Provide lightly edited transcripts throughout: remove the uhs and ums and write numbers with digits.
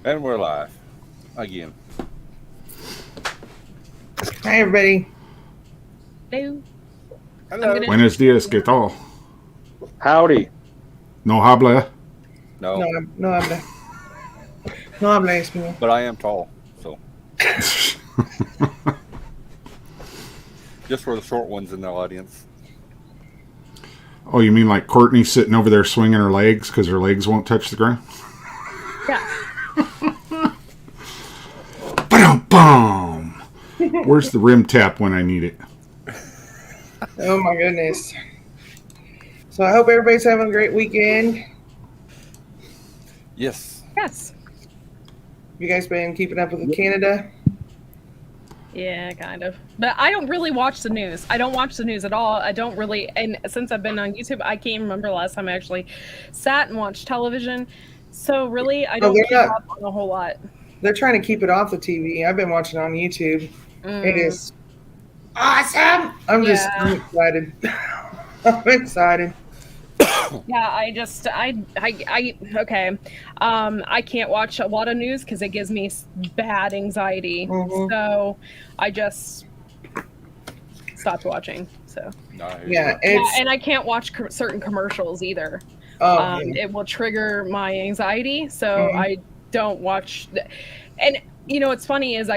And we're live again. Hi, everybody. Hello. Hello. Buenos dias, ¿qué tal? Howdy. No habla. No, No habla. No habla español. but I am tall, so just for the short ones in the audience. Oh, you mean like Courtney sitting over there swinging her legs because her legs won't touch the ground? Yeah. Ba-dum-bum. Where's the rim tap when I need it? Oh, my goodness. So I hope everybody's having a great weekend. Yes. Yes. You guys been keeping up with Canada? Yeah, kind of. But I don't really watch the news. I don't watch the news at all. I don't really, and since I've been on YouTube, I can't remember last time I actually sat and watched television. So really, I don't keep up on a whole lot. They're trying to keep it off the TV. I've been watching it on YouTube. It is awesome. I'm excited. I'm excited. Yeah, okay. I can't watch a lot of news because it gives me bad anxiety. Mhm. So I just stopped watching. So Yeah, and I can't watch certain commercials either. yeah. It will trigger my anxiety, so Mhm. I don't watch. And you know what's funny is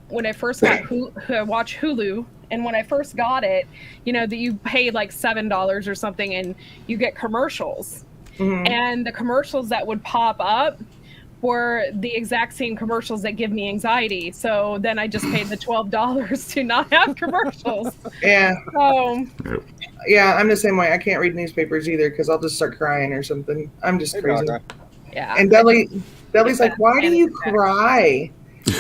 when I first got I watch Hulu. And when I first got it, you know, that you pay like $7 or something and you get commercials. Mhm. And the commercials that would pop up were the exact same commercials that give me anxiety. So then I just paid the $12 to not have commercials. Yeah. So Yeah, I'm the same way. I can't read newspapers either because I'll just start crying or something. I'm just crazy. yeah. And Deli's like, why do you Panic attack. cry?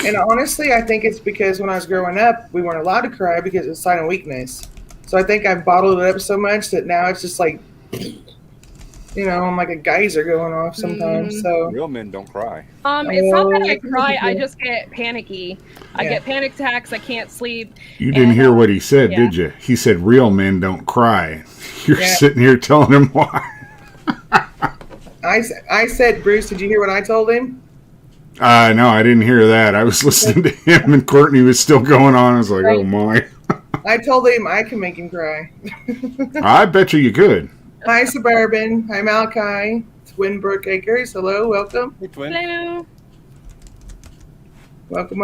And honestly, I think it's because when I was growing up, we weren't allowed to cry because it's a sign of weakness. So I think I've bottled it up so much that now it's just like, you know, I'm like a geyser going off sometimes. So Real men don't cry. It's not that I cry, I just get panicky. I get panic attacks, I can't sleep. You didn't hear what he said, did you? He said real men don't cry. You're sitting here telling him why. I said, Bruce, did you hear what I told him? No, I didn't hear that. I was listening to him and Courtney was still going on. I was like, oh my. I told him I can make him cry. I bet you could. Hi, Suburban. Hi, Malachi. Twin Brook Acres. Hello, welcome. Hey, twin. Hello. Welcome,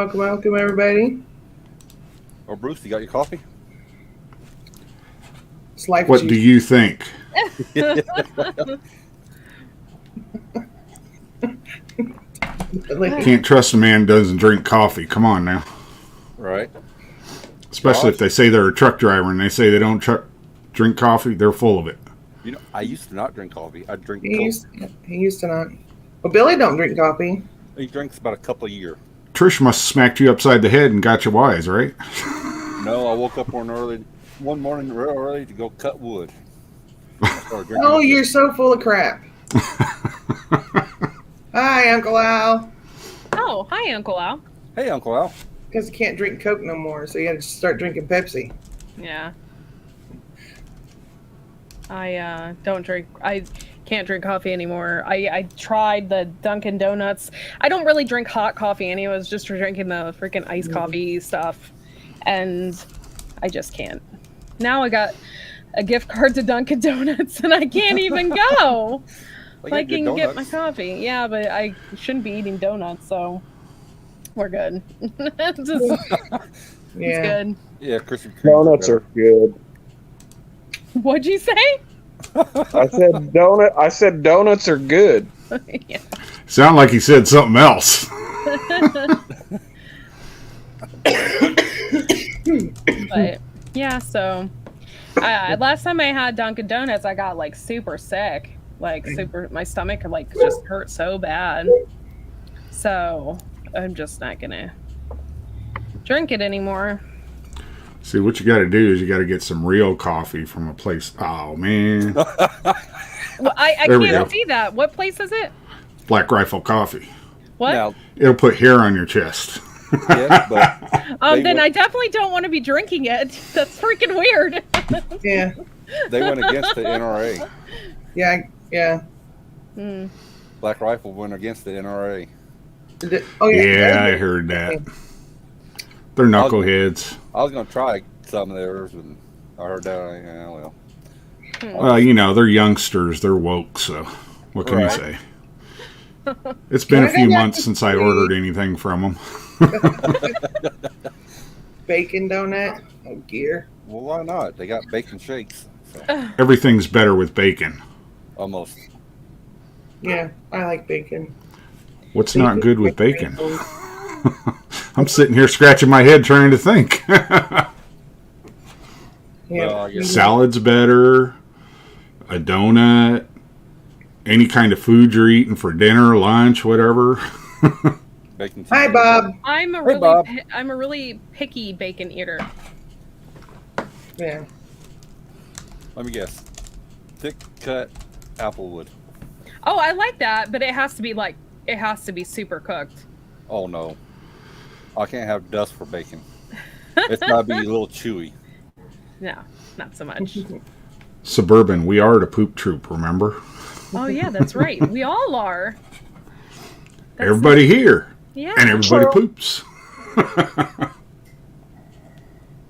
everybody. Oh, Bruce, you got your coffee? It's life. What do you think? Can't trust a man who doesn't drink coffee. Come on now. Right. Especially if they say they're a truck driver and they say they don't drink coffee, they're full of it. You know, I used to not drink coffee. I drink He Coke. used to not. Well, Billy don't drink coffee. He drinks about a couple a year. Trish must have smacked you upside the head and got you wise, right? No, I woke up one morning real early to go cut wood. Oh, you're so full of crap. Hi, Uncle Al. Oh, hi, Uncle Al. Hey, Uncle Al. Because he can't drink Coke no more, so he had to start drinking Pepsi. Yeah. I can't drink coffee anymore. I tried the Dunkin' Donuts. I don't really drink hot coffee anyway. I was just drinking the freaking iced coffee stuff. And I just can't. Now I got a gift card to Dunkin' Donuts and I can't even go. Well, I can get my coffee. Yeah, but I shouldn't be eating donuts, so we're good. It's good. Yeah, Krispy Kreme. Donuts are good. What'd you say? I said donuts are good. Yeah. Sound like he said something else. But yeah, so last time I had Dunkin' Donuts, I got like super sick. My stomach like just hurt so bad. So I'm just not gonna drink it anymore. See, what you got to do is you got to get some real coffee from a place. Oh, man. Well, I can't see that. What place is it? Black Rifle Coffee. What? Now, It'll put hair on your chest. yes, but Then I definitely don't want to be drinking it. That's freaking weird. Yeah. they went against the NRA. Yeah. Hmm. Black Rifle went against the NRA. Oh yeah. Yeah, I heard that. They're knuckleheads. I was gonna try some of theirs, and I heard that. Yeah, well. Well, you know, they're youngsters. They're woke, so what can you Right. say? It's been a Can I few go months back since to I the- ordered anything from them. Bacon donut. Oh dear. Well, why not? They got bacon shakes. So, Everything's better with bacon. almost. Yeah, I like bacon. What's not good with bacon? Bacon. I'm sitting here scratching my head trying to think. Yeah. Well, I guess- Salad's better. A donut. Any kind of food you're eating for dinner, lunch, whatever. Bacon. Hi, Bob. I'm a Hey, really Bob. I'm a really picky bacon eater. Yeah. Let me guess. Thick cut applewood. Oh, I like that, but it has to be super cooked. Oh no, I can't have dust for bacon. It's gotta be a little chewy. No, not so much. Suburban, we are the poop troop, remember? Oh yeah, that's right. We all are. That's Everybody here. Yeah. And everybody poops.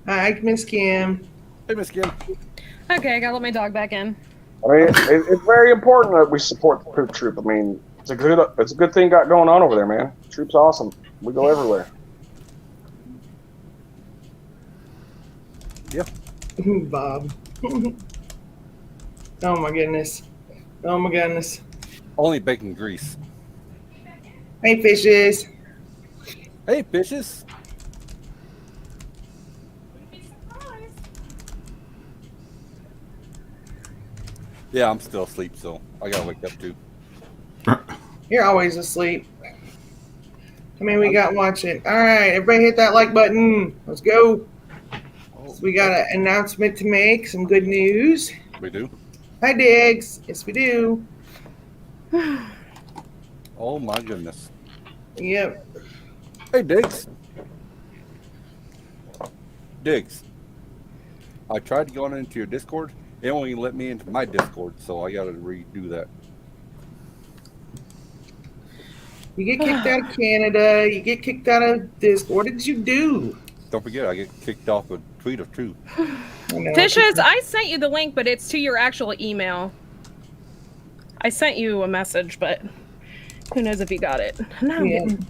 Hi, Miss Kim. Hey, Miss Kim. Okay, I gotta let my dog back in. I mean, it's very important that we support the poop troop. I mean, it's a good thing got going on over there, man. Troop's awesome. We go everywhere. Bob. Oh my goodness. Oh my goodness. Only bacon grease. Hey, fishes. Hey, fishes. Yeah, I'm still asleep, so I gotta wake up too. You're always asleep. I mean, we got watching. All right, everybody hit that like button. Let's go. So we got an announcement to make. Some good news. We do. Hi, Diggs. Yes, we do. Oh my goodness. Yep. Hey, Diggs. Diggs. I tried to go on into your Discord. It won't even let me into my Discord, so I gotta redo that. You get kicked out of Canada. You get kicked out of this. What did you do? Don't forget, I get kicked off a tweet or two. I know. Fishes, I sent you the link, but it's to your actual email. I sent you a message, but who knows if you got it. Now I'm Yeah. getting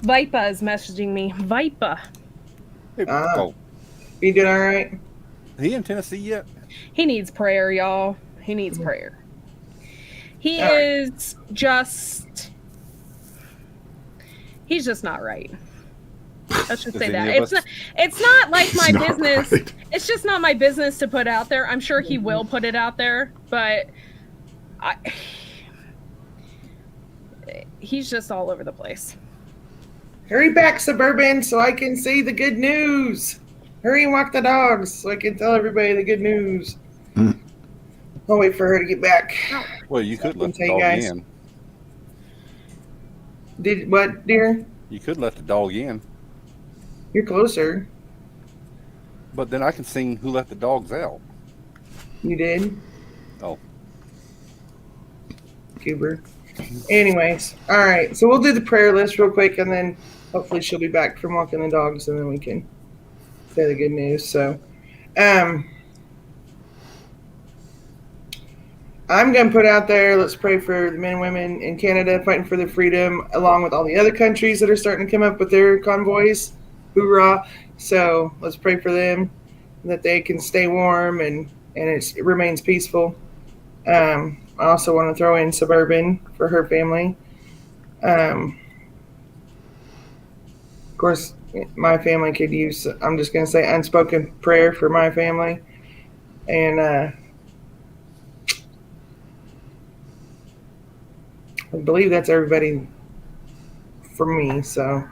Vipa is messaging me. Vipa. Hey, Ah. oh, You doing all right? he in Tennessee yet? He needs prayer, y'all. He needs prayer. He All right. is just. He's just not right. Let's just Does say any that. of It's us? not. It's not like He's my not business. right. It's just not my business to put out there. I'm sure he will put it out there, but he's just all over the place. Hurry back, Suburban, so I can see the good news. Hurry and walk the dogs so I can tell everybody the good news. Mm. I'll wait for her to get back. Well, you could let the Hey, dog guys. in. Did what, dear? You could let the dog in, You're closer. but then I can sing "Who Let the Dogs Out." You did? Oh. Goober. Anyways, all right. So we'll do the prayer list real quick, and then hopefully she'll be back from walking the dogs, and then we can say the good news. So, I'm going to put out there, let's pray for the men and women in Canada fighting for their freedom, along with all the other countries that are starting to come up with their convoys. Hoorah. So let's pray for them, that they can stay warm and it remains peaceful. I also want to throw in Suburban for her family. Of course, my family could use, I'm just going to say unspoken prayer for my family. And I believe that's everybody for me. So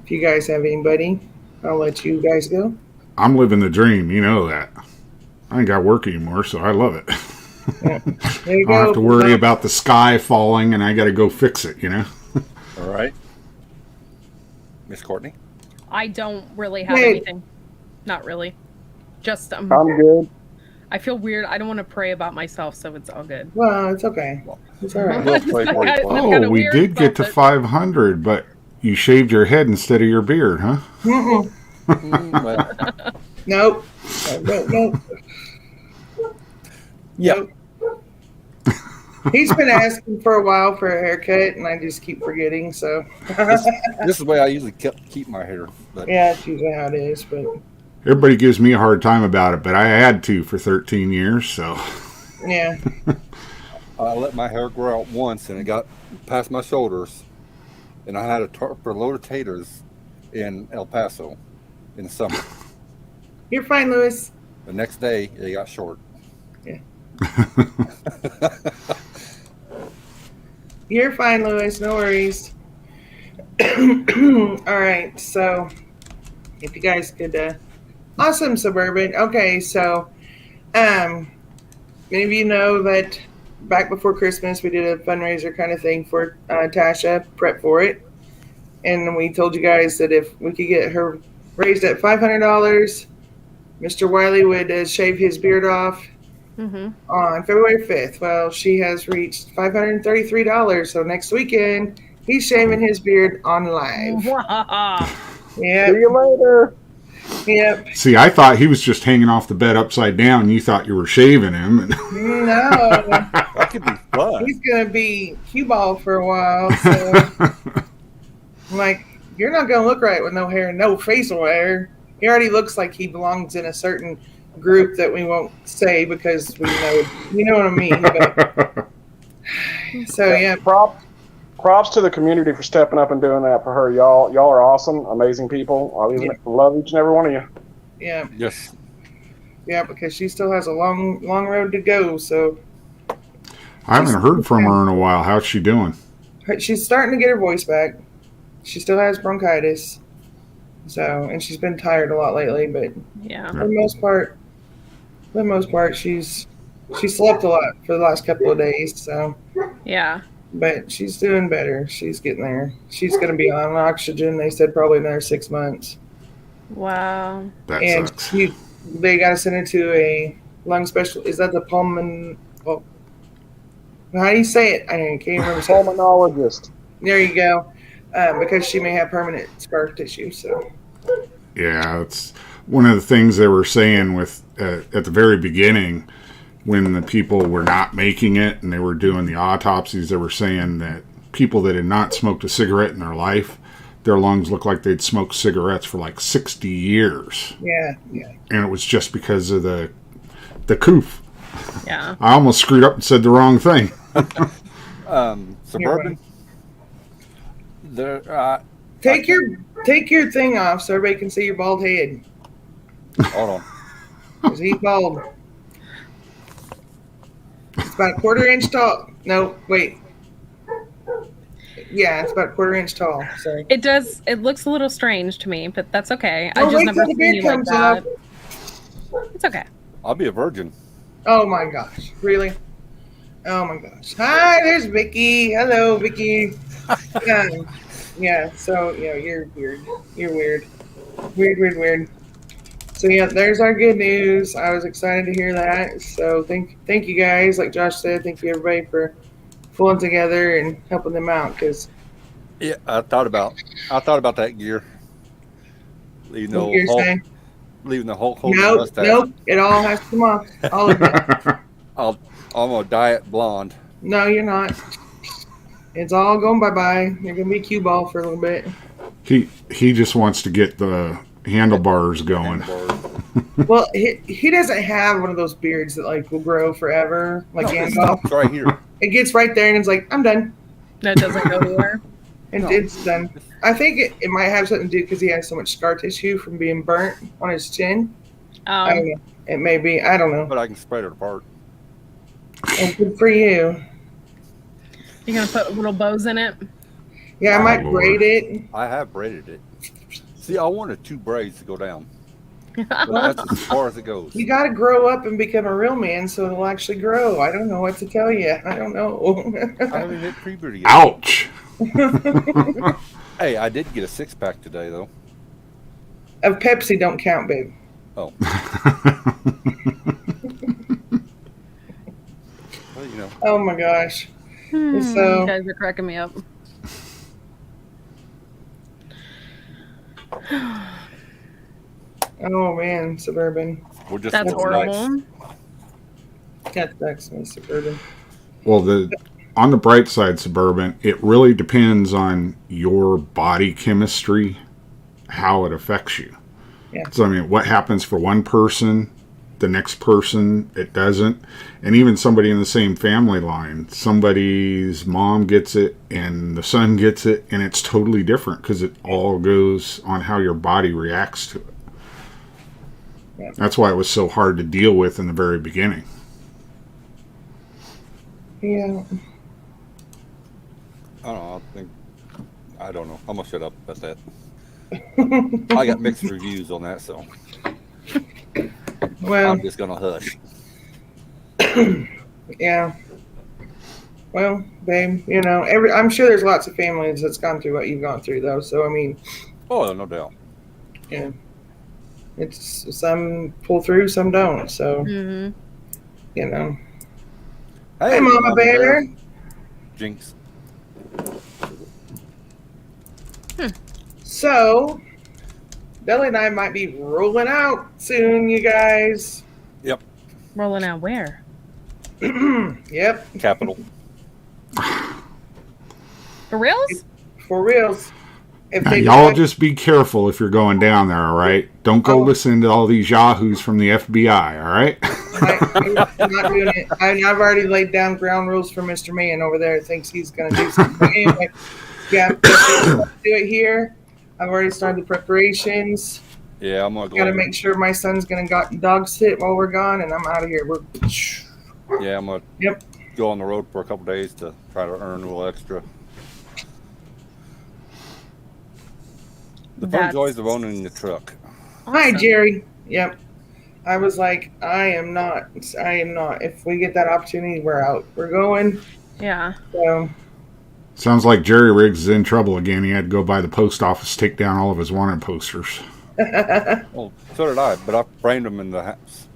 if you guys have anybody, I'll let you guys go. I'm living the dream, you know that. I ain't got work anymore, so I love it. Yeah. There you I don't have to worry Bob. about the sky falling and I got to go fix it, you know? All right, Miss Courtney. I don't really have Hey. anything. Not really. Just I'm good. I feel weird. I don't want to pray about myself, so it's all good. Well, it's okay. It's all right. We'll pray for you. I've Paul. got a Oh, we weird did get to self- 500, but you shaved your head instead of your beard, huh? Mm-mm. Well, Nope. Nope. yeah. Nope. He's been asking for a while for a haircut, and I just keep forgetting. So, This is the way I usually keep my hair. But yeah, it's usually how it is. But Everybody gives me a hard time about it, but I had to for 13 years, so. yeah, I let my hair grow out once, and it got past my shoulders, and I had a tarp for a load of taters in El Paso in the summer. you're fine, Lewis. The next day, it got short. Yeah. You're fine, Lewis. No worries. All right. So, if you guys could, awesome suburban. Okay, so, many of you know that back before Christmas we did a fundraiser kind of thing for Tasha. Prep for it, and we told you guys that if we could get her raised at $500, Mr. Wiley would shave his beard off on February 5th. Well, she has reached $533, so next weekend he's shaving his beard on live. See Yep, you later. yep. See, I thought he was just hanging off the bed upside down. You thought you were shaving him. And No, That could be fun. he's gonna be cue ball for a while. So, I'm like, you're not gonna look right with no hair and no facial hair. He already looks like he belongs in a certain group that we won't say because we know, you know what I mean. But, so yeah, Props to the community for stepping up and doing that for her. Y'all are awesome, amazing people. I love each and every one of you. yeah, Yes. yeah, because she still has a long road to go. So I haven't heard from her in a while. How's she doing? she's starting to get her voice back. She still has bronchitis. So, and she's been tired a lot lately, but Yeah. for the most part, she slept a lot for the last couple of days. So, Yeah. but she's doing better. She's getting there. She's going to be on oxygen. They said probably another 6 months. Wow. That And sucks. they got to send her to a lung specialist. Is that the pulmon? Oh, how do you say it? I can't remember. Pulmonologist. There you go. Because she may have permanent scar tissue. So, Yeah, it's one of the things they were saying with at the very beginning when the people were not making it and they were doing the autopsies. They were saying that people that had not smoked a cigarette in their life, their lungs looked like they'd smoked cigarettes for like 60 years, yeah. and it was just because of the coof. Yeah. I almost screwed up and said the wrong thing. Suburban. There. Take your thing off so everybody can see your bald head. Hold on. 'Cause he's bald. It's about a quarter-inch tall. No, wait. Yeah, it's about a quarter-inch tall. So. It does. It looks a little strange to me, but that's okay. I Oh, just wait never till the seen beard you like comes that. off. It's okay. I'll be a virgin. Oh my gosh, really? Oh my gosh. Hi, there's Vicky. Hello, Vicky. Yeah. So you're weird. You're weird. Weird. So yeah, there's our good news. I was excited to hear that. So thank you guys. Like Josh said, thank you everybody for pulling together and helping them out. Because Yeah, I thought about that gear. Leaving the what you're whole saying? leaving the whole mustache. Nope. It all has to come off. All of it. I'm gonna dye it blonde. No, you're not. It's all going bye-bye. You're gonna be cue ball for a little bit. He just wants to get the handlebars going. Well, he doesn't have one of those beards that like will grow forever, like No, it Gandalf. stops right here. It gets right there and it's like, I'm done. That doesn't go anywhere. And No. it's done. I think it might have something to do because he has so much scar tissue from being burnt on his chin. I don't know. It may be. I don't know. But I can spread it apart. And good for you. You're gonna put little bows in it. Yeah, I Oh, might Lord. braid it. I have braided it. See, I wanted 2 braids to go down. But that's as far as it goes. You got to grow up and become a real man so it'll actually grow. I don't know what to tell you. I don't know. I haven't hit puberty yet. Ouch! Hey, I did get a 6-pack today, though. Of Pepsi don't count, babe. Oh. Oh my gosh. You So, guys are cracking me up. oh man, Suburban. We're just That's a little nice. horrible. That's me, Suburban. Well, on the bright side, Suburban, it really depends on your body chemistry, how it affects you. Yeah. So, I mean, what happens for one person, the next person, it doesn't. And even somebody in the same family line, somebody's mom gets it and the son gets it, and it's totally different because it all goes on how your body reacts to it. Yeah. That's why it was so hard to deal with in the very beginning. Yeah. I don't know. I'm gonna shut up about that. I got mixed reviews on that, so Well, I'm just gonna hush. yeah. Well, babe, you know, I'm sure there's lots of families that's gone through what you've gone through, though. So, I mean, Oh, no doubt. yeah, it's some pull through, some don't. So, Mm-hmm. you know. Hey, Hey, Mama Bear. Jinx. So, Billy and I might be rolling out soon, you guys. Rolling out where? Yep, Capital. For reals? for reals. If Now, they y'all just be careful if you're going down there, all right? Don't go Oh. listen to all these yahoos from the FBI, all right? I'm not doing it. I've already laid down ground rules for Mr. Man over there. Thinks he's going to do something. Anyway, yeah, do it here. I've already started the preparations. Yeah, I'm gonna go. Got to make sure my son's going to got dog sit while we're gone, and I'm out of here. Yeah, I'm gonna Yep. go on the road for a couple days to try to earn a little extra. The fun That's- joys of owning the truck. Hi, Awesome. Jerry. Yep. I was like, I am not. If we get that opportunity, we're out. We're going. Yeah. So, Sounds like Jerry Riggs is in trouble again. He had to go by the post office, take down all of his wanted posters. Oh, so did I, but I framed them in the house.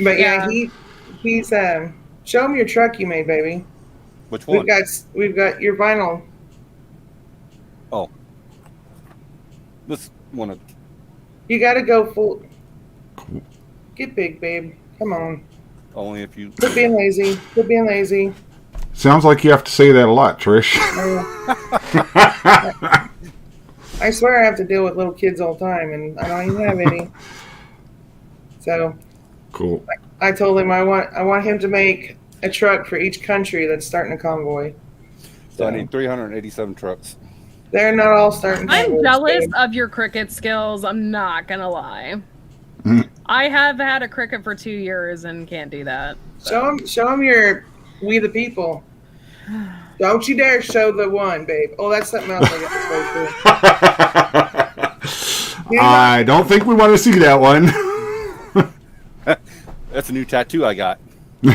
but yeah, Yeah. he's show him your truck you made, baby. Which one? We've got your vinyl. This one. You got to go full. Get big, babe. Come on. Only if you. Quit being lazy. Quit being lazy. Sounds like you have to say that a lot, Trish. I swear I have to deal with little kids all the time, and I don't even have any. So Cool. I told him I want him to make a truck for each country that's starting a convoy. So I need 387 trucks. They're not all starting. I'm convoys, jealous babe. of your cricket skills. I'm not gonna lie. Mm. I have had a cricket for 2 years and can't do that. Show him your We the People. Don't you dare show the one, babe. Oh, that's something else I got to say too. I don't think we want to see that one. That's a new tattoo I got. It's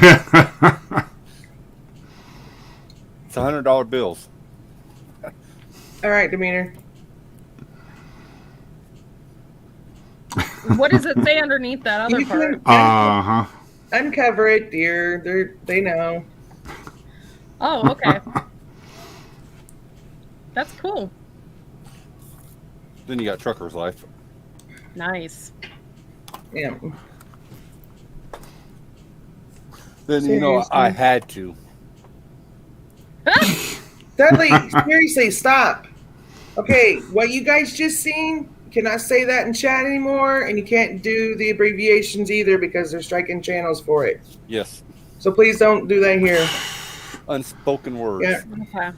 $100 bills. All right, Demeanor. What does it say underneath that other You part? can Uh-huh. uncover it, dear. They know. Oh, okay. That's cool. Then you got Trucker's Life. Nice. Yeah. Then, you know, I had to. Dudley, seriously, stop. Okay, what you guys just seen, cannot say that in chat anymore, and you can't do the abbreviations either because they're striking channels for it. Yes. So please don't do that here. Unspoken words. Yeah. Okay.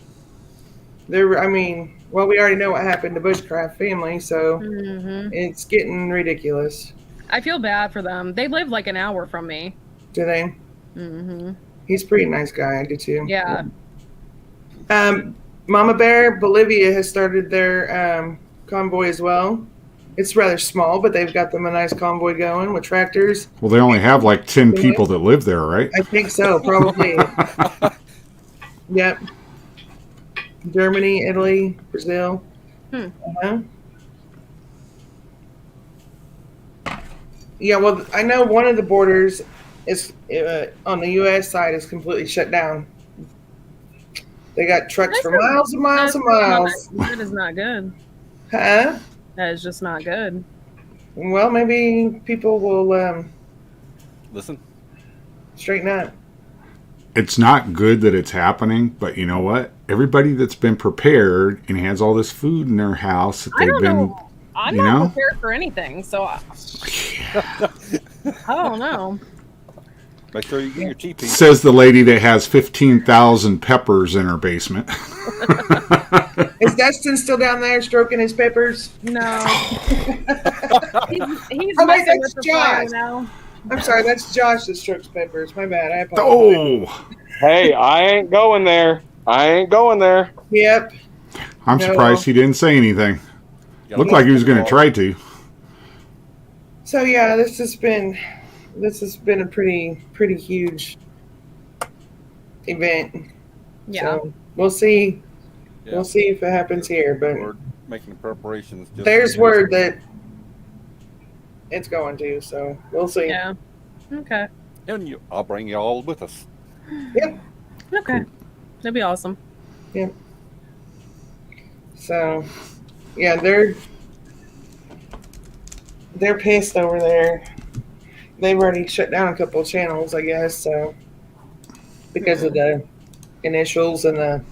We already know what happened to Bushcraft family, so hmm it's getting ridiculous. I feel bad for them. They live like an hour from me. Do they? hmm He's a pretty nice guy, I do too. Yeah. Mama Bear, Bolivia has started their convoy as well. It's rather small, but they've got them a nice convoy going with tractors. Well, they only have like 10 people that live there, right? I think so, probably. Yep. Germany, Italy, Brazil. Uh-huh. Yeah, well, I know one of the borders is on the U.S. side is completely shut down. They got trucks for miles and miles and miles. That is not good. Huh? That is just not good. Well, maybe people will Listen, straighten up. It's not good that it's happening, but you know what? Everybody that's been prepared and has all this food in their house that I they've don't been, know. I'm you not know? prepared for anything, so I don't know. make sure you get your TP. Says the lady that has 15,000 peppers in her basement. Is Dustin still down there stroking his peppers? No. he's Oh, wait, messing that's with the fire Josh. now. I'm sorry, that's Josh that strokes peppers. My bad. I apologize. Oh, Hey, I ain't going there. I ain't going there. Yep. I'm No. surprised he didn't say anything. Gotta Looked like he was going to walk. try to. So yeah, this has been a pretty huge event. Yeah. So we'll see. Yeah. We'll see if it happens here. But We're making the preparations. Just there's word that it's going to. So we'll see. Yeah. Okay. And I'll bring you all with us. Yep. Okay. That'd be awesome. So yeah, they're pissed over there. They've already shut down a couple of channels, I guess. So because of the initials and the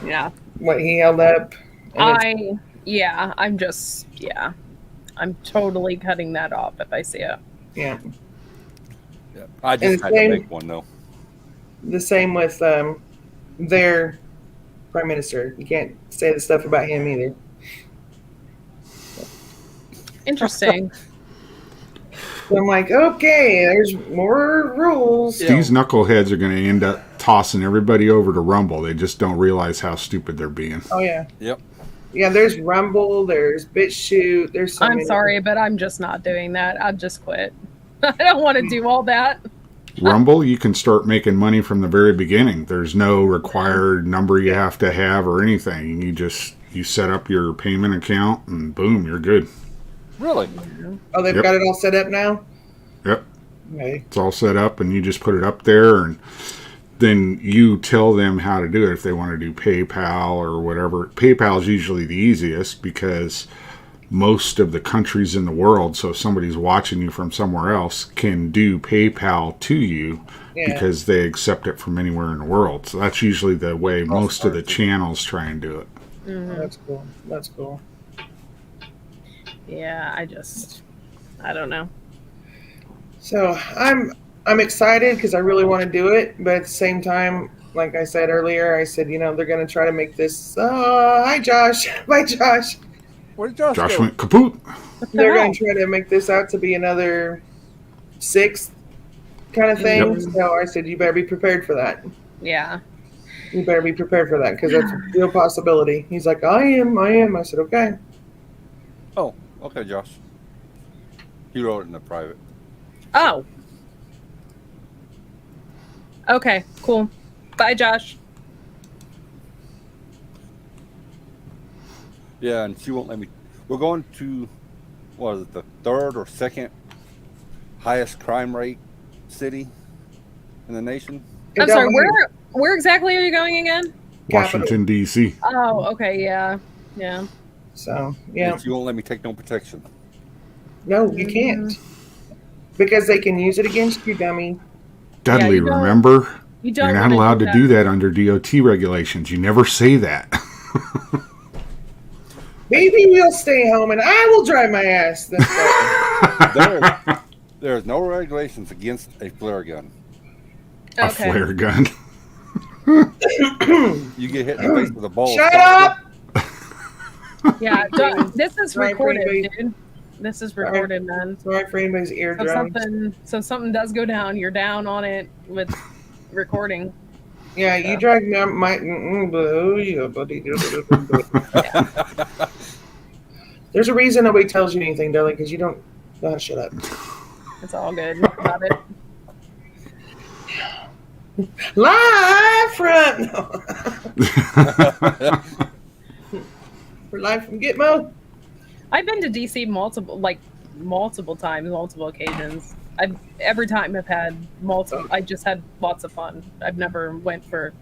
Yeah. what he held up. And I'm totally cutting that off if I see it. yeah. Yeah. I And just had same- to make one though. The same with their prime minister. You can't say the stuff about him either. Interesting. So I'm like, okay, there's more rules. Yeah. These knuckleheads are going to end up tossing everybody over to Rumble. They just don't realize how stupid they're being. Oh yeah. Yep. Yeah, there's Rumble, there's BitChute, there's so I'm many. sorry, but I'm just not doing that. I'll just quit. I don't want to do all that. Rumble, you can start making money from the very beginning. There's no required number you have to have or anything. You set up your payment account and boom, you're good. Really? Oh, they've Yep. got it all set up now? Yep. Okay. It's all set up and you just put it up there and then you tell them how to do it if they want to do PayPal or whatever. PayPal is usually the easiest because most of the countries in the world, so if somebody's watching you from somewhere else, can do PayPal to you Yeah. because they accept it from anywhere in the world. So that's usually the way most of the channels try and do it. That's cool. That's cool. Yeah, I don't know. So I'm excited because I really want to do it, but at the same time, like I said earlier, I said, they're going to try to make this. Hi, Josh. Bye, Josh. Where did Josh, Josh go? went kaput. They're going to try to make this out to be another sixth kind of thing. Yep. So I said, you better be prepared for that. Yeah. You better be prepared for that because that's a real possibility. He's like, I am. I said, okay. Oh, okay, Josh. He wrote it in the private. Oh. Okay, cool. Bye, Josh. Yeah, and she won't let me. We're going to, what is it, the third or second highest crime rate city in the nation? It I'm don't sorry, matter. where exactly are you going again? Washington, D.C. Oh, okay, yeah. Yeah. So, yeah. And she won't let me take no protection. No, you can't. Because they can use it against you, dummy. Dudley, you don't- remember? You don't You're not wanna allowed to do that under DOT regulations. You never say that. Maybe we'll stay home and I will drive my ass. This way. There is no regulations against a flare gun. A Okay. flare gun. You get hit in the face with a ball. Shut up! Yeah, this is Sorry, recorded, pretty dude. This is recorded, man. Sorry for anybody's So eardrums. something does go down, you're down on it with recording. Yeah, you drag me up my. There's a reason nobody tells you anything, Dudley, because you don't. Oh, shut up. It's all good. Got it. Live from. No. We're live from Gitmo. I've been to DC multiple times, multiple occasions. Every time I've had multiple. I just had lots of fun. I've never went for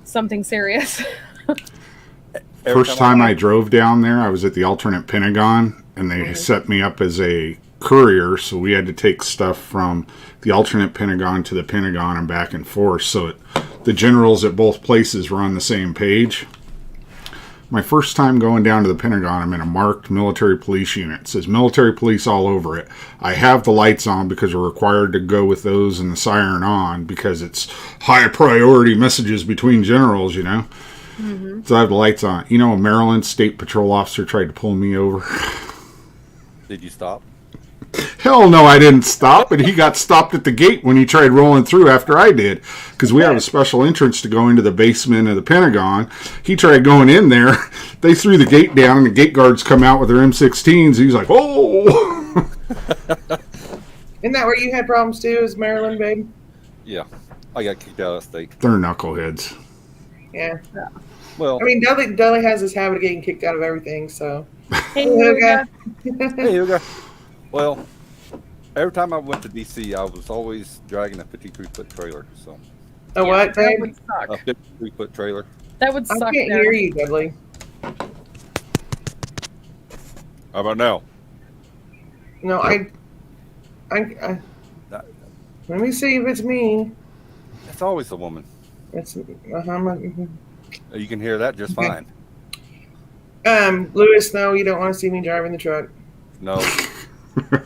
something serious. First time I drove down there, I was at the alternate Pentagon, and they set me up as a courier, so we had to take stuff from the alternate Pentagon to the Pentagon and back and forth, so the generals at both places were on the same page. My first time going down to the Pentagon, I'm in a marked military police unit. It says military police all over it. I have the lights on because we're required to go with those and the siren on because it's high priority messages between generals, you know. Mm-hmm. So I have the lights on. You know, a Maryland State Patrol officer tried to pull me over. Did you stop? Hell no, I didn't stop, and he got stopped at the gate when he tried rolling through after I did, because we have a special entrance to go into the basement of the Pentagon. He tried going in there. They threw the gate down, and the gate guards come out with their M16s. He's like, oh! Isn't that where you had problems too, is Maryland, babe? Yeah. I got kicked out of state. They're knuckleheads. Yeah. Well, I mean, Dudley has this habit of getting kicked out of everything, so. Hey, Hugo. hey, Hugo. Well, every time I went to D.C., I was always dragging a 53-foot trailer. So. A what, That babe? would suck. A 53-foot trailer. That would I suck. can't there. hear you, Dudley. How about now? No, I let me see if it's me. It's always the woman. It's You can hear that just fine. Lewis, no, you don't want to see me driving the truck. No.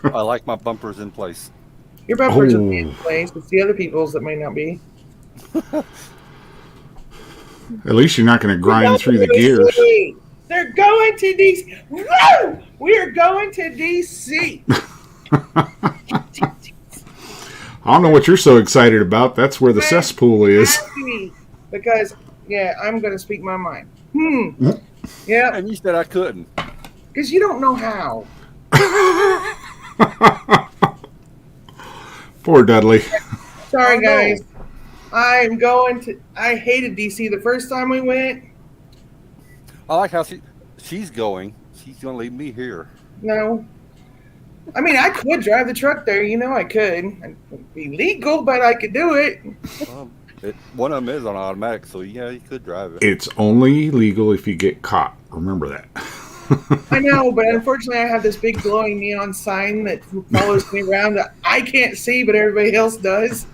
I like my bumpers in place. Your bumpers will be in place. It's the other people's that may not be. At least you're not going to grind through the gears. They're going to DC. Woo! We are going to DC. I don't know what you're so excited about. That's where the cesspool is. Because, yeah, I'm going to speak my mind. Yeah. And you said I couldn't. Because you don't know how. Poor Dudley. Sorry, guys. I hated DC the first time we went. I like how she's going. She's going to leave me here. No. I mean, I could drive the truck there. You know I could. It'd be legal, but I could do it. One of them is on automatic, so yeah, you could drive it. It's only legal if you get caught. Remember that. I know, but unfortunately I have this big glowing neon sign that follows me around that I can't see, but everybody else does.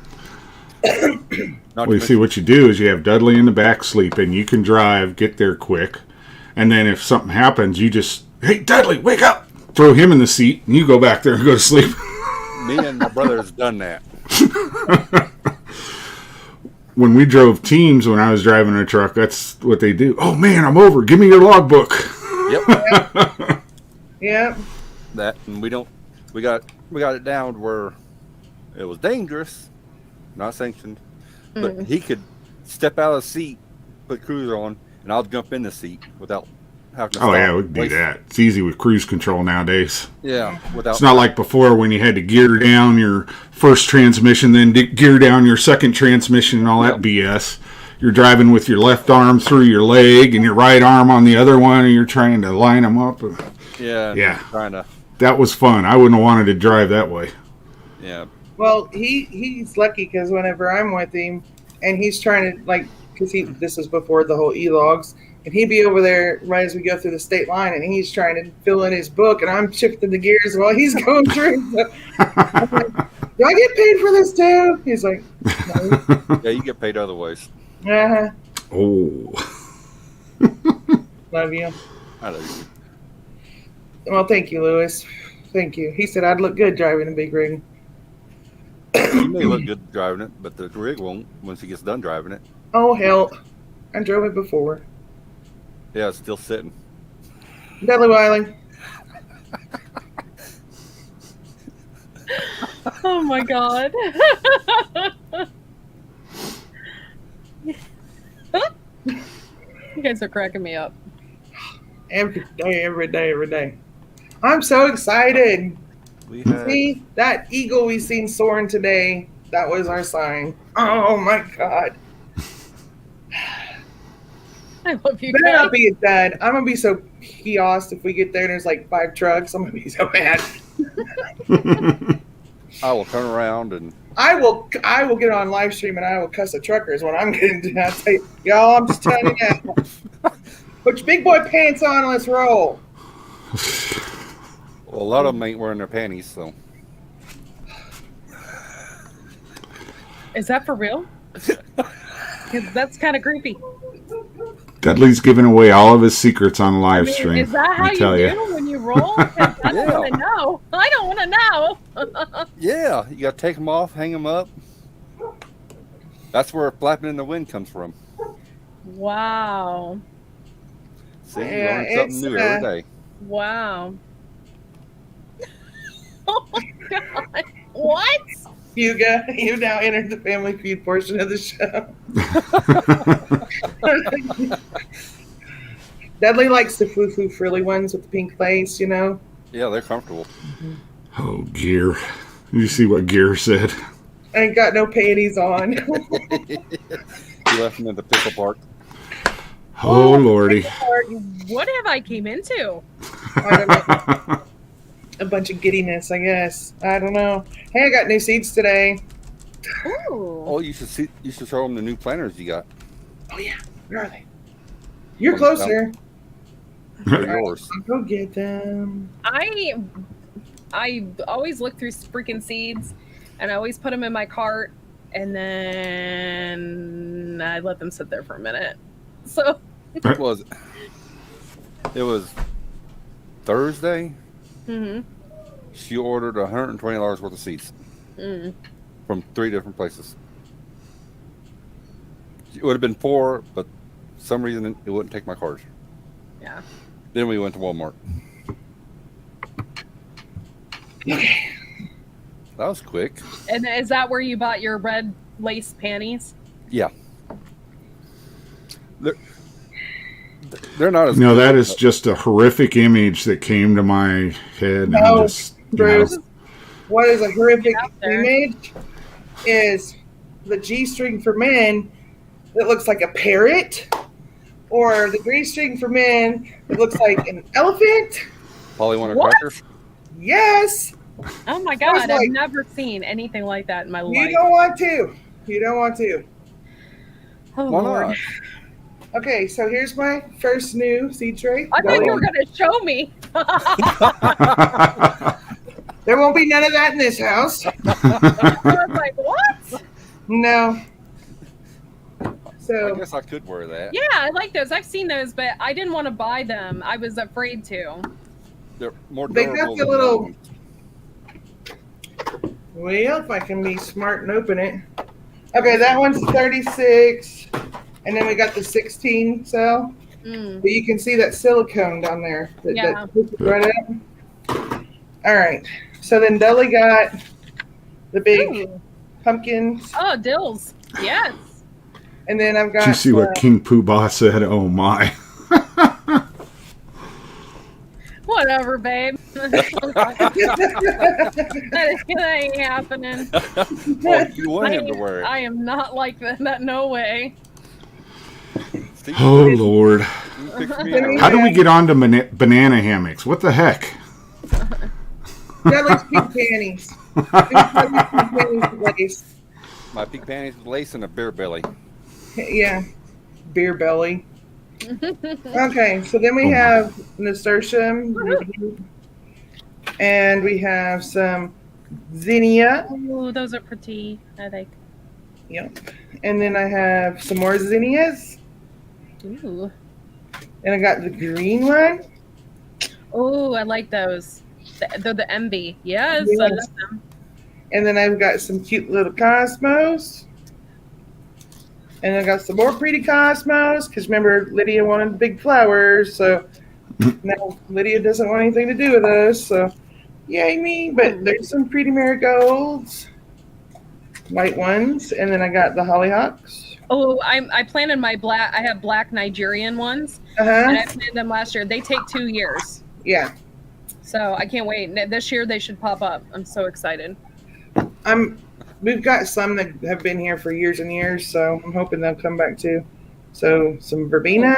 Well, you see, what you do is you have Dudley in the back sleeping. You can drive, get there quick. And then if something happens, you just, hey, Dudley, wake up! Throw him in the seat, and you go back there and go to sleep. Me and my brother has done that. When we drove teams, when I was driving a truck, that's what they do. Oh, man, I'm over. Give me your logbook. Yep. Yep. That, and we got it down to where it was dangerous, not sanctioned, but he could step out of the seat, put cruiser on, and I'll jump in the seat without having to stop. Oh, yeah, we can do that. It's easy with cruise control nowadays. Yeah, without. It's not like before when you had to gear down your first transmission, then gear down your second transmission and all that BS. You're driving with your left arm through your leg and your right arm on the other one, and you're trying to line them up. Yeah. Trying to. That was fun. I wouldn't have wanted to drive that way. Yeah. Well, he's lucky because whenever I'm with him, and he's trying to because this is before the whole e-logs, and he'd be over there right as we go through the state line, and he's trying to fill in his book, and I'm shifting the gears while he's going through. So I'm like, do I get paid for this too? He's like, no. Yeah, you get paid other ways. Uh-huh. Oh. Love you. I love you. Well, thank you, Lewis. Thank you. He said I'd look good driving a big rig. You may look good driving it, but the rig won't once he gets done driving it. Oh, hell. I drove it before. Yeah, it's still sitting. Dudley Wiley. Oh my god. You guys are cracking me up. Every day. I'm so excited. See, that eagle we seen soaring today, that was our sign. Oh my god. I love you Better guys. not be a dad. I'm going to be so kiosk if we get there and there's like 5 trucks. I'm going to be so mad. I will turn around and I will get on live stream and I will cuss the truckers when I'm getting to that. Say, y'all, I'm just telling you now. Put your big boy pants on and let's roll. well, a lot of them ain't wearing their panties, so Is that for real? 'Cause that's kind of creepy. Dudley's giving away all of his secrets on live stream. Is that how you do when you roll? 'Cause I don't want to know. I don't want to know. yeah, you got to take them off, hang them up. That's where flapping in the wind comes from. Wow. See, you Yeah, learn something it's, new every day. Wow. Oh my god. What? Hugo, you now entered the Family Feud portion of the show. Dudley likes the foo-foo frilly ones with the pink lace, you know? Yeah, they're comfortable. Oh, Gear. You see what Gear said? I ain't got no panties on. You left them in the pickle park. Oh, Lordy. What have I came into? I don't know. A bunch of giddiness, I guess. I don't know. Hey, I got new seeds today. Ooh. Oh, you should show them the new planters you got. Oh, yeah. Where are they? You're closer. They're yours. I'll go get them. I always look through freaking seeds, and I always put them in my cart, and then I let them sit there for a minute. So It was Thursday. Mm-hmm. She ordered $120 worth of seeds from 3 different places. It would have been 4, but for some reason it wouldn't take my card. Yeah. Then we went to Walmart. Okay. That was quick. And is that where you bought your red lace panties? Yeah. They're not as No, good, that is but just a horrific image that came to my head. No, And just, Bruce. What is a horrific Out there. image is the G-string for men that looks like a parrot, or the G-string for men that looks like an elephant. Polly want a What? cracker? Yes. Oh my was god, like- I've never seen anything like that in my You life. don't want to. You don't want to. Oh, Why Lord. not? Okay, so here's my first new seed tray. I thought you were going to show me. There won't be none of that in this house. I was like, what? No. I So guess I could wear that. Yeah, I like those. I've seen those, but I didn't want to buy them. I was afraid to. They're more They got durable the than little- other ones. well, if I can be smart and open it. Okay, that one's 36. And then we got the 16 cell. Mm. But you can see that silicone down there. Yeah. That puts it right up. All right. So then Dudley got the big Ooh. pumpkins. Oh, dills. Yes. And then I've got Did you see what King Poobah said? Oh, my. Whatever, babe. that ain't happening. Well, you want him to wear it. I am not like that. No way. See, Oh, Lord. you picked me out. How do we get on to banana hammocks? What the heck? Dudley's pink panties. Dudley's pink panties with lace. My pink panties with lace and a bear belly. Yeah. Beer belly. Okay, so then we have nasturtium. And we have some zinnia. Oh, those are pretty. I like. Yep. And then I have some more zinnias. Ooh. And I got the green one. Oh, I like those. They're the MB. Yes, Yes. I love them. And then I've got some cute little cosmos. And I got some more pretty cosmos. Because remember, Lydia wanted big flowers. So now Lydia doesn't want anything to do with us. So yay me. But there's some pretty marigolds. White ones. And then I got the hollyhocks. Oh, I planted my black. I have black Nigerian ones, and Uh-huh. I planted them last year. They take 2 years, Yeah. so I can't wait. This year they should pop up. I'm so excited. We've got some that have been here for years and years, so I'm hoping they'll come back too. So some verbena,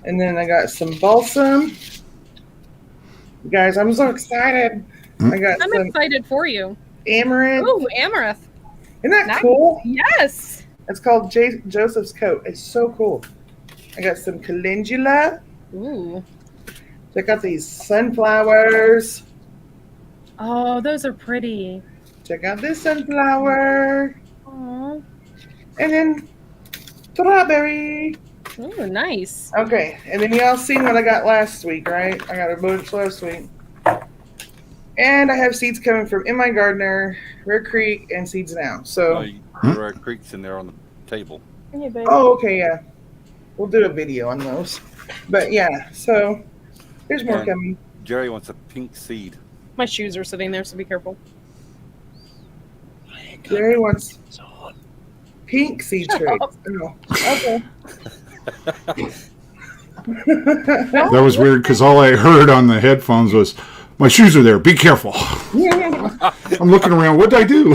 and then I got some balsam. Guys, I'm so excited. I got I'm some excited for you. amaranth. Ooh, amaranth. Isn't that Nice. cool? Yes. It's called Joseph's Coat. It's so cool. I got some calendula. Ooh. Check out these sunflowers. Oh, those are pretty. Check out this sunflower. Aw. And then strawberry. Ooh, nice. Okay, and then y'all seen what I got last week, right? I got a bunch last week. And I have seeds coming from In My Gardener, Rare Creek, and Seeds Now. So, There are creeks in there on the table. Hey, babe. oh, okay, yeah. We'll do a video on those. But yeah, so there's more And coming. Jerry wants a pink seed. My shoes are sitting there, so be careful. Jerry wants pink seed trays. Oh, okay. That was weird because all I heard on the headphones was, "My shoes are there. Be careful." I'm looking around. What did I do?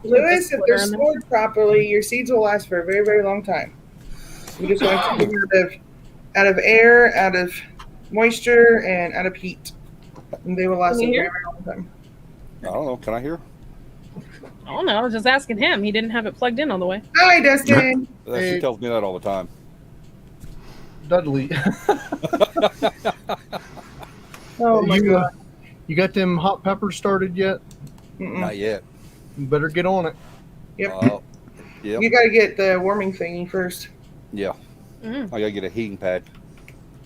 Lewis, if they're stored properly, your seeds will last for a very, very long time. You just want to keep them out of air, out of moisture, and out of heat. And they will last a very, very long time. I don't know. Can I hear? I don't know. I was just asking him. He didn't have it plugged in all the way. Hi, Dustin. She tells me that all the time. Dudley. Oh my God. You got them hot peppers started yet? Not yet. You better get on it. Yep. Yep. You got to get the warming thingy first. Yeah. I gotta get a heating pad.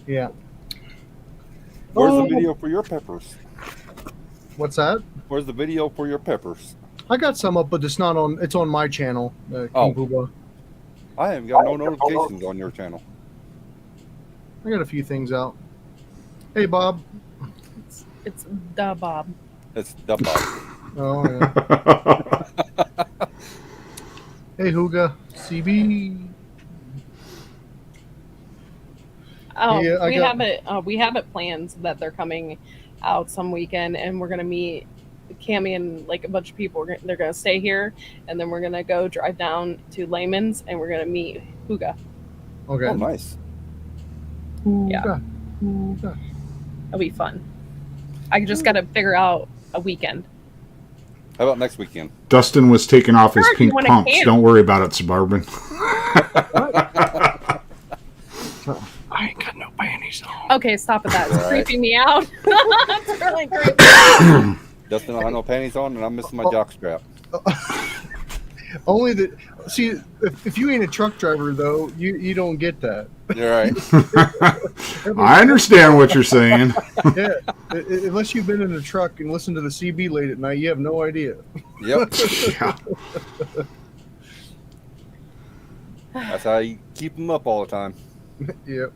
Yeah. Where's the video for your peppers? What's that? Where's the video for your peppers? I got some up, but it's not on. It's on my channel. King Booba. I haven't got no notifications on your channel. I got a few things out. Hey, Bob. It's the Bob. It's the Bob. Oh yeah. Hey, Huga. CB. Oh, Yeah, we have it planned that they're coming out some weekend, and we're gonna meet Cammy and like a bunch of people. They're gonna stay here, and then we're gonna go drive down to Layman's, and we're gonna meet Huga. Okay. Oh, nice. Huga. Huga. It'll be fun. I just gotta figure out a weekend. How about next weekend? Dustin was taking off his Sure, if you pink want a pumps. can. Don't worry about it, Suburban. I ain't got no panties on. Okay, stop with that. It's Right. creeping me out. It's really creepy. Dustin don't have no panties on, and I'm missing my jock strap. Only that. See, if you ain't a truck driver though, you don't get that. You're right. I understand what you're saying. Yeah. Unless you've been in a truck and listened to the CB late at night, you have no idea. Yep. Yeah. That's how you keep them up all the time. Yep.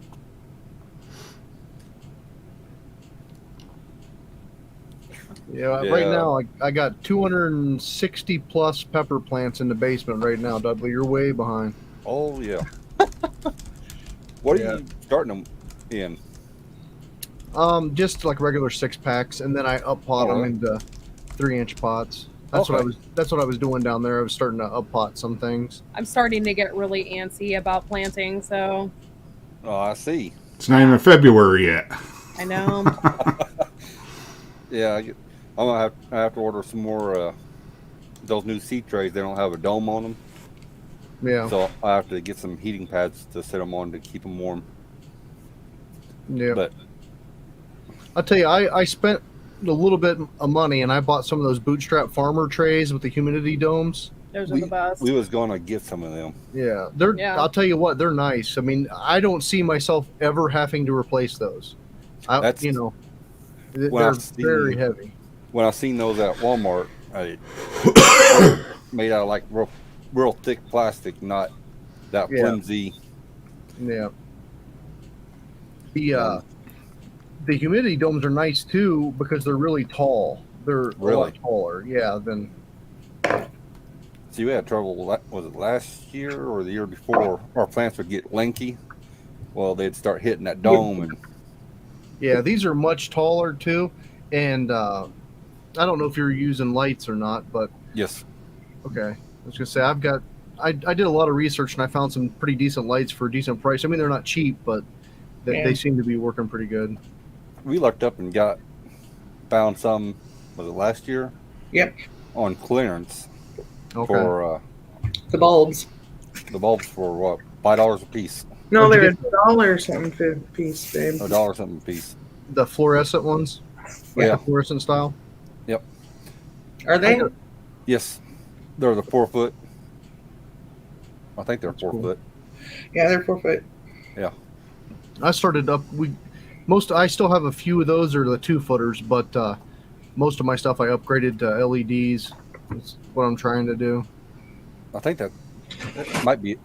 Yeah, right Yeah. now I got 260 plus pepper plants in the basement right now, Dudley. You're way behind. Oh yeah. What are Yeah. you starting them in? Just like regular 6-packs, and then I up pot them Alright. into 3-inch pots. That's what I Okay. was. That's what I was doing down there. I was starting to up pot some things. I'm starting to get really antsy about planting, so Oh, I see. It's not even February yet. I know. Yeah, I'm gonna have to order some more. Those new seed trays. They don't have a dome on them, Yeah. so I have to get some heating pads to set them on to keep them warm. Yeah. But I'll tell you, I spent a little bit of money and I bought some of those bootstrap farmer trays with the humidity domes. Those are the best. we was gonna get some of them. Yeah, Yeah. I'll tell you what, they're nice. I mean, I don't see myself ever having to replace those. That's- They're Well, I've seen- very heavy. When I seen those at Walmart, made out of like real thick plastic, not that Yeah. flimsy. Yeah. The humidity domes are nice too because they're really tall. They're a Really? lot taller. Yeah. Than See, we had trouble. Was it last year or the year before? Our plants would get lanky. Well, they'd start hitting that dome, and yeah, these are much taller too, and I don't know if you're using lights or not, but yes, okay. I was gonna say I did a lot of research and I found some pretty decent lights for a decent price. I mean, they're not cheap, but they seem to be working pretty good. we lucked up and got found some. Was it last year? Yep. On clearance Okay. for The bulbs. the bulbs for what, $5 a piece, No, Where'd you they're get $1 something for a piece, babe. $1 something a piece. the fluorescent ones? Like Yeah. the fluorescent style? Yep. Are they? got- Yes. They're the 4 foot. I think they're That's 4 cool. foot. Yeah, they're 4 foot. I started up. I still have a few of those, or the 2-footers, but most of my stuff I upgraded to LEDs. That's what I'm trying to do. I think that might be it.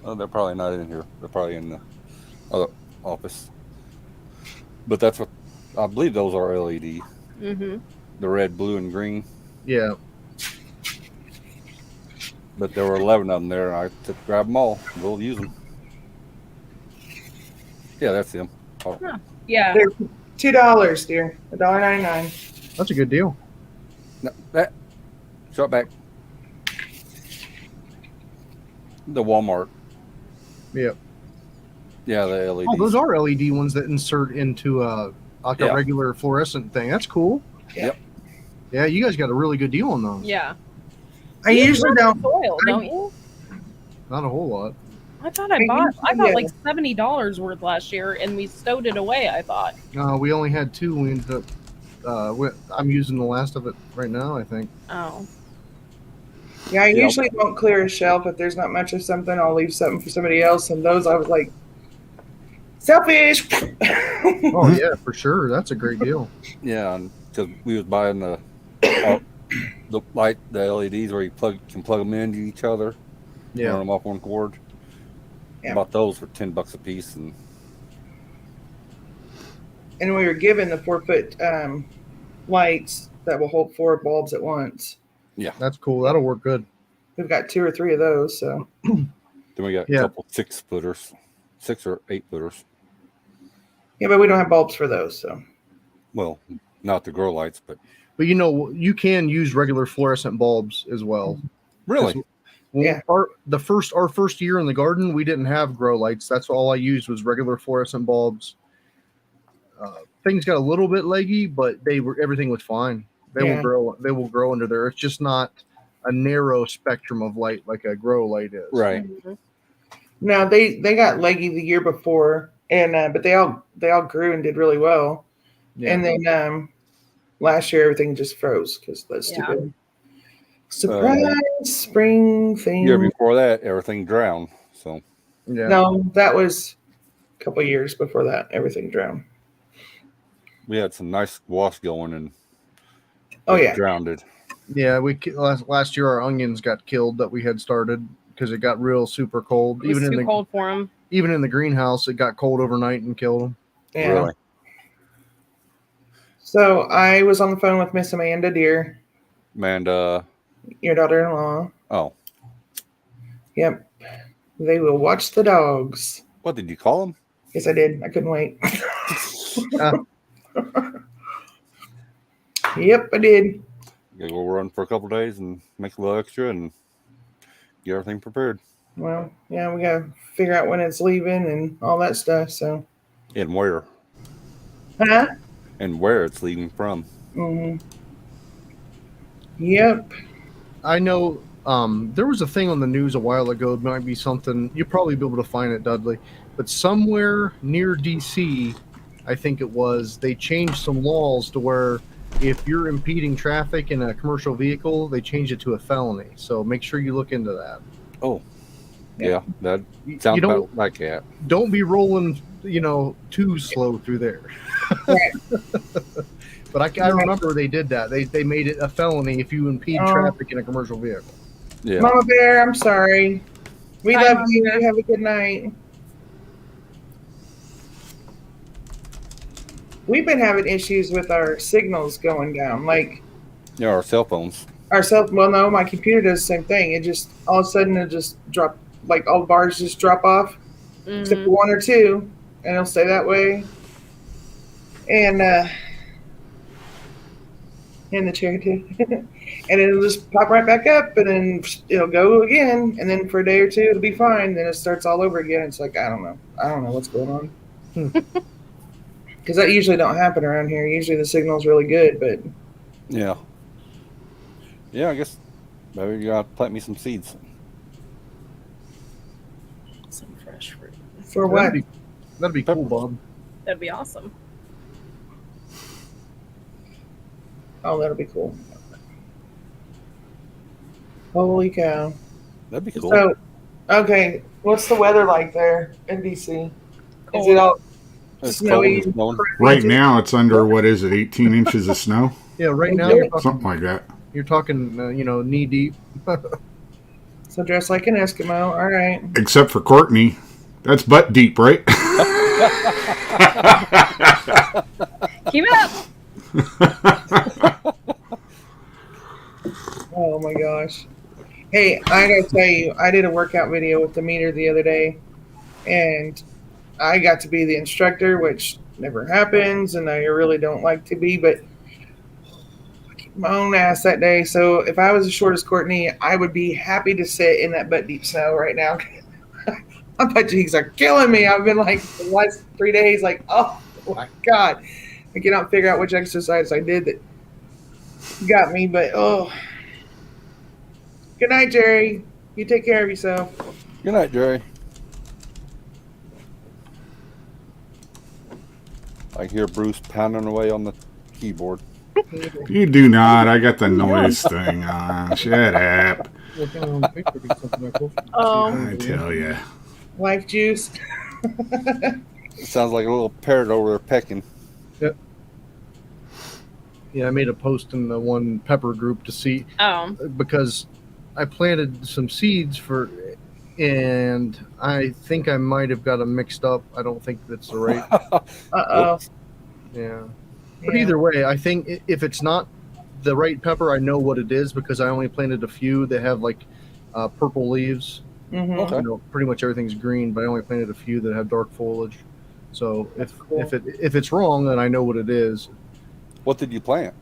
Oh, they're probably not in here. They're probably in the other office. But that's what I believe. Those are LED. Mm-hmm. The red, blue, and green. Yeah. But there were 11 of them there, and I took grab them all. We'll use them. Yeah, that's them. Oh, Yeah. They're $2, dear. $1.99. That's a good deal. no, that. Shut back. The Walmart. Yeah. Yeah, the LEDs. Oh, those are LED ones that insert into like a Yeah. regular fluorescent thing. That's cool. Yep. Yeah, you guys got a really good deal on those. Yeah. I usually don't. Soil, don't you? Not a whole lot. I thought I bought like $70 worth last year, and we stowed it away. I thought. We only had 2. We ended up. I'm using the last of it right now, I think. Oh. Yeah, I Yeah. usually don't clear a shelf. If there's not much of something, I'll leave something for somebody else. And those, I was like, selfish. Oh yeah, for sure. That's a great deal. Yeah, because we was buying the light, the LEDs where you can plug them into each other, run Yeah. them off one cord. Yeah. Bought those for $10 a piece, and And we were given the 4 foot lights that will hold 4 bulbs at once. That's cool. That'll work good. We've got 2 or 3 of those. So then we got Yeah. a couple 6 footers, 6 or 8 footers. yeah, but we don't have bulbs for those. So Well, not the grow lights, but But you can use regular fluorescent bulbs as well. really, Yeah. Our first year in the garden, we didn't have grow lights. That's all I used was regular fluorescent bulbs. Things got a little bit leggy, but everything was fine. They Yeah. will grow. They will grow under there. It's just not a narrow spectrum of light like a grow light is. right? Mhm. no, they got leggy the year before, and but they all grew and did really well. Yeah. And then last year everything just froze because that's Yeah. stupid. Surprise spring thing. Year before that, everything drowned. So yeah. No, that was a couple of years before that. Everything drowned. we had some nice wash going, and Oh it yeah. drowned. Yeah. Last year our onions got killed that we had started because it got real super cold. It was Even in too the cold for them. even in the greenhouse, it got cold overnight and killed them. Yeah. Really, So I was on the phone with Miss Amanda Deer, and your daughter-in-law. oh, Yep. They will watch the dogs. what did you call them? Yes, I did. I couldn't wait. Yep, I did. You go run for a couple days and make a little extra and get everything prepared. Well, yeah, we gotta figure out when it's leaving and all that stuff. So, And where huh? it's leaving from. Mm-hmm. Yep. I know there was a thing on the news a while ago. It might be something you'll probably be able to find it, Dudley. But somewhere near DC, I think it was, they changed some laws to where if you're impeding traffic in a commercial vehicle, they changed it to a felony. So make sure you look into that. Oh, yeah, that You sounds don't about like that. don't be rolling, too slow through there. Right. But I remember they did that. They made it a felony if you impede Oh. traffic in a commercial vehicle. Yeah, Mama Bear, I'm sorry. We Bye, love Mama you. Bear. Have a good night. We've been having issues with our signals going down. Like yeah, our cell phones. well, no, my computer does the same thing. It just all of a sudden it just drop, like all the bars just drop off, except for 1 or 2, and it'll stay that way. And in the chair too, and it'll just pop right back up, and then it'll go again, and then for a day or 2 it'll be fine. Then it starts all over again. It's like I don't know what's going on. because that usually don't happen around here. Usually the signal's really good, but Yeah. Yeah, I guess maybe you gotta plant me some seeds. Some fresh fruit. for what? That'd be cool, Bob. That'd be awesome. Oh, that'll be cool. Holy cow! That'd be cool. So, okay, what's the weather like there in DC? Is Cold. it all It's snowy? cold and snowing. Right now, it's under, what is it, 18 inches of snow? Yeah, right now Really? Something like that. you're talking knee deep. So dress like an Eskimo. All right. Except for Courtney. That's butt deep, right? Keep it up. Oh my gosh. Hey, I gotta tell you, I did a workout video with the meter the other day, and I got to be the instructor, which never happens, and I really don't like to be, but I kicked my own ass that day. So if I was as short as Courtney, I would be happy to sit in that butt deep snow right now. My butt cheeks are killing me. I've been like the last 3 days, like, oh my God. I cannot figure out which exercise I did that got me, but oh. Good night, Jerry. You take care of yourself. Good night, Jerry. I hear Bruce pounding away on the keyboard. You do not. I got the noise thing on. Shut up. I tell you. Life juice. It sounds like a little parrot over there pecking. Yeah, I made a post in the one pepper group to see Oh, because I planted some seeds and I think I might have got them mixed up. I don't think that's the right. Uh-oh. Yeah. But Yeah. either way, I think if it's not the right pepper, I know what it is because I only planted a few that have like purple leaves. Mhm. Okay. Pretty much everything's green, but I only planted a few that have dark foliage. So Cool. if it's wrong, then I know what it is. What did you plant?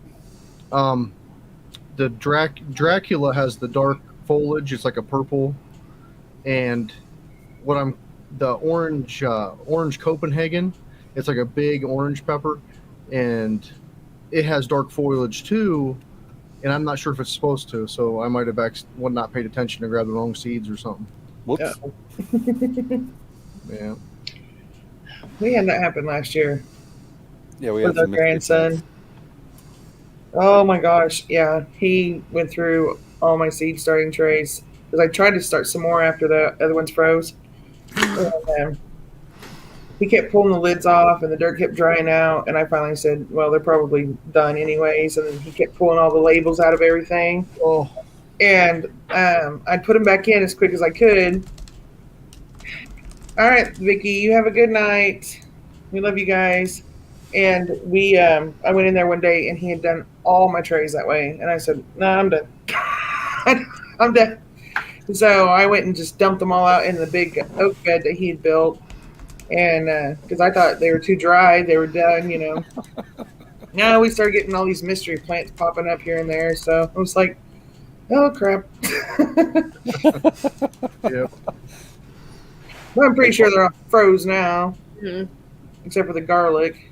The Dracula has the dark foliage. It's like a purple, and the orange Copenhagen. It's like a big orange pepper, and it has dark foliage too. And I'm not sure if it's supposed to, so I might have not paid attention to grab the wrong seeds or something. Whoops. Yeah. Yeah. We had that happen last year Yeah, we had with our some mixed grandson. things. Oh my gosh. Yeah. He went through all my seed starting trays because I tried to start some more after the other ones froze. And, he kept pulling the lids off and the dirt kept drying out. And I finally said, well, they're probably done anyways. And then he kept pulling all the labels out of everything. Oh, And I'd put them back in as quick as I could. All right, Vicky, you have a good night. We love you guys. And I went in there one day and he had done all my trays that way. And I said, no, I'm done. I'm done. So I went and just dumped them all out in the big oak bed that he had built. And because I thought they were too dry, they were done, Now we started getting all these mystery plants popping up here and there. So I was like, oh, crap. yeah. Well, I'm pretty sure they're all froze now, mhm. except for the garlic.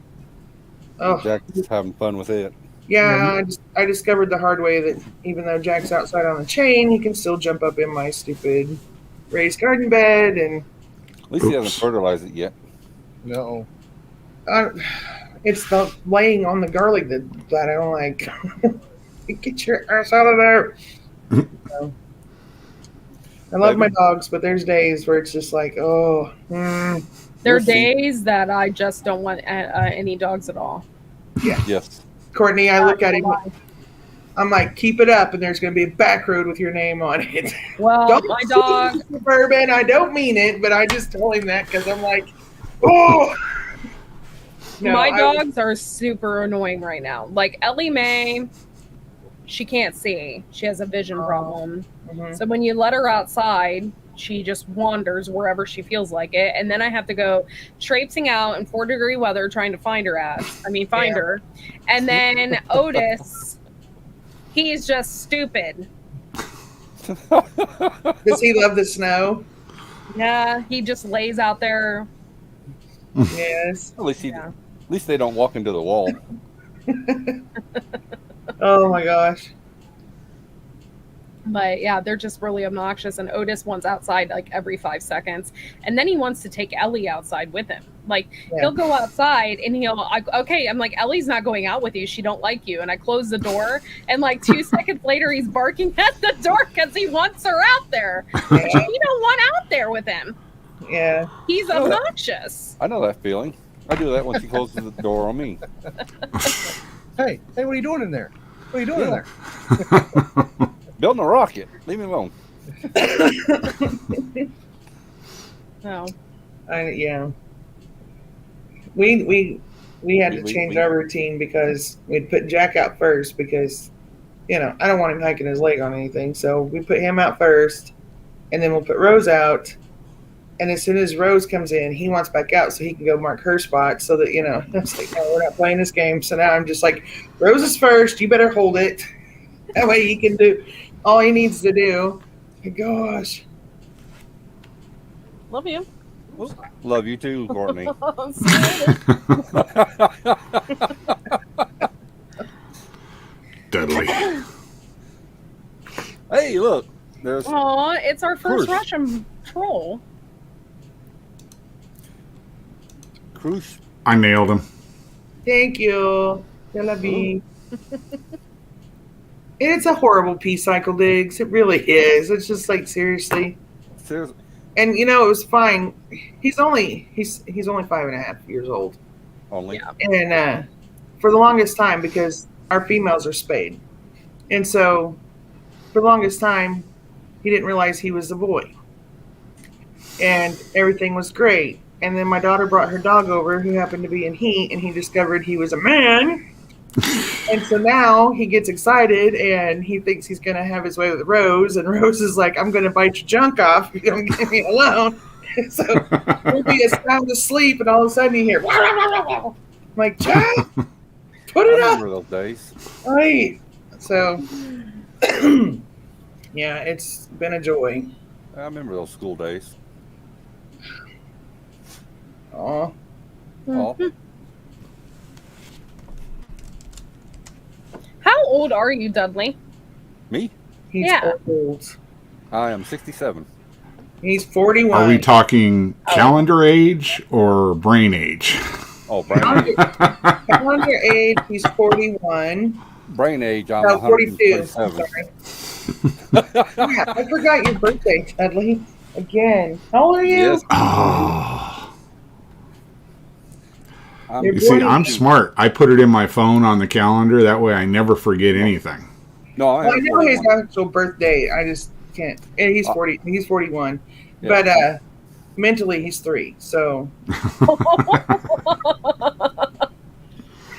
Oh, Jack's having fun with it. yeah. I discovered the hard way that even though Jack's outside on the chain, he can still jump up in my stupid raised garden bed. And At least he Oops. hasn't fertilized it yet. No. it's the laying on the garlic that I don't like. Get your ass out of there. So, I love my dogs, but there's days where it's just like, oh. There are We'll see. days that I just don't want any dogs at all. Yes. Courtney, I look at him. I'm like, keep it up, and there's going to be a back road with your name on it. Well, Don't my say dog. Suburban. I don't mean it, but I just told him that because I'm like, oh. No, My I- dogs are super annoying right now. Like Ellie Mae, she can't see. She has a vision problem. Mhm. So when you let her outside, she just wanders wherever she feels like it. And then I have to go traipsing out in 4-degree weather trying to find her. And then Otis, he's just stupid. Does he love the snow? Yeah, he just lays out there. Yes. At least Yeah. least they don't walk into the wall. Oh my gosh. But yeah, they're just really obnoxious. And Otis wants outside like every 5 seconds. And then he wants to take Ellie outside with him. Like he'll go outside and okay, I'm like, Ellie's not going out with you. She don't like you. And I close the door. And like 2 seconds later, he's barking at the door because he wants her out there. But you don't want out there with him. Yeah. He's obnoxious. I know that feeling. I do that when she closes the door on me. Hey, what are you doing in there? What are you doing in there? Building a rocket. Leave me alone. No. Yeah. We had to change our routine because we'd put Jack out first because, I don't want him hiking his leg on anything. So we put him out first, and then we'll put Rose out. And as soon as Rose comes in, he wants back out so he can go mark her spot so that, it's like, no, we're not playing this game. So now I'm just like, Rose is first. You better hold it. That way he can do all he needs to do. My gosh. Love you. Love you too, Courtney. Deadly. Hey, look. There's Aw, it's our first Cruise. Russian troll. Cruise. I nailed him. Thank you. Tel Aviv. It's a horrible peace cycle, Diggs. It really is. It's just like, seriously. Seriously. And it was fine. He's only 5.5 years old. Only. Yeah. And for the longest time, because our females are spayed. And so for the longest time, he didn't realize he was a boy. And everything was great. And then my daughter brought her dog over who happened to be in heat, and he discovered he was a man. And so now he gets excited and he thinks he's going to have his way with Rose. And Rose is like, I'm going to bite your junk off if you don't get me alone. So Ruby is sound asleep, and all of a sudden you hear, I'm like, Jack, put it I up. remember those days. Right. So, yeah, it's been a joy. I remember those school days. Aw. Oh, How old are you, Dudley? me? He's Yeah. old. I am 67. He's 41. Are we talking calendar age or brain age? Oh, brain age. Calendar age, he's 41. Brain age, I'm No, 42. 127. Sorry. Yeah, I forgot your birthday, Dudley. Again. How old are you? Yes. Oh. You're You see, I'm 42. smart. I put it in my phone on the calendar. That way I never forget anything. No, I Well, I am know his 41. actual birthday. I just can't. And he's 40. He's 41. Yeah. But mentally, he's 3. So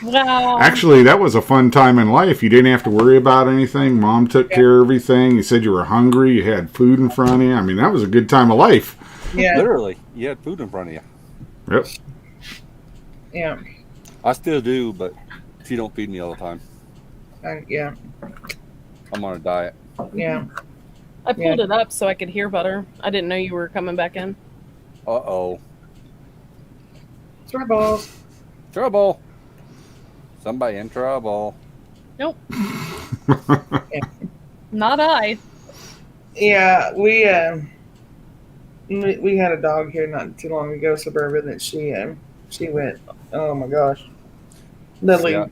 Wow. Actually, that was a fun time in life. You didn't have to worry about anything. Mom took care of everything. You said you were hungry. You had food in front of you. I mean, that was a good time of life. yeah, Literally, you had food in front of you. Yep. yeah, I still do, but she don't feed me all the time. yeah, I'm on a diet. yeah. I pulled it up so I could hear better. I didn't know you were coming back in. Uh-oh. Sorry, balls. Trouble. Somebody in trouble. Nope. Not I. Yeah, we had a dog here not too long ago, Suburban, that she went. Oh my gosh, Lily. Yeah,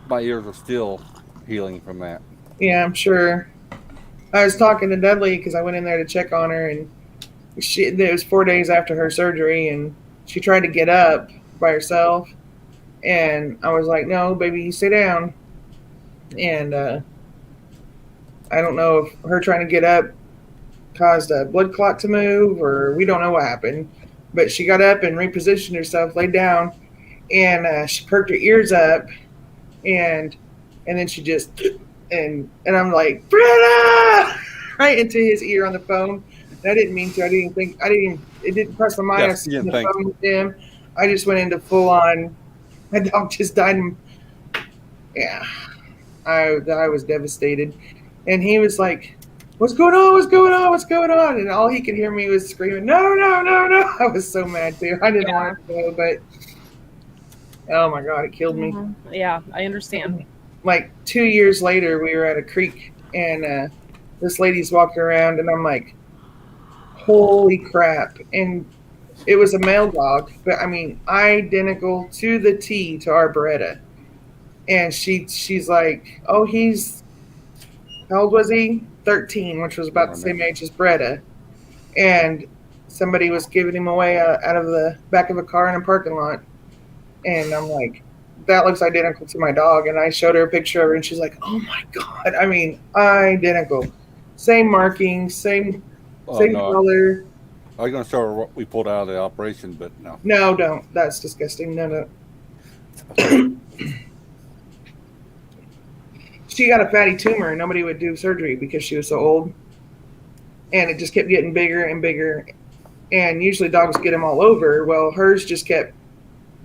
my ears are still healing from that. Yeah, I'm sure. I was talking to Dudley because I went in there to check on her, and it was 4 days after her surgery, and she tried to get up by herself, and I was like, "No, baby, you sit down." And I don't know if her trying to get up caused a blood clot to move, or we don't know what happened, but she got up and repositioned herself, laid down, and she perked her ears up, and then she just. And I'm like, Britta! Right into his ear on the phone. And I didn't mean to. It didn't press the minus you on didn't the think. phone with him. I just went into full on. My dog just died. Yeah. I was devastated. And he was like, what's going on? What's going on? What's going on? And all he could hear me was screaming, no, no, no, no. I was so mad too. I didn't want to go, but Oh my God, it killed me. Yeah, I understand. Like 2 years later, we were at a creek and this lady's walking around, and I'm like, holy crap. And it was a male dog, but I mean, identical to the T to our Beretta. And she's like, oh, how old was he? 13, which was about the same age as Beretta. And somebody was giving him away out of the back of a car in a parking lot. And I'm like, that looks identical to my dog. And I showed her a picture of her, and she's like, oh my God. I mean, identical. Same markings, same color. I was going to show her what we pulled out of the operation, but no. No, don't. That's disgusting. No. She got a fatty tumor, and nobody would do surgery because she was so old. And it just kept getting bigger and bigger. And usually dogs get them all over. Well, hers just kept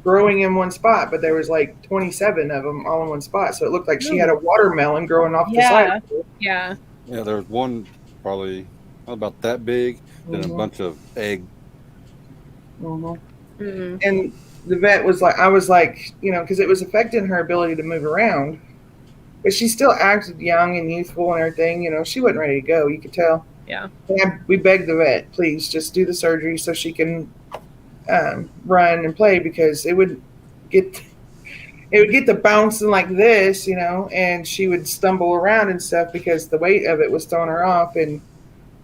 growing in one spot, but there was like 27 of them all in one spot. So it looked like she had a watermelon growing off the side. Yeah. Yeah, there was one probably about that big, then a bunch of egg. And the vet was like, I was like, because it was affecting her ability to move around. But she still acted young and youthful and everything. She wasn't ready to go. You could tell. Yeah. And we begged the vet, please just do the surgery so she can run and play, because it would get the bouncing like this, and she would stumble around and stuff because the weight of it was throwing her off. And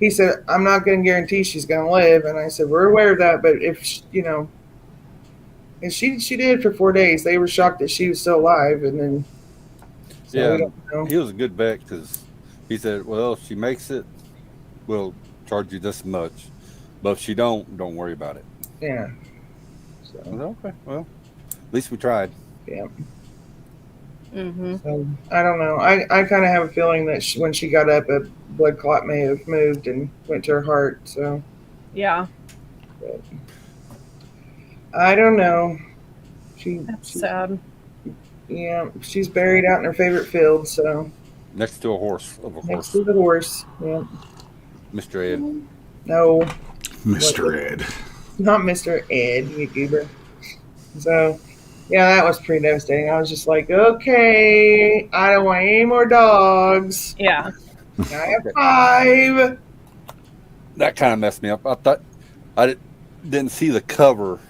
he said, I'm not going to guarantee she's going to live. And I said, we're aware of that, but if and she did for 4 days. They were shocked that she was still alive. And then he was a good vet, because he said, well, if she makes it, we'll charge you this much, but if she don't worry about it. Yeah. So okay, well, at least we tried. Yeah. So I don't know. I kind of have a feeling that when she got up, a blood clot may have moved and went to her heart. So yeah. But I don't know. That's sad. Yeah, she's buried out in her favorite field. So next to a horse. Next to the horse. Yeah. Mr. Ed. No. Mr. Ed. Not Mr. Ed, you goober. So, yeah, that was pretty devastating. I was just like, okay, I don't want any more dogs. Yeah. I have 5. That kind of messed me up. I thought I didn't see the cover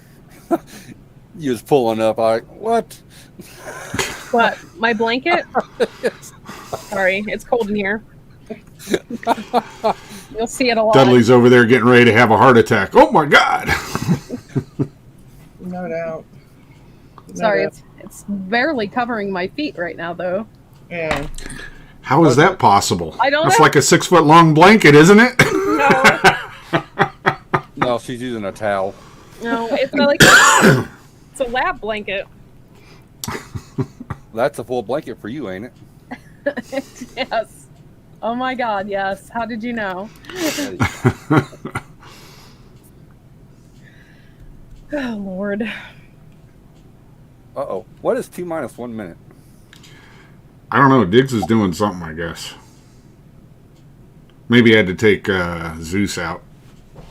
you was pulling up. What? What? My blanket? Sorry, it's cold in here. You'll see it a lot. Dudley's over there getting ready to have a heart attack. Oh my God! No doubt. Sorry, it's barely covering my feet right now, though. Yeah. How is that possible? I don't That's know. like a 6-foot long blanket, isn't it? No, No, she's using a towel. no, it's not like it's a lap blanket. That's a full blanket for you, ain't it? Yes. Oh my God, yes. How did you know? Oh Lord. Uh-oh. What is T minus 1 minute? I don't know. Diggs is doing something, I guess. Maybe he had to take Zeus out.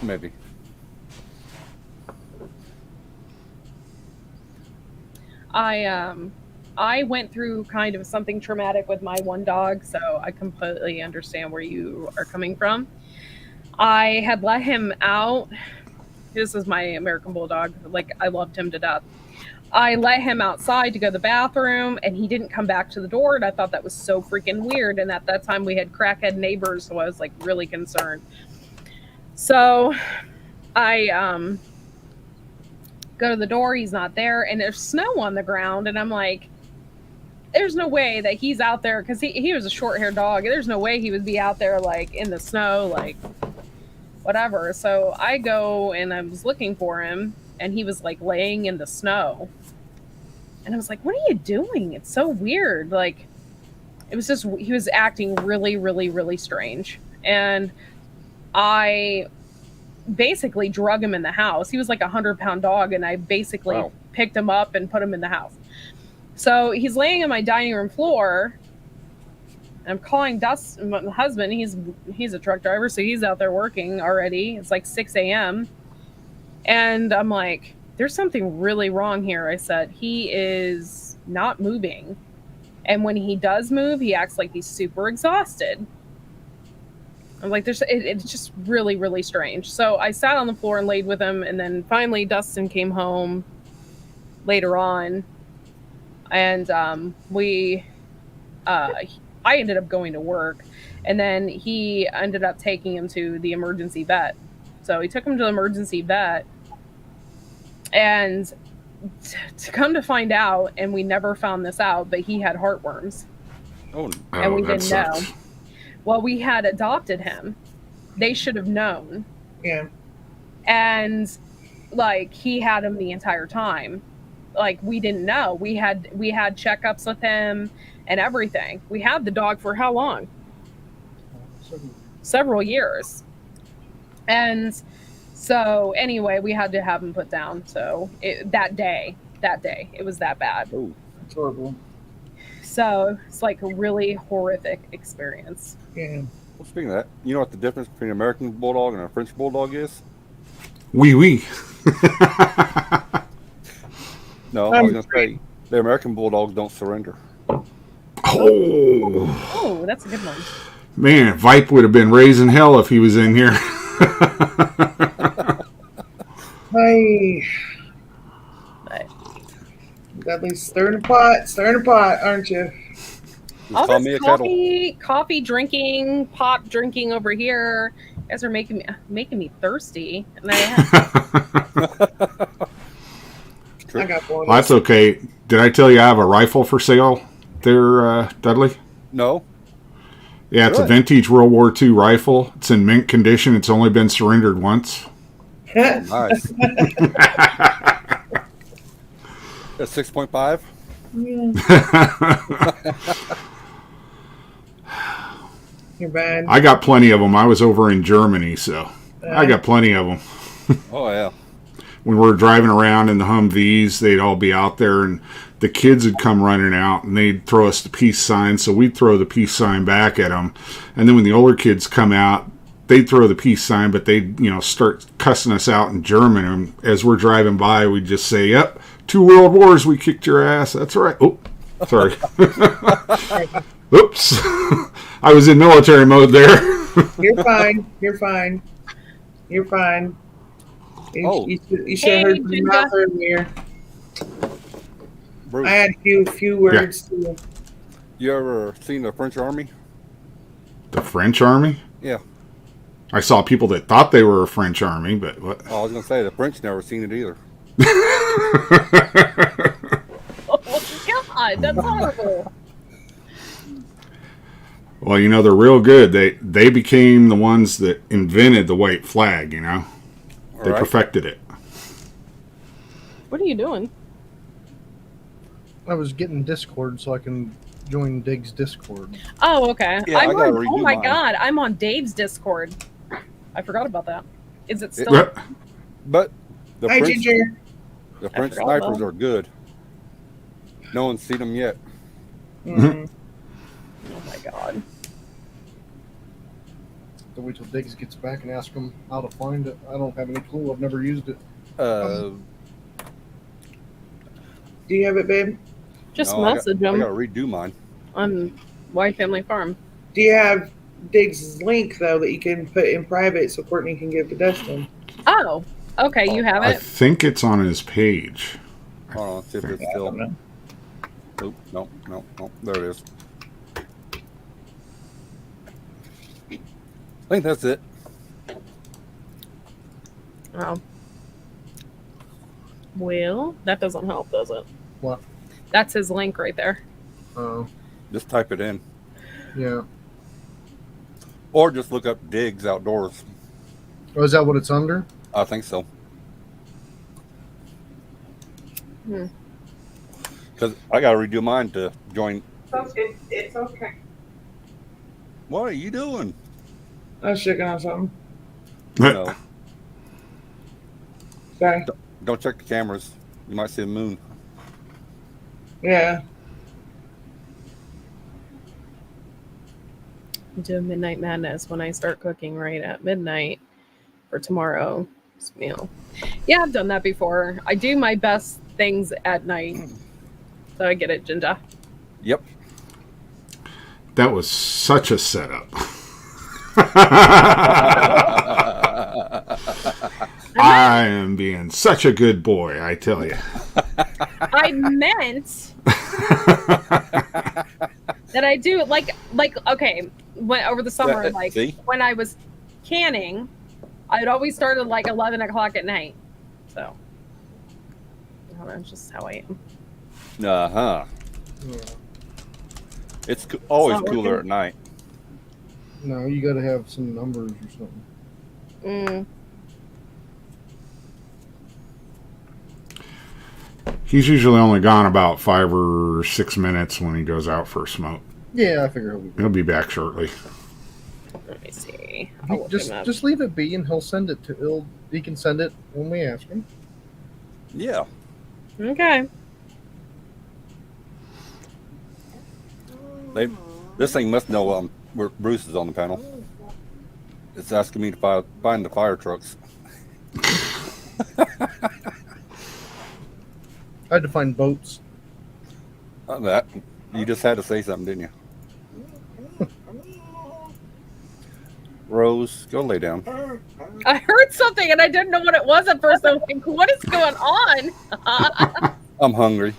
Maybe. I went through kind of something traumatic with my one dog, so I completely understand where you are coming from. I had let him out. This is my American Bulldog. Like, I loved him to death. I let him outside to go to the bathroom, and he didn't come back to the door, and I thought that was so freaking weird. And at that time, we had crackhead neighbors, so I was, like, really concerned. So I go to the door, he's not there, and there's snow on the ground, and I'm like, there's no way that he's out there, because he was a short-haired dog. There's no way he would be out there, like, in the snow, like, whatever. So I go, and I was looking for him, and he was, like, laying in the snow. And I was like, what are you doing? It's so weird. Like, it was just, he was acting really, really, really strange. And I basically drug him in the house. He was like a 100-pound dog, and I basically picked him up and put him in the house. So he's laying on my dining room floor. I'm calling Dustin, my husband. He's a truck driver, so he's out there working already. It's like 6 a.m. And I'm like, there's something really wrong here. I said, he is not moving. And when he does move, he acts like he's super exhausted. I'm like, it's just really, really strange. So I sat on the floor and laid with him. And then finally, Dustin came home later on. And I ended up going to work. And then he ended up taking him to the emergency vet. So he took him to the emergency vet. And to come to find out, and we never found this out, but he had heartworms. Oh, And we that didn't know. sucks. Well, we had adopted him. They should have known. Yeah. And like, he had him the entire time. Like, we didn't know. We had checkups with him and everything. We had the dog for how long? Several years. And so anyway, we had to have him put down. So that day, it was that bad. oh. It's horrible. So it's like a really horrific experience. Yeah. Well, speaking of that, you know what the difference between an American Bulldog and a French Bulldog is? Wee wee. No, I was going to say, the American Bulldogs don't surrender. Oh, Oh, that's a good one. man, Vipe would have been raising hell if he was in here. Hey, But Dudley's stirring the pot, aren't you? Just all call me a this kettle. coffee drinking, pop drinking over here. You guys are making me thirsty. And I got one. Well, that's okay. Did I tell you I have a rifle for sale there, Dudley? No. Yeah, it's a Good. vintage World War II rifle. It's in mint condition. It's only been surrendered once. Nice. A 6.5? You're bad. I got plenty of them. I was over in Germany, so I got plenty of them. Oh, yeah. When we were driving around in the Humvees, they'd all be out there, and the kids would come running out, and they'd throw us the peace sign, so we'd throw the peace sign back at them. And then when the older kids come out, they'd throw the peace sign, but they'd start cussing us out in German. And as we're driving by, we'd just say, "Yep, 2 world wars, we kicked your ass." That's right. Oh, sorry. Oops. I was in military mode there. You're fine. You're fine. You're fine. Oh. You should have heard from Hey, my mouth earlier. Bruce, I had a few words to you ever seen the French Army? The French army? Yeah. I saw people that thought they were a French army, but what? Oh, I was going to say, the French never seen it either. Oh God, that's horrible. Well, they're real good. They became the ones that invented the white flag, They All right. perfected it. What are you doing? I was getting Discord so I can join Dig's Discord. Oh, okay. Yeah, I gotta oh redo my mine. God, I'm on Dave's Discord. I forgot about that. Is it still? What? But the Hi, French, Ginger. the French forgot about snipers are good. No one's seen them yet. Mm. Oh my God. So wait till Diggs gets back and ask him how to find it. I don't have any clue. I've never used it. Do you have it, babe? Just no, message I him got to redo mine. on White Family Farm. Do you have Diggs' link though that you can put in private so Courtney can give to Dustin? Oh, okay. You have I it. think it's on his page. Hold on, see if it's I still. don't know. Oop, no. There it is. I think that's it. Oh. Well, that doesn't help, does it? What? That's his link right there. Oh, Just type it in. yeah. Or just look up Digs Outdoors. Oh, is that what it's under? I think so. Hmm. Because I got to redo mine to join. It's okay. What are you doing? I was checking on something. No, Sorry. don't check the cameras. You might see the moon. Yeah. Do Midnight Madness when I start cooking right at midnight for tomorrow. meal. Yeah, I've done that before. I do my best things at night. So I get it, Ginger. Yep. That was such a setup. I am being such a good boy, I tell you. I meant that I do like okay, over the summer, like See? when I was canning, I'd always start at like 11 o'clock at night. So that's just how I am. Uh-huh. Yeah. It's always It's not cooler working. at night. No, you got to have some numbers or something. Mm. He's usually only gone about 5 or 6 minutes when he goes out for a smoke. Yeah, I figure he'll be He'll be back shortly. Let me see. I'll look him up. just leave it be, and he'll send it to. He can send it when we ask him. Yeah. Okay. This thing must know where Bruce is on the panel. It's asking me to find the fire trucks. I had to find boats. That you just had to say something, didn't you? Rose, go lay down. I heard something and I didn't know what it was at first. I was like, what is going on? I'm hungry.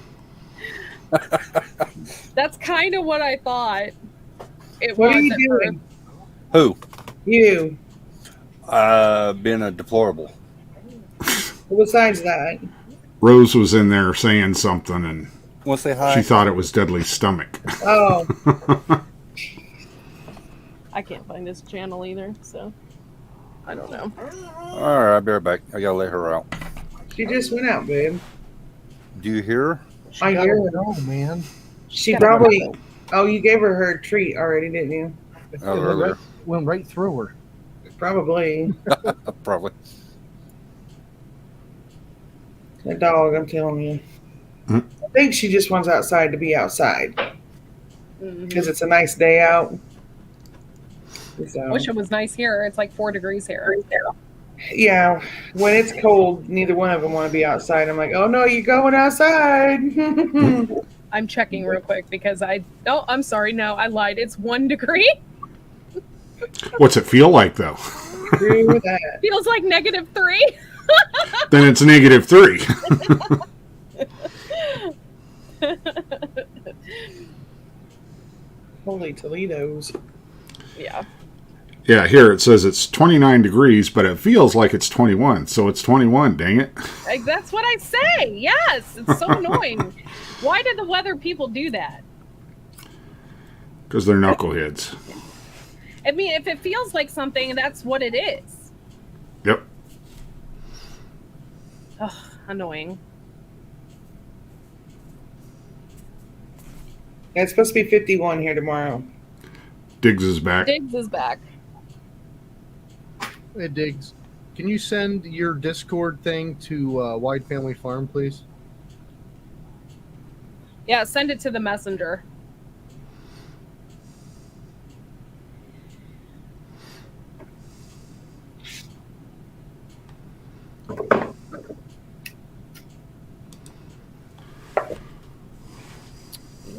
That's kind of what I thought. It What was are you at doing? Who? You. Been a deplorable. Besides that, Rose was in there saying something, and Want to say hi? she thought it was Dudley's stomach. oh, I can't find this channel either, so I don't know. All right, I'll be right back. I gotta let her out. she just went out, babe. Do you hear her? She I gotta hear it. go, man. She Gotta probably. Oh, you gave her treat already, didn't you? It Oh, went, earlier. went right through her. Probably. Probably. The dog, I'm telling you. Mhm. I think she just wants outside to be outside Mhm. because it's a nice day out. So, Wish it was nice here. It's like 4 degrees here. yeah, when it's cold, neither one of them want to be outside. I'm like, oh no, you're going outside. I'm checking real quick because I'm sorry. No, I lied. It's 1 degree. What's it feel like, though? Screw that. Feels like -3. Then it's -3. Holy Toledo's. Yeah. Yeah, here it says it's 29 degrees, but it feels like it's 21. So it's 21, dang it. Like, that's what I say. Yes. It's so annoying. Why did the weather people do that? Because they're knuckleheads. I mean, if it feels like something, that's what it is. Yep. Ugh, annoying. Yeah, it's supposed to be 51 here tomorrow. Diggs is back. Diggs is back. Hey, Diggs, can you send your Discord thing to Wide Family Farm, please? Yeah, send it to the messenger.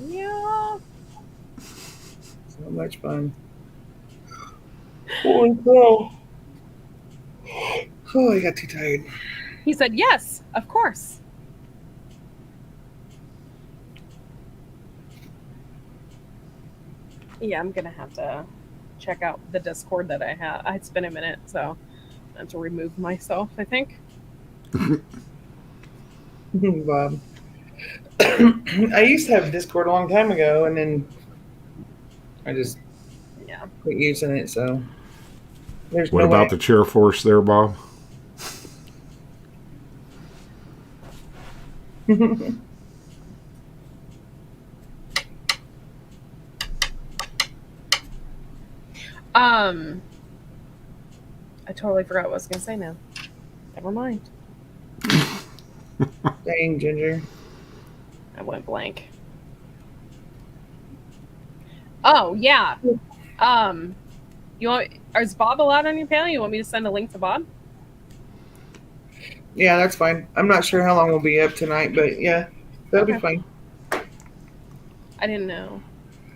Yeah. So much fun. Holy cow. Oh, I got too tired. He said, yes, of course. Yeah, I'm going to have to check out the Discord that I have. It's been a minute, so I have to remove myself, I think. Bob. I used to have Discord a long time ago, and then I just Yeah. quit using it, so there's What no about way. the chair force there, Bob? I totally forgot what I was going to say now. Never mind. Dang, Ginger. I went blank. Oh, yeah. You want? Is Bob allowed on your panel? You want me to send a link to Bob? Yeah, that's fine. I'm not sure how long we'll be up tonight, but yeah, that'll be Okay. fine. I didn't know.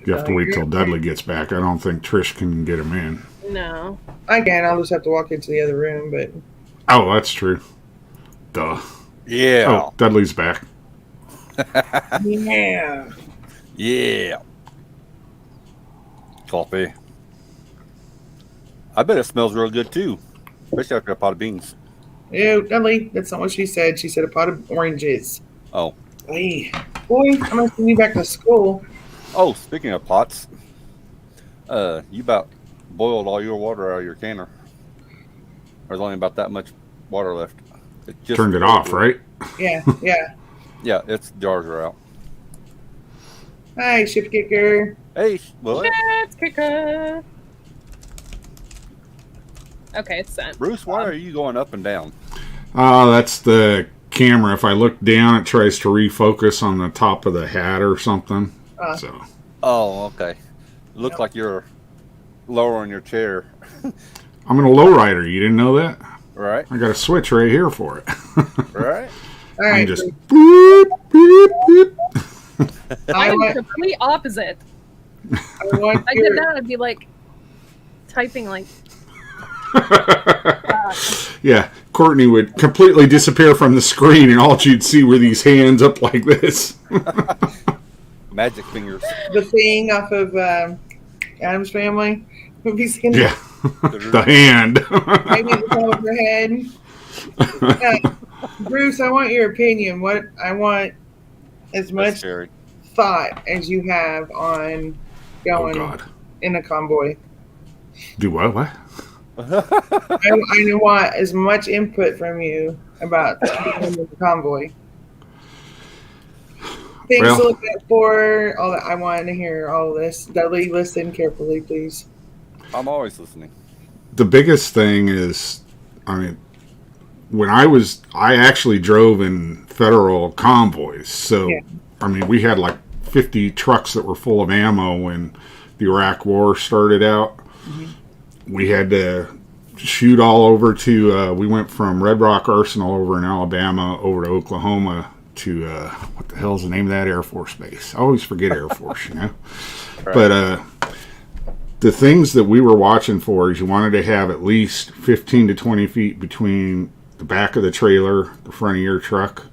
You have to wait till Dudley gets back. I don't think Trish can get him in. No. I can. I'll just have to walk into the other room, but Oh, that's true. Duh. Yeah. Oh, Dudley's back. yeah. Yeah. Coffee. I bet it smells real good too, especially after a pot of beans. Ew, Dudley, that's not what she said. She said a pot of oranges. Oh. Hey, boy, I'm gonna send you back to school. Oh, speaking of pots, you about boiled all your water out of your canner. There's only about that much water left. It just Turned it off, right? Yeah, yeah. Yeah, its jars are out. Hi, shift kicker. Hey, well, Let's kick it. Okay, it's sent. Bruce, why are you going up and down? Oh, that's the camera. If I look down, it tries to refocus on the top of the hat or something. So Oh, okay. Looks like you're lowering your chair, I'm in a lowrider. You didn't know that? right? I got a switch right here for it. Right? All I right, can just Bruce. boop, boop, boop. I I'm want, the complete opposite. I want If I your, did that, I'd be like typing like. Yeah, Courtney would completely disappear from the screen, and all you'd see were these hands up like this. Magic fingers. the thing off of Adam's Family. Have you seen Yeah, the hand. maybe the top of her head? Bruce, I want your opinion. What I want as That's much scary. thought as you have on Oh going God, in a convoy. do what? What? I want as much input from you about being in the convoy. Things Well- to look out for, all that. I want to hear all of this. Dudley, listen carefully, please. I'm always listening. The biggest thing is, I mean, when I actually drove in federal convoys. So, Yeah. I mean, we had like 50 trucks that were full of ammo when the Iraq War started out. We had to shoot all over to, we went from Red Rock Arsenal over in Alabama over to Oklahoma to, what the hell's the name of that Air Force base? I always forget Air Force, you know? Right. But, the things that we were watching for is you wanted to have at least 15 to 20 feet between the back of the trailer, the front of your truck,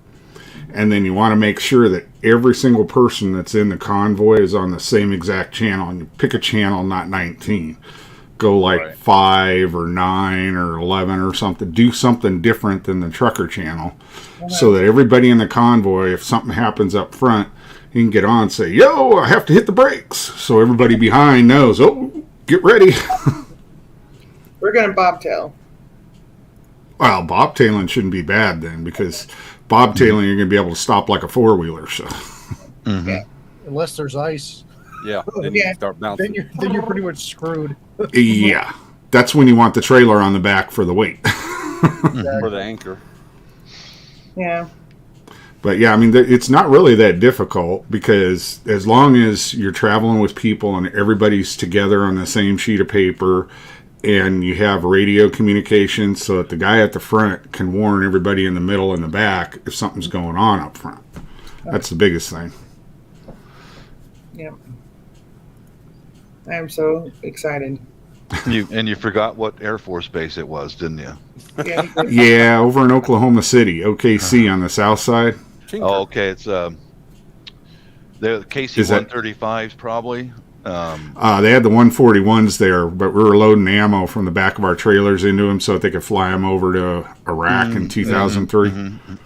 and then you want to make sure that every single person that's in the convoy is on the same exact channel. And you pick a channel, not 19. Go like Right. 5 or 9 or 11 or something. Do something different than the trucker channel so that everybody in the convoy, if something happens up front, you can get on and say, yo, I have to hit the brakes. So everybody behind knows, oh, get ready. We're going to bobtail. Well, bobtailing shouldn't be bad then, because bobtailing you're going to be able to stop like a four-wheeler. So Unless there's ice, Yeah. Then Yeah. you start bouncing. then you're pretty much screwed. yeah, that's when you want the trailer on the back for the weight. For the anchor. Yeah. But yeah, I mean, it's not really that difficult, because as long as you're traveling with people and everybody's together on the same sheet of paper and you have radio communication so that the guy at the front can warn everybody in the middle and the back if something's going on up front. That's the biggest thing. Yeah. I am so excited. You forgot what Air Force base it was, didn't you? Yeah. Yeah, over in Oklahoma City, OKC on the south side. Tinker. Oh, okay. It's the KC-135s probably. They had the 141s there, but we were loading ammo from the back of our trailers into them so that they could fly them over to Iraq in 2003.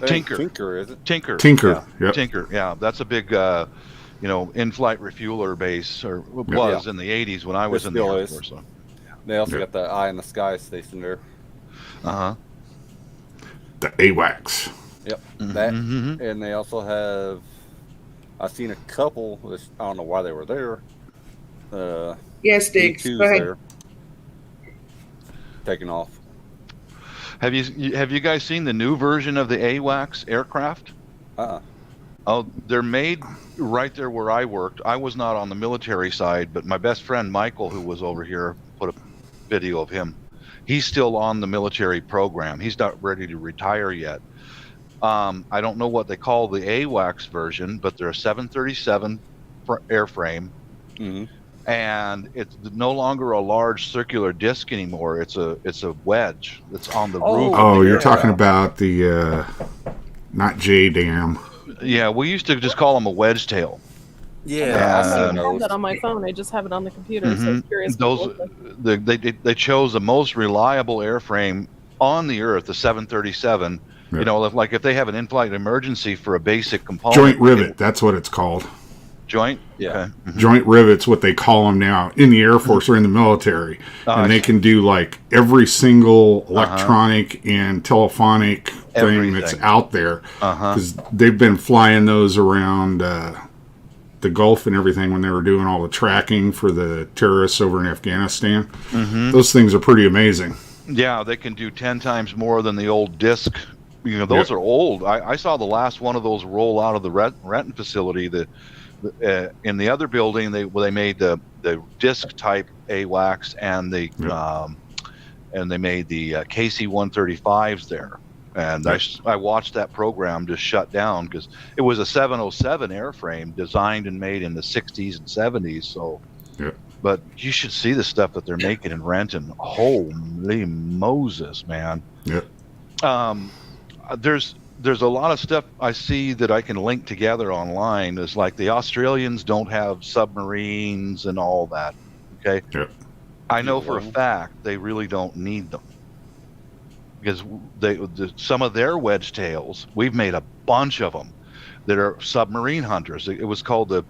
Tinker. Tinker, is it? Tinker. Tinker, yep. Tinker. Yeah, that's a big, in-flight refueler base, or was in the 80s when I was in the still Air is. Force. So. They also Yep. got the Eye in the Sky station there. Uh-huh. The AWACS. Yep. That. Mhm. And they also have, I've seen a couple, I don't know why they were there. Yes, Diggs. E2s Go ahead. there. Taking off. Have you guys seen the new version of the AWACS aircraft? Oh, they're made right there where I worked. I was not on the military side, but my best friend Michael, who was over here, put a video of him. He's still on the military program. He's not ready to retire yet. I don't know what they call the AWACS version, but they're a 737 airframe. Mm-hmm. And it's no longer a large circular disc anymore. It's a wedge that's on the roof. Oh, you're talking about the not JDAM. Yeah, we used to just call them a wedge tail. Yeah, I have that on my phone. I just have it on the computer. So I was curious. They chose the most reliable airframe on the Earth, the 737. Yeah. You know, like if they have an in-flight emergency for a basic component. Joint rivet, that's what it's called. Joint? Yeah. Okay. Mm-hmm. Joint rivet's what they call them now in the Air Force or in the military. And they can do like every single electronic and telephonic thing that's out there. Because they've been flying those around the Gulf and everything when they were doing all the tracking for the terrorists over in Afghanistan. Mm-hmm. Those things are pretty amazing. Yeah, they can do 10 times more than the old disc. You know, those are old. I saw the last one of those roll out of the Renton facility. In the other building, they made the disc type AWACS and they made the KC-135s there. And I watched that program just shut down because it was a 707 airframe designed and made in the 60s and 70s. So, but you should see the stuff that they're making in Renton. Holy Moses, man! There's a lot of stuff I see that I can link together online. It's like the Australians don't have submarines and all that. Okay, I know for a fact they really don't need them. Because some of their wedge tails, we've made a bunch of them that are submarine hunters. It was called the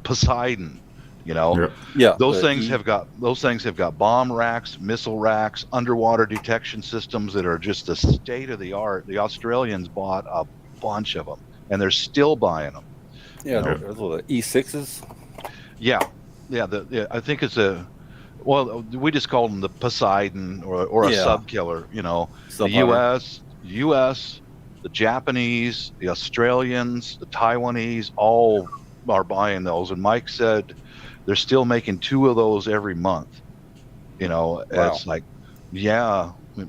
Poseidon, you know. Those things have got bomb racks, missile racks, underwater detection systems that are just the state of the art. The Australians bought a bunch of them, and they're still buying them. Yeah, those are the E6s. Yeah. I think it's well, we just call them the Poseidon or a sub killer, you know. The U.S., the Japanese, the Australians, the Taiwanese, all are buying those. And Mike said they're still making 2 of those every month. You know, it's like,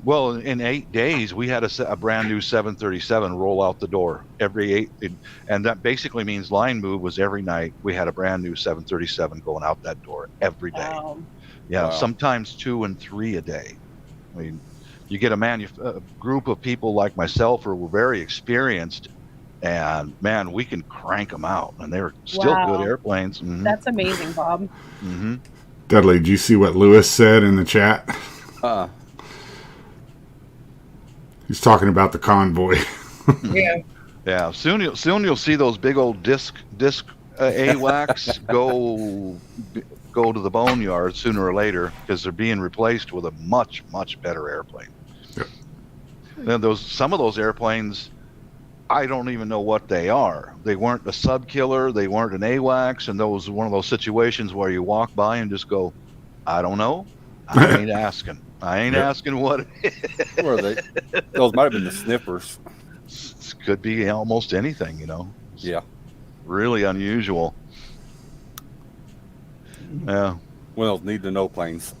well, in 8 days, we had a brand new 737 roll out the door every 8. And that basically means line move was every night. We had a brand new 737 going out that door every day. Wow. Yeah, sometimes 2 and 3 a day. I mean, you get a group of people like myself who were very experienced, and man, we can crank them out, and they're still good airplanes. Mm-hmm. That's amazing, Bob. Mm-hmm. Dudley, did you see what Lewis said in the chat? He's talking about the convoy. Yeah. Soon you'll see those big old disc AWACS go to the boneyard sooner or later because they're being replaced with a much better airplane. And some of those airplanes, I don't even know what they are. They weren't a sub killer, they weren't an AWACS, and those one of those situations where you walk by and just go, I don't know. I ain't asking. I ain't asking what it is. Were they? Those might have been the sniffers. Could be almost anything, you know. Yeah. Really unusual. Yeah. Well, need to know planes.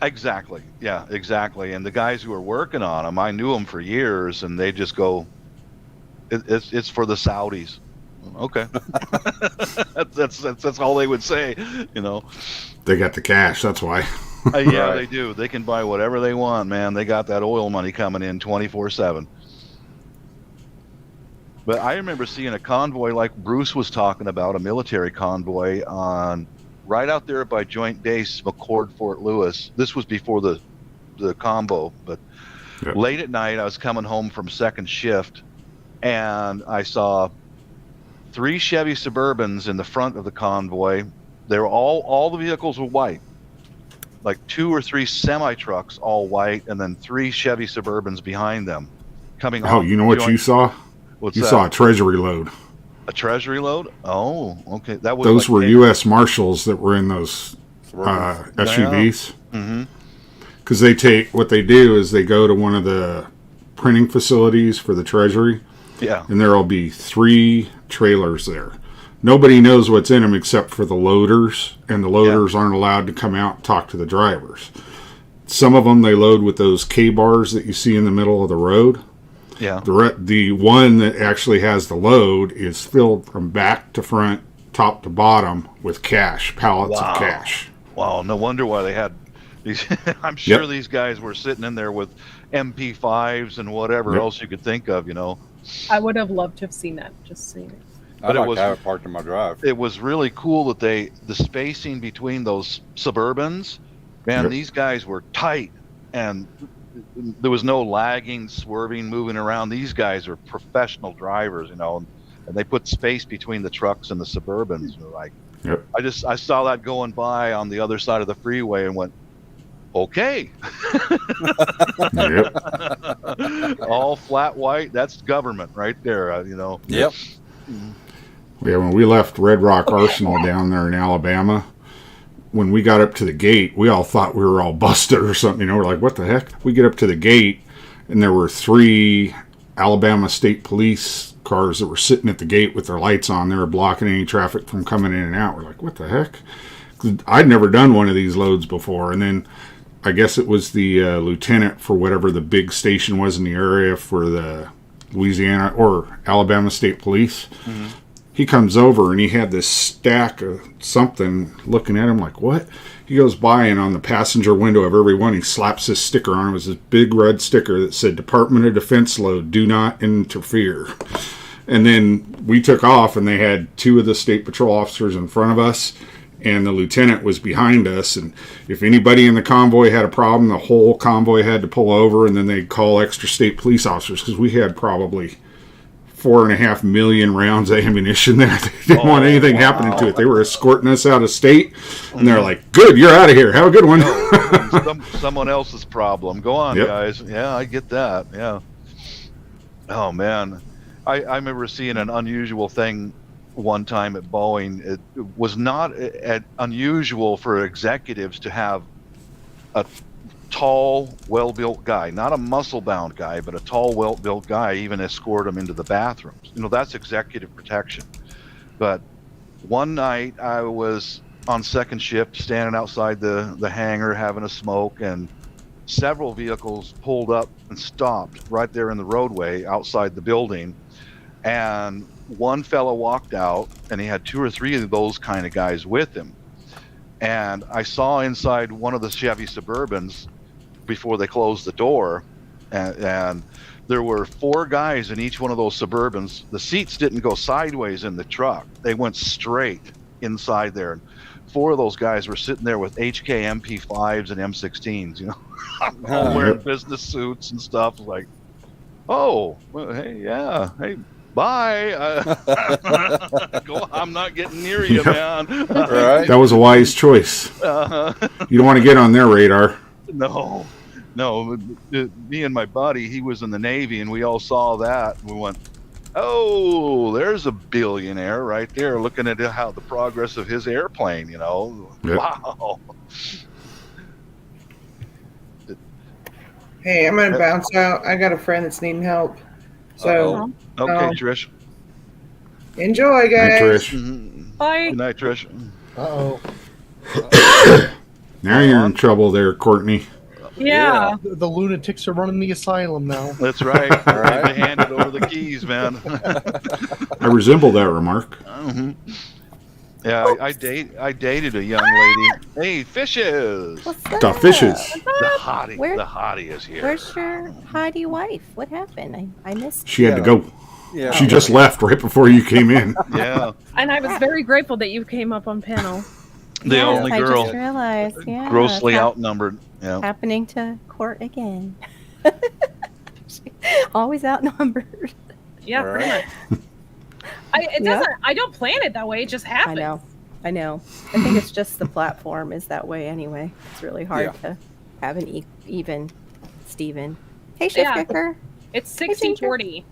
Exactly. Yeah, exactly. And the guys who are working on them, I knew them for years, and they just go, "It's for the Saudis." Okay. that's all they would say, you know. They got the cash, that's why. Yeah, they do. They can buy whatever they want, man. They got that oil money coming in 24/7. But I remember seeing a convoy like Bruce was talking about, a military convoy right out there by Joint Base McCord, Fort Lewis. This was before the combo, but late at night I was coming home from second shift, and I saw 3 Chevy Suburbans in the front of the convoy. They were all the vehicles were white, like 2 or 3 semi trucks all white, and then 3 Chevy Suburbans behind them coming. Oh, you know what you saw? What's you that? saw a treasury load. A treasury load? Oh, okay. That was those were U.S. Marshals that were in those SUVs. Because what they do is they go to one of the printing facilities for the Treasury. Yeah. And there'll be 3 trailers there. Nobody knows what's in them except for the loaders, and the loaders aren't allowed to come out and talk to the drivers. some of them they load with those K-bars that you see in the middle of the road. Yeah. The one that actually has the load is filled from back to front, top to bottom with cash, pallets of cash. Wow, no wonder why they had these. I'm sure these guys were sitting in there with MP5s and whatever else you could think of, you know. I would have loved to have seen that. Just seeing it. I'd like to have it parked in my drive. It was really cool that the spacing between those Suburbans, man, these guys were tight, and there was no lagging, swerving, moving around. These guys are professional drivers, you know, and they put space between the trucks and the Suburbans. Like, I saw that going by on the other side of the freeway and went, okay. All flat white. That's government right there, you know. Yep. Yeah, when we left Red Rock Arsenal down there in Alabama, when we got up to the gate, we all thought we were all busted or something. You know, we're like, what the heck? We get up to the gate, and there were 3 Alabama State Police cars that were sitting at the gate with their lights on. They were blocking any traffic from coming in and out. We're like, what the heck? I'd never done one of these loads before. And then I guess it was the lieutenant for whatever the big station was in the area for the Louisiana or Alabama State Police. Mm-hmm. He comes over and he had this stack of something looking at him like, what? He goes by and on the passenger window of every one, he slaps this sticker on. It was this big red sticker that said, Department of Defense load, do not interfere. And then we took off and they had 2 of the state patrol officers in front of us and the lieutenant was behind us. And if anybody in the convoy had a problem, the whole convoy had to pull over and then they'd call extra state police officers because we had probably 4.5 million rounds of ammunition there. They didn't want anything happening to it. They were escorting us out of state, and they're like, good, you're out of here. Have a good one. Someone else's problem. Go on, guys. Yeah, I get that. Yeah. Oh, man. I remember seeing an unusual thing one time at Boeing. It was not unusual for executives to have a tall, well-built guy, not a muscle-bound guy, but a tall, well-built guy, even escort him into the bathrooms. You know, that's executive protection. But one night I was on second shift, standing outside the hangar having a smoke, and several vehicles pulled up and stopped right there in the roadway outside the building. And one fellow walked out, and he had 2 or 3 of those kind of guys with him. And I saw inside one of the Chevy Suburbans before they closed the door, and there were 4 guys in each one of those Suburbans. The seats didn't go sideways in the truck. They went straight inside there. And 4 of those guys were sitting there with HK MP5s and M16s, you know, all wearing business suits and stuff. Like, oh, well, hey, yeah, hey, bye. I'm not getting near you, man. Right. That was a wise choice. You don't want to get on their radar. No. Me and my buddy, he was in the Navy, and we all saw that. And we went, oh, there's a billionaire right there looking at how the progress of his airplane, you know. Yep. Wow. Hey, I'm going to bounce out. I got a friend that's needing help. So, okay, Trish. Enjoy, guys. Hey, Trish. Bye. Good night, Trish. Uh-oh. Now you're in trouble there, Courtney. Yeah. The lunatics are running the asylum now. That's right. All right. They handed over the keys, man. I resemble that remark. Mm-hmm. Yeah, I dated a young lady. Hey, fishes. What's that? The fishes. The hottie is here. Where's your hottie wife? What happened? I missed. She had to go. Yeah. She just left right before you came in. Yeah. And I was very grateful that you came up on panel. The only I girl. just realized, Grossly outnumbered. Yeah. Happening to court again. Always outnumbered. Yeah, pretty much. I don't plan it that way. It just happens. I know. I think it's just the platform is that way anyway. It's really hard to have an even Steven. Hey, Shift Kicker. It's 60-40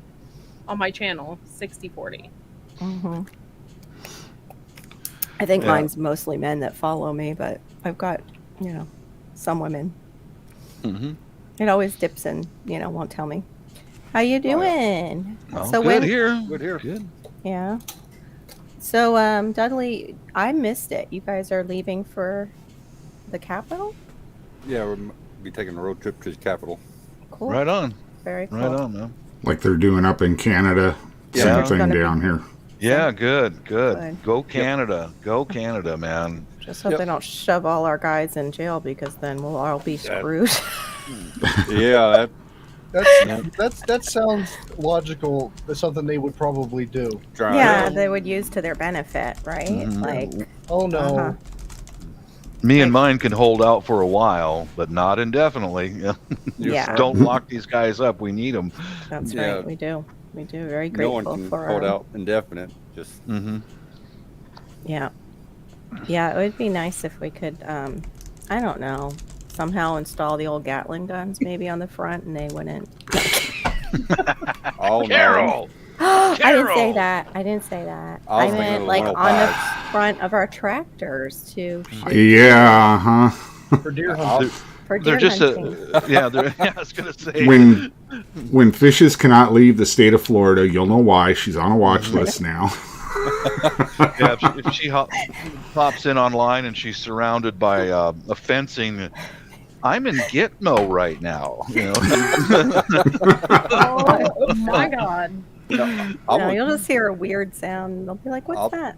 on my channel. 60-40. Mm-hmm. I think mine's mostly men that follow me, but I've got, some women. Mm-hmm. It always dips in, won't tell me. How you doing? Oh, good here. Good here. Good. Yeah. So, Dudley, I missed it. You guys are leaving for the capital? Yeah, be taking a road trip to the capital. Cool. Right on. Very cool. Right on, man. Like they're doing up in Canada. Yeah. Same thing Gonna be- down here. Yeah, good. Good. Go Canada. Go Canada, man. Just hope Yep. they don't shove all our guys in jail because then we'll all be screwed. Yeah, That sounds logical. That's something they would probably do. trying. Yeah, they would use to their benefit, right? Mhm. Like, Oh no. Uh-huh. Me and mine can hold out for a while, but not indefinitely. Yeah. Don't lock these guys up. We need them. that's Yeah. right. We do. We do. Very No one grateful can for hold our. out indefinite. Just Mm-hmm. Yeah. Yeah, it would be nice if we could, I don't know, somehow install the old Gatling guns maybe on the front and they wouldn't. all Carol! I didn't say Carol! that. I didn't say that. I I was thinking meant of like on the 105s. front of our tractors to shoot Yeah, huh? For deer I'll- hunting. for deer They're just hunting. yeah. I was gonna say When fishes cannot leave the state of Florida, you'll know why. She's on a watch list now. yeah, if she pops in online and she's surrounded by a fencing. I'm in Gitmo right now. You know? Oh my god. I No, want- you'll just hear a weird sound and they'll be like, "What's I'll- that?"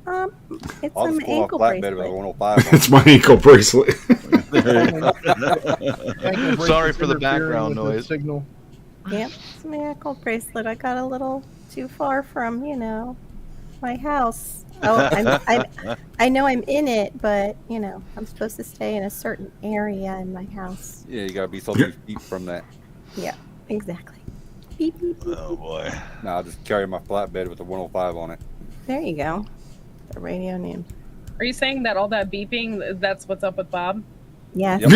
It's I'll some just pull my ankle flatbed bracelet. with a 105 It's my ankle bracelet. Ankle Sorry bracelets for the interfering background with the noise. Signal. Yep, it's my ankle bracelet. I got a little too far from, my house. Oh, I know I'm in it, but I'm supposed to stay in a certain area in my house. Yeah, you gotta be so deep from that. Yeah, exactly. Beep, beep, beep. Oh boy. No, I just carry my flatbed with a 105 on it. There you go. The radio name. Are you saying that all that beeping, that's what's up with Bob? Yes. Yep.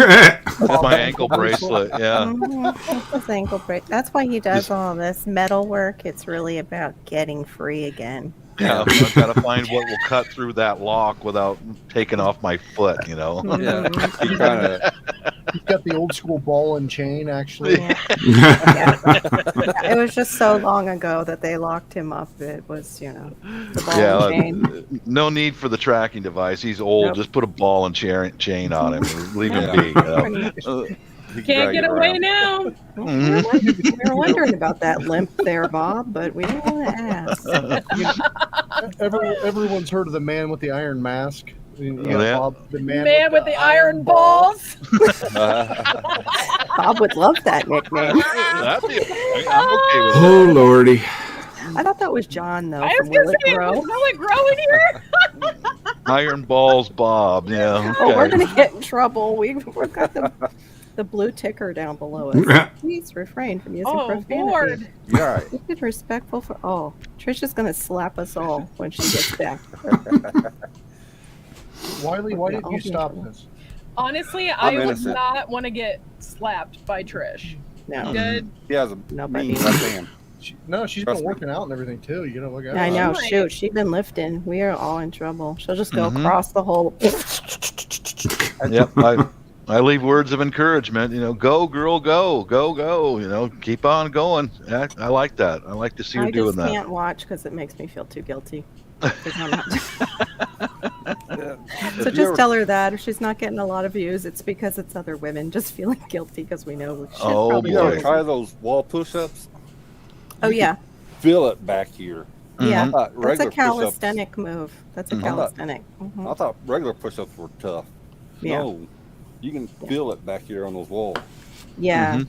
That's my ankle bracelet. Yeah. Mhm, it's his ankle brace. That's why he does all this metal work. It's really about getting free again. Yeah. I've got to find what will cut through that lock without taking off my foot. Yeah, Mhm. he kind of. He's got the old school ball and chain, actually. Yeah. It was just so long ago that they locked him up. It was, the ball Yeah. and chain. No need for the tracking device. He's old. Nope. Just put a ball and chain on him. Leave him Yeah. be. Pretty much. He can Can't drag get it away around. now. We were wondering about that limp there, Bob, but we didn't want to ask. Everyone's heard of the man with the iron mask. Yeah. Bob, the Man with the iron balls. Bob would love that nickname. That'd be I'm okay with Oh, Lordy. I thought that was John, though, I was from gonna Will It say, Grow. will it grow in here? that. Iron Balls Bob. Yeah. Oh, we're Okay. going to get in trouble. We've got the blue ticker down below us. Please refrain from using Oh, profanity. Lord. You're all right. Keep it respectful for all. Trisha's going to slap us all when she gets back. Wiley, why didn't I'll you be in stop trouble. this? Honestly, I'm I would innocent. not want to get slapped by Trish. No. Good. He has a Nobody. mean left hand. She's Trust been me. working out and everything too. You gotta look out. I know. Right. Shoot, she's been lifting. We are all in trouble. She'll just go Mhm. across the whole. Yep. I leave words of encouragement. Go, girl, go, go, go. Keep on going. I like that. I like to see her I doing just that. can't watch because it makes me feel too guilty. 'Cause I'm not- Yeah. So If you just ever- tell her that if she's not getting a lot of views, it's because it's other women just feeling guilty because we know we should Oh, probably You boy. ever do try it. those wall push-ups? Oh yeah, Feel it back here. yeah. Mhm. Not That's a regular push-ups. calisthenic move. That's a Mhm. calisthenic. Mhm. I thought regular push-ups were tough. Yeah, No, you can feel it back here on those walls. yeah. Mhm.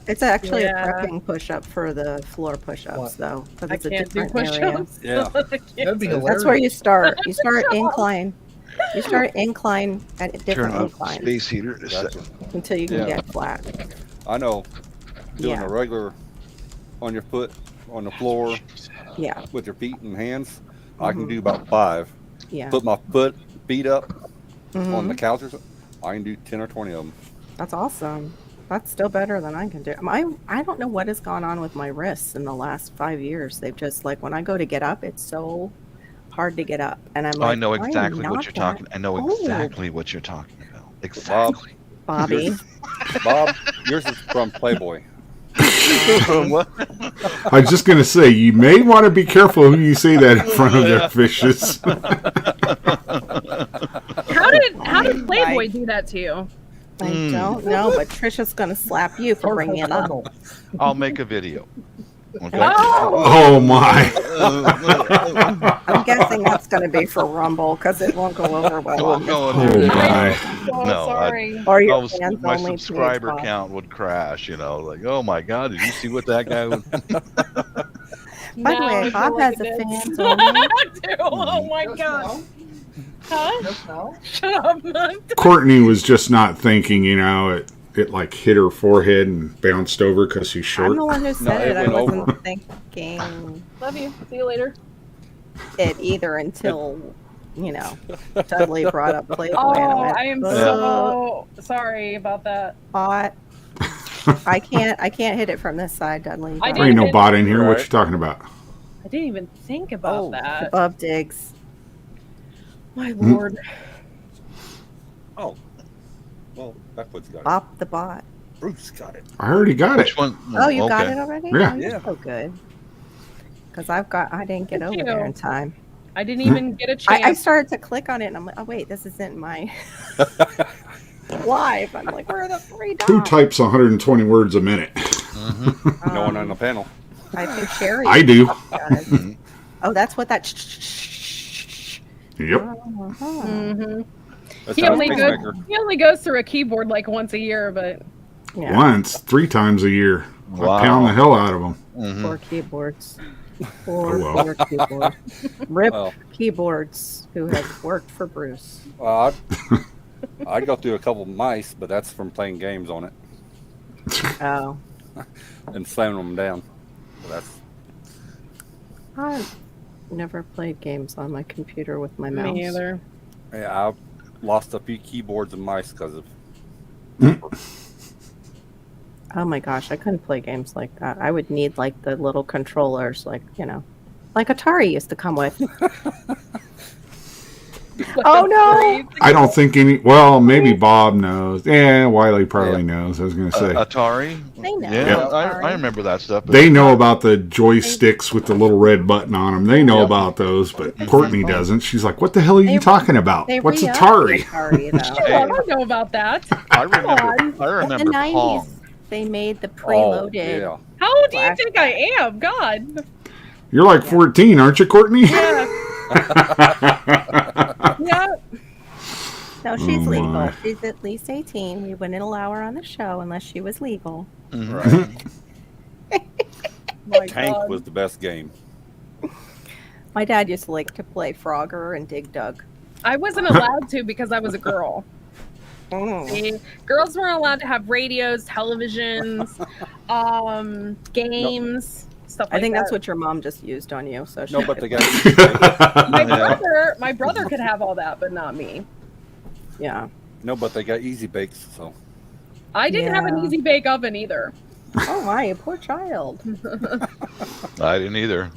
It's actually yeah. a prepping push up for the floor push ups What? though, because I it's a can't do different area. push-ups. Yeah. I can't. That'd be That's hilarious. That's where you start. You start Push-ups. incline. You start incline at Turn different on inclines space heater. Just a Gotcha. second. until you can Yeah. get flat. I know. Doing Yeah. a regular on your foot on the floor Yeah, with your feet and hands, I can Mhm. do about 5. yeah. Put my feet up on the Mhm. couch or something. I can do 10 or 20 of them. That's awesome. That's still better than I can do. I don't know what has gone on with my wrists in the last 5 years. They've just like when I go to get up, it's so hard to get up, and I'm Oh, like, I know am exactly not what you're that talking. I know old. exactly what you're talking about. Exactly. Bobby. Bob, yours is from Playboy. What? I was just going to say, you may want to be careful who you say that in front of their fishes. How did Playboy do that to you? I don't know, but Trisha's gonna slap you for bringing it up. I'll make a video. Okay. Oh my! I'm guessing that's gonna be for Rumble because it won't go over well. Well, on no, this Oh one. my! So No, sorry. Or your my fans only subscriber page, Bob. count would crash. Like, oh my god, did you see what that guy was? By the way, Bob has a fans only. Oh my god. Huh? Shut up, man. Courtney was just not thinking. It like hit her forehead and bounced over because she's I'm short. the one who said it it. I went wasn't over. thinking Love you. See you later. it either until Dudley brought up Playboy. Oh, and I went, I am "Ugh, so sorry about that. hot." I can't hit it from this side, Dudley. I There ain't no didn't- bot in here. What Right. you talking about? I didn't even think about that. above digs. My lord. Oh. Well, Backwood's got it. Bop the bot. Bruce got it. I already got it. Which one? Oh, you got okay. it already? Yeah. Oh, you're Yeah. so good. Because I didn't get Thank over there you. in time. I didn't even get a chance. I started to click on it and I'm like, oh wait, this isn't my live. I'm like, where are the three dots? Who types 120 words a minute? Mhm. No one on the panel. I think Sherry. I do. does. Oh, that's what that. Yep. Uh-huh. Mhm. That's He how only it's goes. Pacemaker. He only goes through a keyboard like once a year, but Yeah, Once, 3 times a year. Wow. I pound the hell out of them. Mhm. poor keyboards. Poor, Oh, well. poor keyboard. Rip Well, keyboards who have worked for Bruce. I'd go through a couple mice, but that's from playing games on it Oh, and slamming them down. So that's I've never played games on my computer with my mouse. me either. yeah. I've lost a few keyboards and mice because of. Oh my gosh, I couldn't play games like that. I would need like the little controllers, like Atari used to come with. Oh, no! I don't think maybe Bob knows. Yeah, Wiley probably knows. I was going to say. Atari. They know. Yeah, Yeah. I remember that stuff. but- They know about the joysticks with the little red button on them. They know Yep. about those, but Courtney doesn't. She's like, what the hell are you talking about? They What's re-upped Atari? Atari, though. Oh, I don't know about that. I remember. In the Pong. 90s, they made the preloaded. yeah. How old do you Flash. think I am? God. You're like 14, aren't you, Courtney? Yeah. Yeah. No, she's Oh, legal. my. She's at least 18. We wouldn't allow her on the show unless she was legal. Mhm. Right. My Tank God. was the best game. My dad used to like to play Frogger and Dig Dug. I wasn't allowed to because I was a girl. See, girls weren't allowed to have radios, televisions, games, stuff like that. I think that's what your mom just used on you. So she No, but they got. my brother could have all that, but not me. yeah. No, but they got easy bakes. So I didn't have an Yeah. easy bake oven either. Oh my, you poor child. I didn't either.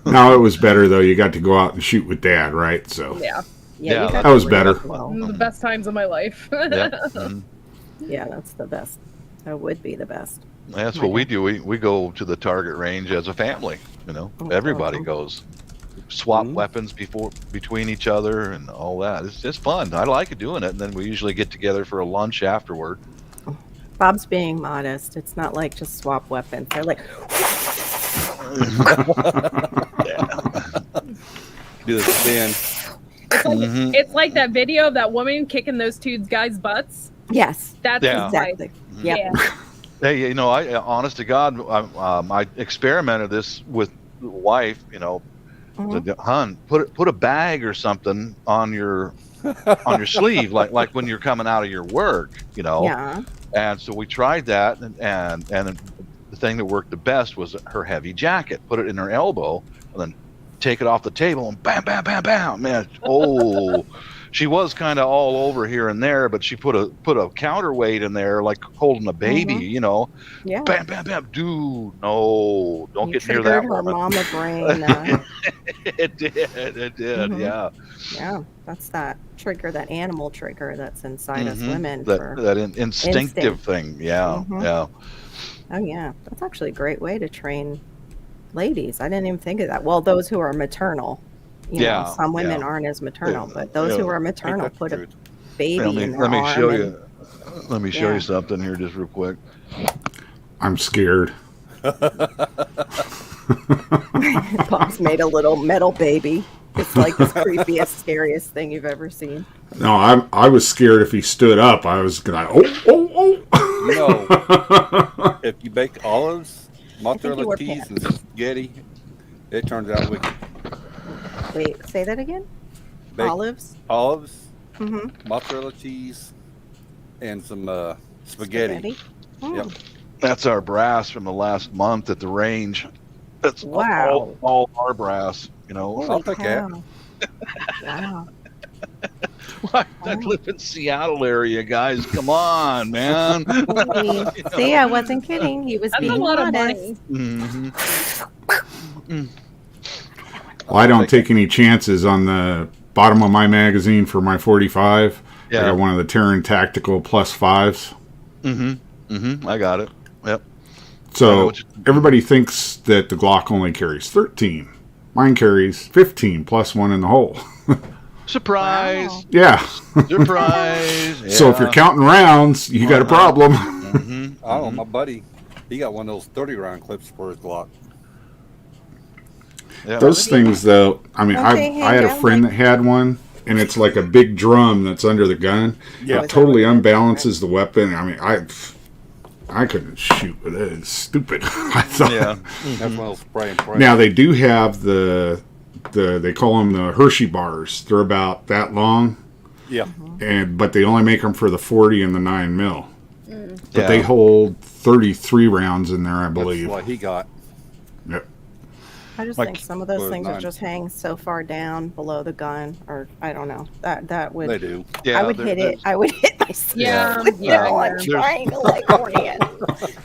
No, it was better, though. You got to go out and shoot with Dad, right? So Yeah, Yeah, you got that was to read better. as well. the best times of my life. Yeah. Mhm. Yeah, that's the best. That would be the best. That's what we do. We go to the target range as a family. Oh, Everybody awesome. goes. Swap Mhm. weapons between each other and all that. It's just fun. I like doing it. And then we usually get together for a lunch afterward. Bob's being modest. It's not like just swap weapons. They're like, do the spin. Mhm. It's like that video of that woman kicking those two guys' butts. yes, That's Yeah. exactly. Yep. Yeah. Hey, I honest to God, I experimented this with the wife. Mhm. Said, "Hun, put a bag or something on your sleeve, like when you're coming out of your work, Yeah. And so we tried that, and the thing that worked the best was her heavy jacket. Put it in her elbow, and then take it off the table, and bam, bam, bam, bam. Man, she was kind of all over here and there, but she put a counterweight in there, like holding a baby, Yeah. Bam, bam, bam. Dude, no, don't You get near triggered that her woman. mama brain. It did, Mhm. yeah. Yeah, that's that trigger, that animal trigger that's inside us Mhm. women. That instinctive instinct. thing, yeah, Mhm. yeah. Oh yeah, that's actually a great way to train ladies. I didn't even think of that. Well, those who are maternal, Yeah, some women yeah. aren't as maternal, Yeah, but those yeah. who are maternal Ain't that put the a truth? baby Let me, in their let me arm show and you. Let me show Yeah. you something here just real quick. I'm scared. Bob's made a little metal baby. It's like the creepiest, scariest thing you've ever seen. No, I was scared if he stood up. I was gonna You know, if you bake olives, you mozzarella wore cheese, pants. and spaghetti, it turns out wicked. Wait, say that again? Bake Olives? olives, Mm-hmm. mozzarella cheese, and some spaghetti. Yep. That's our brass from the last month at the range. That's Wow. all our brass, you know. Holy I'll take that. cow. Wow. I live in Seattle area, guys. Come on, man. Holy. See, I wasn't kidding. He was That's a being lot of honest. money. Well, I don't take any chances on the bottom of my magazine for my 45. I Yeah. got one of the Terran Tactical +5s. I got it. Yep. I know So what you- everybody thinks that the Glock only carries 13. Mine carries 15 plus one in the hole. Surprise. Wow. Yeah. Surprise. So if you're counting rounds, you got a problem. I don't know, my buddy, he got one of those 30-round clips for his Glock. Yeah. Those things, though, I mean, Okay, I had a hand friend down, that had one, and it's like a big drum that's under the gun. Yeah. It totally unbalances the weapon. I mean, I couldn't shoot with it. It's stupid. I thought. Yeah. That's one of those spray and pray. Now they do have the they call them the Hershey bars. They're about that long, Yeah. but they only make them for the 40 and the 9 mil. But Yeah. they hold 33 rounds in there, I That's believe. what he got. Yep. I just Like, think some of those or things are nine. just hang so far down below the gun, or I don't know. That would They do. Yeah, I would there- hit there's- it. I would hit myself. Yeah, You yeah, know, I'm yeah. trying to like orient.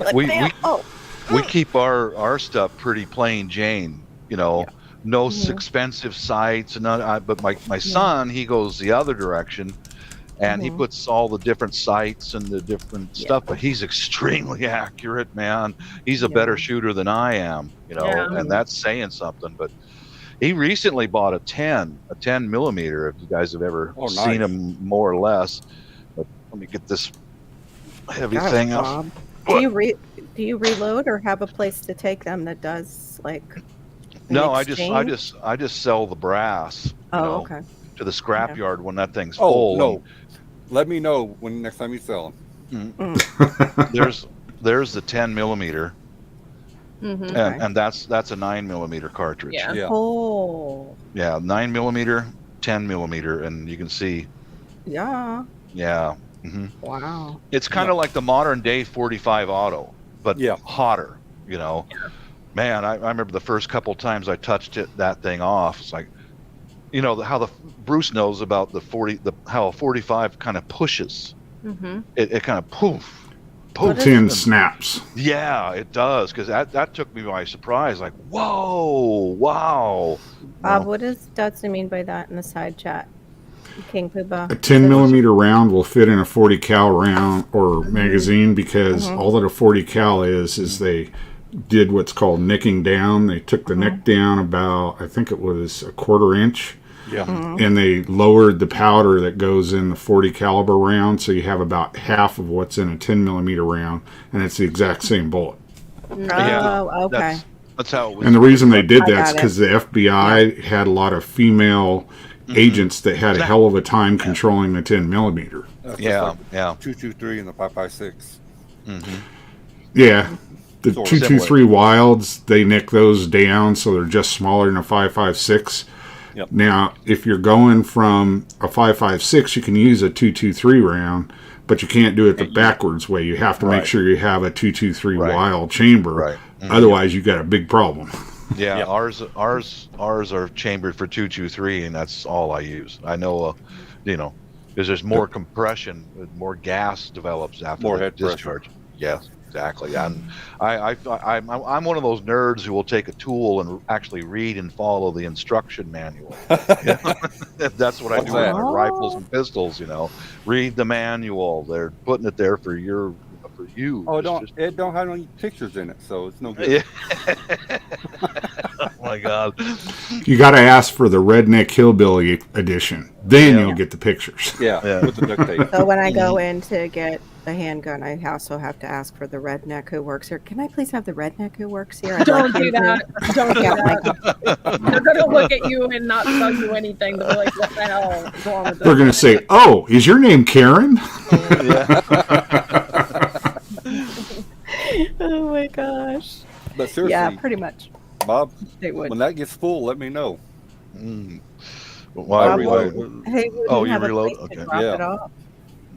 Like, We- bam, we- oh, We keep our stuff pretty plain Jane, you know. No expensive sights and none. But my son, he goes the other direction, and he puts all the different sights and the different stuff. But he's extremely accurate, man. He's a better shooter than I am, you know, Yeah. and that's saying something. But he recently bought a 10 millimeter. If you guys have ever Oh, seen nice. him, more or less. But let me get this heavy gosh, thing up. Bob. Do you reload or have a place to take them that does like? an No, exchange? I just sell the brass. You Oh, know, okay. to the scrap yard when that thing's Oh, full. no. Let me know when next time you sell them. There's the 10 millimeter, Mm-hmm. and that's a 9 millimeter cartridge. Yeah. Yeah. Oh, Yeah, 9 millimeter, 10 millimeter, and you can see. yeah. Yeah. Wow. It's kind of like the modern day 45 auto, but Yeah. hotter. You know, man, I remember the first couple times I touched that thing off. It's like, you know, how the Bruce knows about how a 45 kind of pushes. Mm-hmm. It kind of poof. What is- 10 snaps. Yeah, it does, because that took me by surprise. Like, whoa, wow. Bob, what does Dudson mean by that in the side chat? King Poobah. A 10 millimeter round will fit in a 40 cal round or magazine because all that a 40 cal is they did what's called nicking down. They took the nick down about, I think it was a 1/4 inch, Yeah. and they lowered the powder that goes in the 40 caliber round, so you have about half of what's in a 10 millimeter round, and it's the exact same bullet. Oh, okay. That's how it was. And the reason they did I that is got it. because the FBI had a lot of female agents that had a hell of a time controlling the 10 millimeter. That's just Yeah, like yeah. 223 and the 556. Yeah. The Sort of 223 Wilds, they nick those down so they're just smaller than a 556. Yep. Now, if you're going from a 556, you can use a 223 round, but you can't do it the backwards way. You have to make Right. sure you have a 223 Right. Wild chamber. Right. Otherwise, you got a big problem. Yeah, Yep. ours are chambered for 223, and that's all I use. I know, you know, because there's more compression, more gas develops after More the head pressure. discharge. Yes, exactly. And I'm one of those nerds who will take a tool and actually read and follow the instruction manual. That's what I What's do with that? my rifles and pistols. You know, read the manual. They're putting it there for you. Oh, It's just- it don't have any pictures in it, so it's no good. Yeah. Oh my God. You got to ask for the Redneck Hillbilly edition. Then you'll get the pictures. Yeah, with the duct tape. So when I go in to get the handgun, I also have to ask for the redneck who works here. Can I please have the redneck who works here? I'd Don't like do him to- that. Don't do Yeah, that. They're gonna look at you and not sell you anything. They'll be like, "What the hell is wrong with this?" They're going to say, "Oh, is your name Karen?" Oh my gosh. But seriously, Yeah, pretty much. Bob, They would. when that gets full, let me know. Mm. Why Bob, reload? Hey, would Oh, you have a reload? place to Okay. drop Yeah. it off?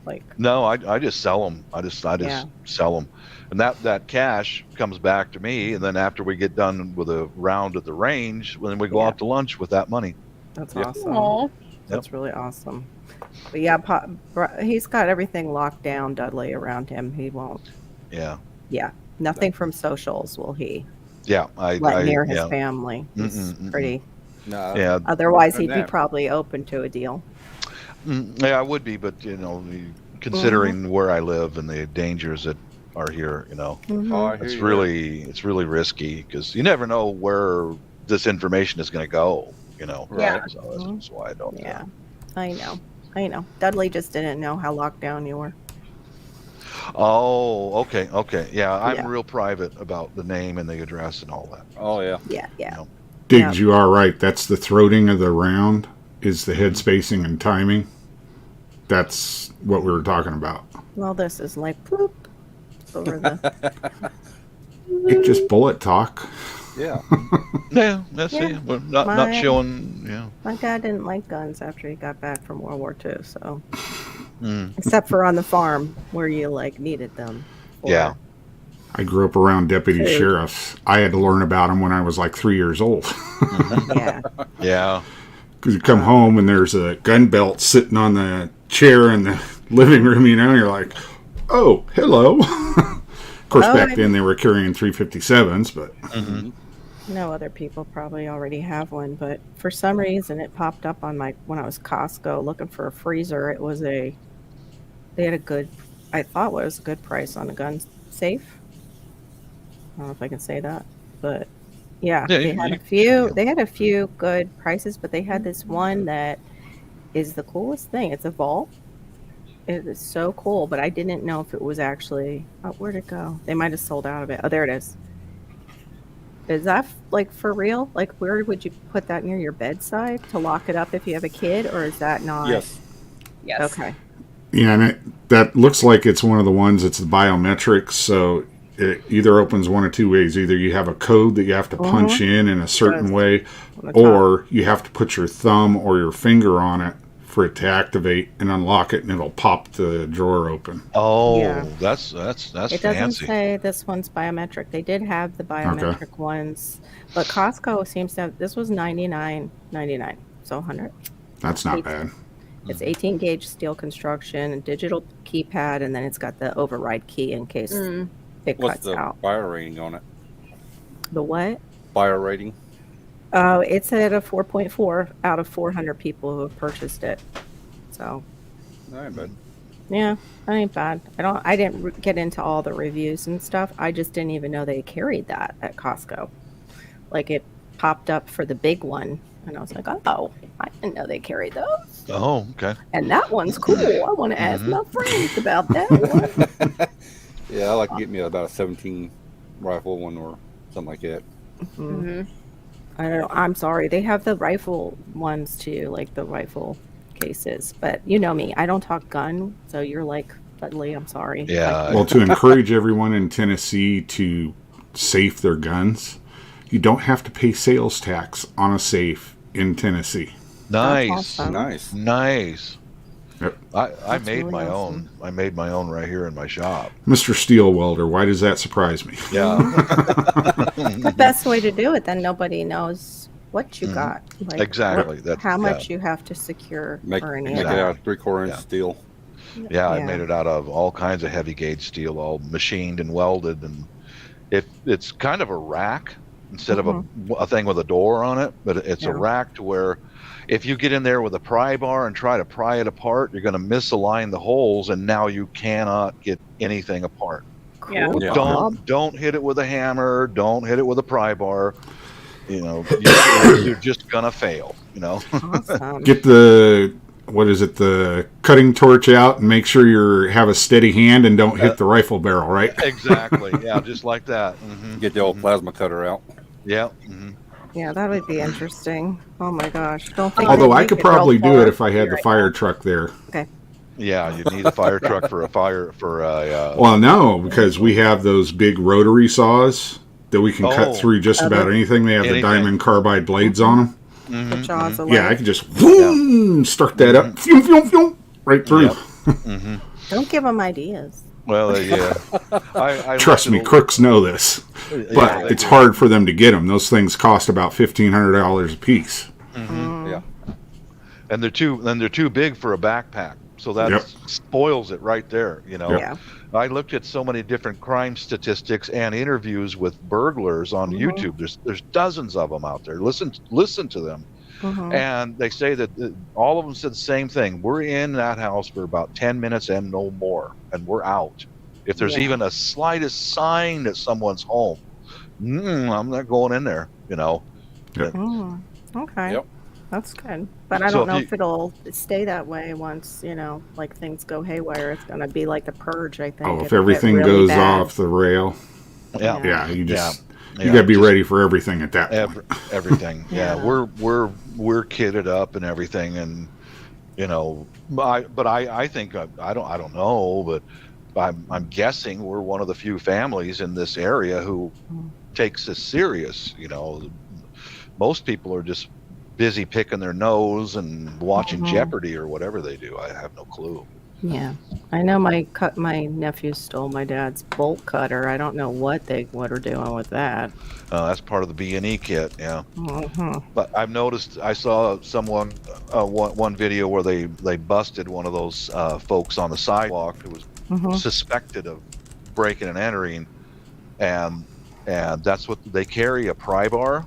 Like, No, I just sell them. I just Yeah. sell them, and that cash comes back to me. And then after we get done with a round at the range, then we go Yeah. out to lunch with that money. that's Yep. awesome. Aw. That's really awesome. But yeah, he's got everything locked down, Dudley, around him. He won't. Yeah, Yeah, nothing from socials will he yeah. let near his yeah. family. He's pretty. No, Yeah, Otherwise, Done he'd be that. probably open to a deal. yeah, I would be, but considering where I live and the dangers that are here, Mhm. Oh, I hear it's you. really risky because you never know where this information is going to go. Right. So that's why I don't. Yeah, I know. Dudley just didn't know how locked down you were. Oh, okay. Yeah, I'm Yeah. real private about the name and the address and all that. Oh yeah. Yeah. Diggs, you are right. That's the throating of the round, is the head spacing and timing. That's what we were talking about. Well, this is like bloop over the. It just bullet talk. Yeah. Yeah, that's Yeah. it. We're not My- showing. Yeah. My dad didn't like guns after he got back from World War II, so Mm. except for on the farm where you needed them. for- Yeah. I grew up around deputy Food. sheriffs. I had to learn about them when I was like 3 years old. Yeah. Yeah. Because you come home and there's a gun belt sitting on the chair in the living room, you're like, oh, hello. Of course, Oh, back I- then they were carrying 357s, but No, other people probably already have one, but for some reason it popped up on when I was Costco looking for a freezer. They had a good, I thought was a good price on a gun safe. I don't know if I can say that, but yeah, Yeah, they you- had you- a few. yeah. They had a few good prices, but they had this one that is the coolest thing. It's a vault. It is so cool, but I didn't know if it was actually. Oh, where'd it go? They might have sold out of it. Oh, there it is. Is that for real? Like, where would you put that near your bedside to lock it up if you have a kid, or is that not? Yes. Yes. Okay. yeah, and that looks like it's one of the ones that's the biometrics. So it either opens one of two ways. Either you have a code that you have to punch in a certain Yes. way, On the top. or you have to put your thumb or your finger on it for it to activate and unlock it, and it'll pop the drawer open. Oh, Yeah. that's It doesn't fancy. say this one's biometric. They did have the biometric ones, but Costco seems to have. This was $99.99, so 100. That's not bad. It's 18 gauge steel construction, a digital keypad, and then it's got the override key in case it What's cuts the out. buyer rating on it? The what? Buyer rating? Oh, it's at a 4.4 out of 400 people who have purchased it. So, All right, bud. yeah, that ain't bad. I didn't get into all the reviews and stuff. I just didn't even know they carried that at Costco. Like, it popped up for the big one, and I was like, oh, I didn't know they carried those. Oh, okay. And that one's cool. I want to ask my friends about that one. Yeah, I like to get me about a 17 rifle one or something like that. Mm-hmm. I don't know. I'm sorry. They have the rifle ones too, like the rifle cases. But you know me, I don't talk gun, so you're like, Dudley, I'm sorry. Yeah. Well, to encourage everyone in Tennessee to safe their guns, you don't have to pay sales tax on a safe in Tennessee. Nice. awesome. Nice. Nice. Yep. I That's made really my awesome. own. I made my own right here in my shop. Mr. Steel Welder, why does that surprise me? Yeah. The best way to do it, then nobody knows what you got. Like, Exactly. That's how much you have to secure Make or any it of that. out of 3/4 inch Yeah. steel. Yeah, I made it out of all kinds of heavy gauge steel, all machined and welded, and it's kind of a rack instead of a thing with a door on it, but it's a Yeah. rack to where if you get in there with a pry bar and try to pry it apart, you're going to misalign the holes, and now you cannot get anything apart. Yeah. Cool. Yeah. Don't hit it with a hammer. Don't hit it with a pry bar. you're just gonna fail. Awesome. Get the cutting torch out and make sure you have a steady hand and don't hit the rifle barrel, right? Exactly. Yeah, just like that. Get the old plasma cutter out. Yeah. Yeah, that would be interesting. Oh my gosh! Don't think. Although that I you could real probably do far it if I had the right fire now. truck there. Yeah, you need a fire truck for Well, no, because we have those big rotary saws that we can cut through just about anything. They have the anything. diamond carbide blades on them. The jaws away. Yeah, I could just start that up, right through. Don't give them ideas. Well, yeah. I Trust me, crooks know this, but it's hard for them to get them. Those things cost about $1,500 a piece. Yeah. And they're too big for a backpack, so that spoils it right there. Yeah. I looked at so many different crime statistics and interviews with burglars on YouTube. There's dozens of them out there. Listen to them, and they say that all of them said the same thing. We're in that house for about 10 minutes and no more, and we're out. If there's even a slightest sign that someone's home, I'm not going in there. Okay. Yep. That's good. But I So don't know if if it'll stay that way once, like things go haywire. It's going to be like the purge, I think. Oh, if It'll get everything really goes bad. off the rail, Yeah. you just Yeah, you got to be just ready for everything at that point. everything. Yeah. We're kitted up and everything, and I think I don't know, but I'm guessing we're one of the few families in this area who takes this serious. Most people are just busy picking their nose and watching Jeopardy or whatever they do. I have no clue. Yeah. I know my nephew stole my dad's bolt cutter. I don't know what they are doing with that. That's part of the B&E kit, yeah. Mm-hmm. But I've noticed, I saw someone, one video where they busted one of those folks on the sidewalk who was suspected of breaking and entering, and that's what they carry, a pry bar,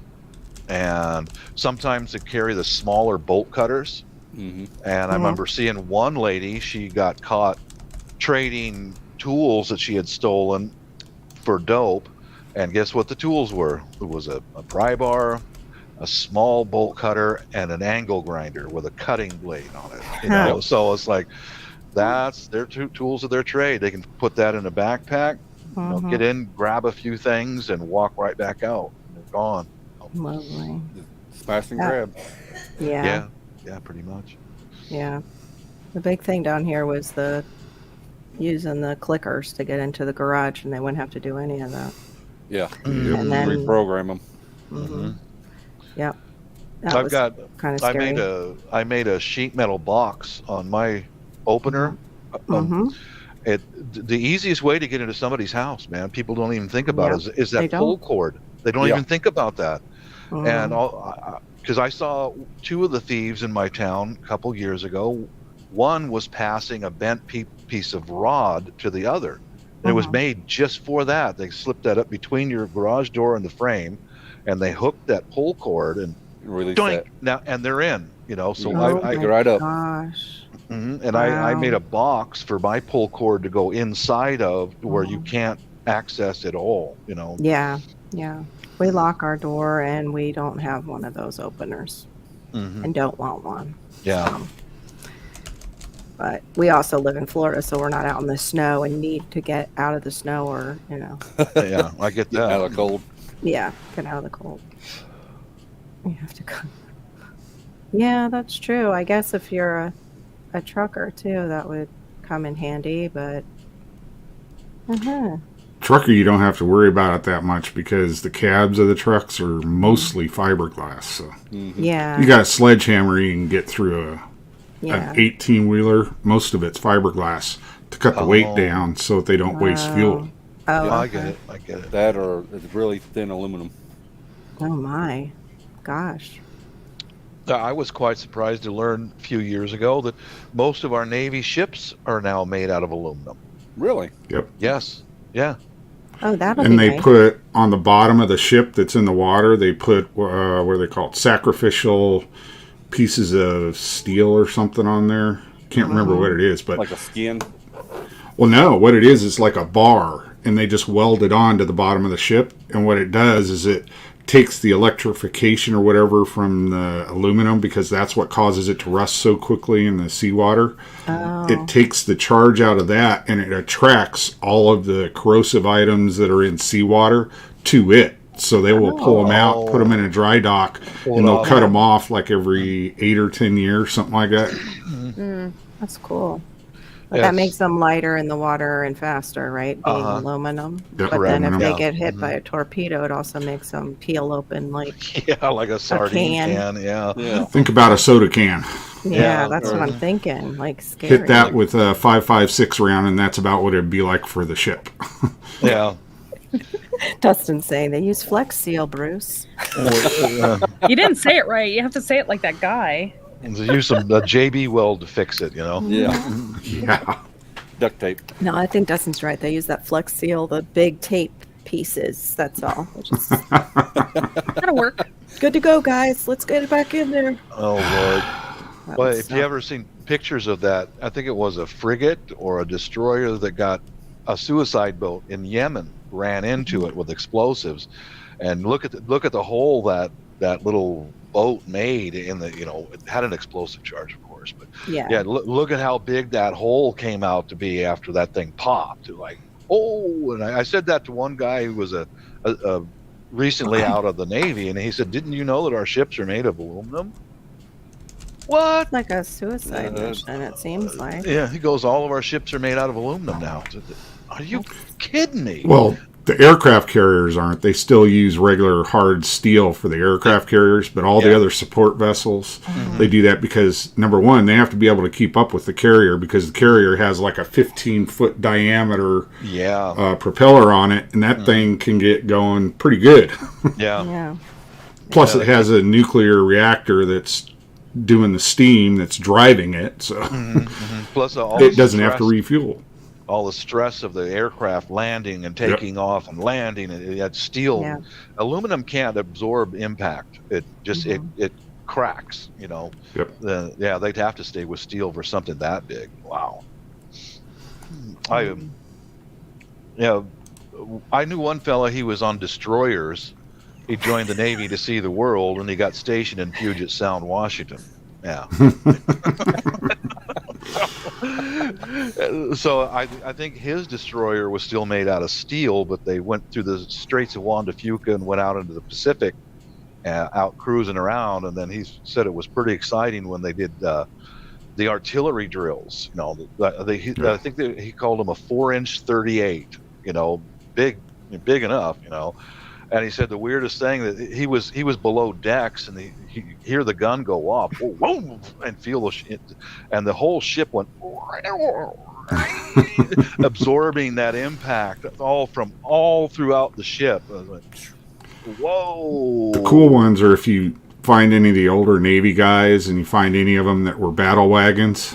and sometimes they carry the smaller bolt cutters. And I remember seeing one lady, she got caught trading tools that she had stolen for dope, and guess what the tools were? It was a pry bar, a small bolt cutter, and an angle grinder with a cutting blade on it. So it's like, that's their tools of their trade. They can put that in a backpack, get in, grab a few things, and walk right back out. They're gone. Lovely. Smash and grab. Yeah. Yeah, pretty much. Yeah. The big thing down here was using the clickers to get into the garage, and they wouldn't have to do any of that. Yeah. And then Reprogram them. Yep. That was kind of scary. I made a sheet metal box on my opener. The easiest way to get into somebody's house, man, people don't even think about is that pull cord. They don't even think about that. And because I saw two of the thieves in my town a couple years ago. One was passing a bent piece of rod to the other. And it was made just for that. They slipped that up between your garage door and the frame, and they hooked that pull cord and release doink, that. now, and they're in. So I pick it right up. Gosh. And I made a box for my pull cord to go inside of where you can't access it all. Yeah. We lock our door, and we don't have one of those openers, and don't want one. Yeah. But we also live in Florida, so we're not out in the snow and need to get out of the snow or, Yeah, I get that. Out of the cold. Yeah, get out of the cold. You have to go. Yeah, that's true. I guess if you're a trucker, too, that would come in handy, but... Trucker, you don't have to worry about it that much because the cabs of the trucks are mostly fiberglass. So yeah, you got a sledgehammer, you can get through an 18-wheeler. Most of it's fiberglass to cut the weight down so that they don't waste fuel. Oh, yeah, I get it. That or it's really thin aluminum. Oh my gosh. I was quite surprised to learn a few years ago that most of our Navy ships are now made out of aluminum. Really? Yep. Yes. Yeah. Oh, that'll and be they nice. put on the bottom of the ship that's in the water, they put what are they called? Sacrificial pieces of steel or something on there. Can't remember what it is, but Like a skin? well, no, what it is like a bar, and they just weld it on to the bottom of the ship. And what it does is it takes the electrification or whatever from the aluminum, because that's what causes it to rust so quickly in the seawater. Oh. It takes the charge out of that, and it attracts all of the corrosive items that are in seawater to it. So they will pull them out, put them in a dry dock, and they'll cut them off like every 8 or 10 years, something like that. That's cool. But that makes them lighter in the water and faster, right? Being aluminum. Yep. But then if they Yeah. get hit by a torpedo, it also makes them peel open like like a sardine can. Yeah. Think about a soda can. yeah, that's what I'm thinking. Like scary. Hit that with a 5.56 round, and that's about what it'd be like for the ship. Yeah. Dustin's saying they use Flex Seal, Bruce. You didn't say it right. You have to say it like that guy. And to use some JB weld to fix it, Yeah. Yeah. Duct tape. No, I think Dustin's right. They use that Flex Seal, the big tape pieces. That's all. Which is That'll work. good to go, guys. Let's get it back in there. Oh, Lord. Well, if you ever seen pictures of that, I think it was a frigate or a destroyer that got a suicide boat in Yemen, ran into it with explosives, and look at the hole that little boat made in the, it had an explosive charge, of course, but look at how big that hole came out to be after that thing popped. Like, and I said that to one guy who was a recently out of the Navy, and he said, "Didn't you know that our ships are made of aluminum?" What? It's like a suicide mission, it seems like. Yeah, he goes, all of our ships are made out of aluminum now. Are you kidding me? Well, the aircraft carriers aren't. They still use regular hard steel for the aircraft carriers, but all the other support vessels, they do that because, number one, they have to be able to keep up with the carrier, because the carrier has like a 15-foot diameter propeller on it, and that thing can get going pretty good. Yeah. Plus, it has a nuclear reactor that's doing the steam that's driving it, so Plus, it doesn't have to refuel. All the stress of the aircraft landing and taking off and landing, and that steel, aluminum can't absorb impact. It just it cracks. Yep. They'd have to stay with steel for something that big. Wow. I knew one fella. He was on destroyers. He joined the Navy to see the world, and he got stationed in Puget Sound, Washington. Yeah. So I think his destroyer was still made out of steel, but they went through the Straits of Juan de Fuca and went out into the Pacific, out cruising around. And then he said it was pretty exciting when they did the artillery drills. I think he called them a 4-inch 38. Big enough. And he said the weirdest thing, that he was below decks, and he hear the gun go off, whoa, and feel and the whole ship went absorbing that impact all throughout the ship. I was like, whoa. The cool ones are if you find any of the older Navy guys and you find any of them that were battle wagons.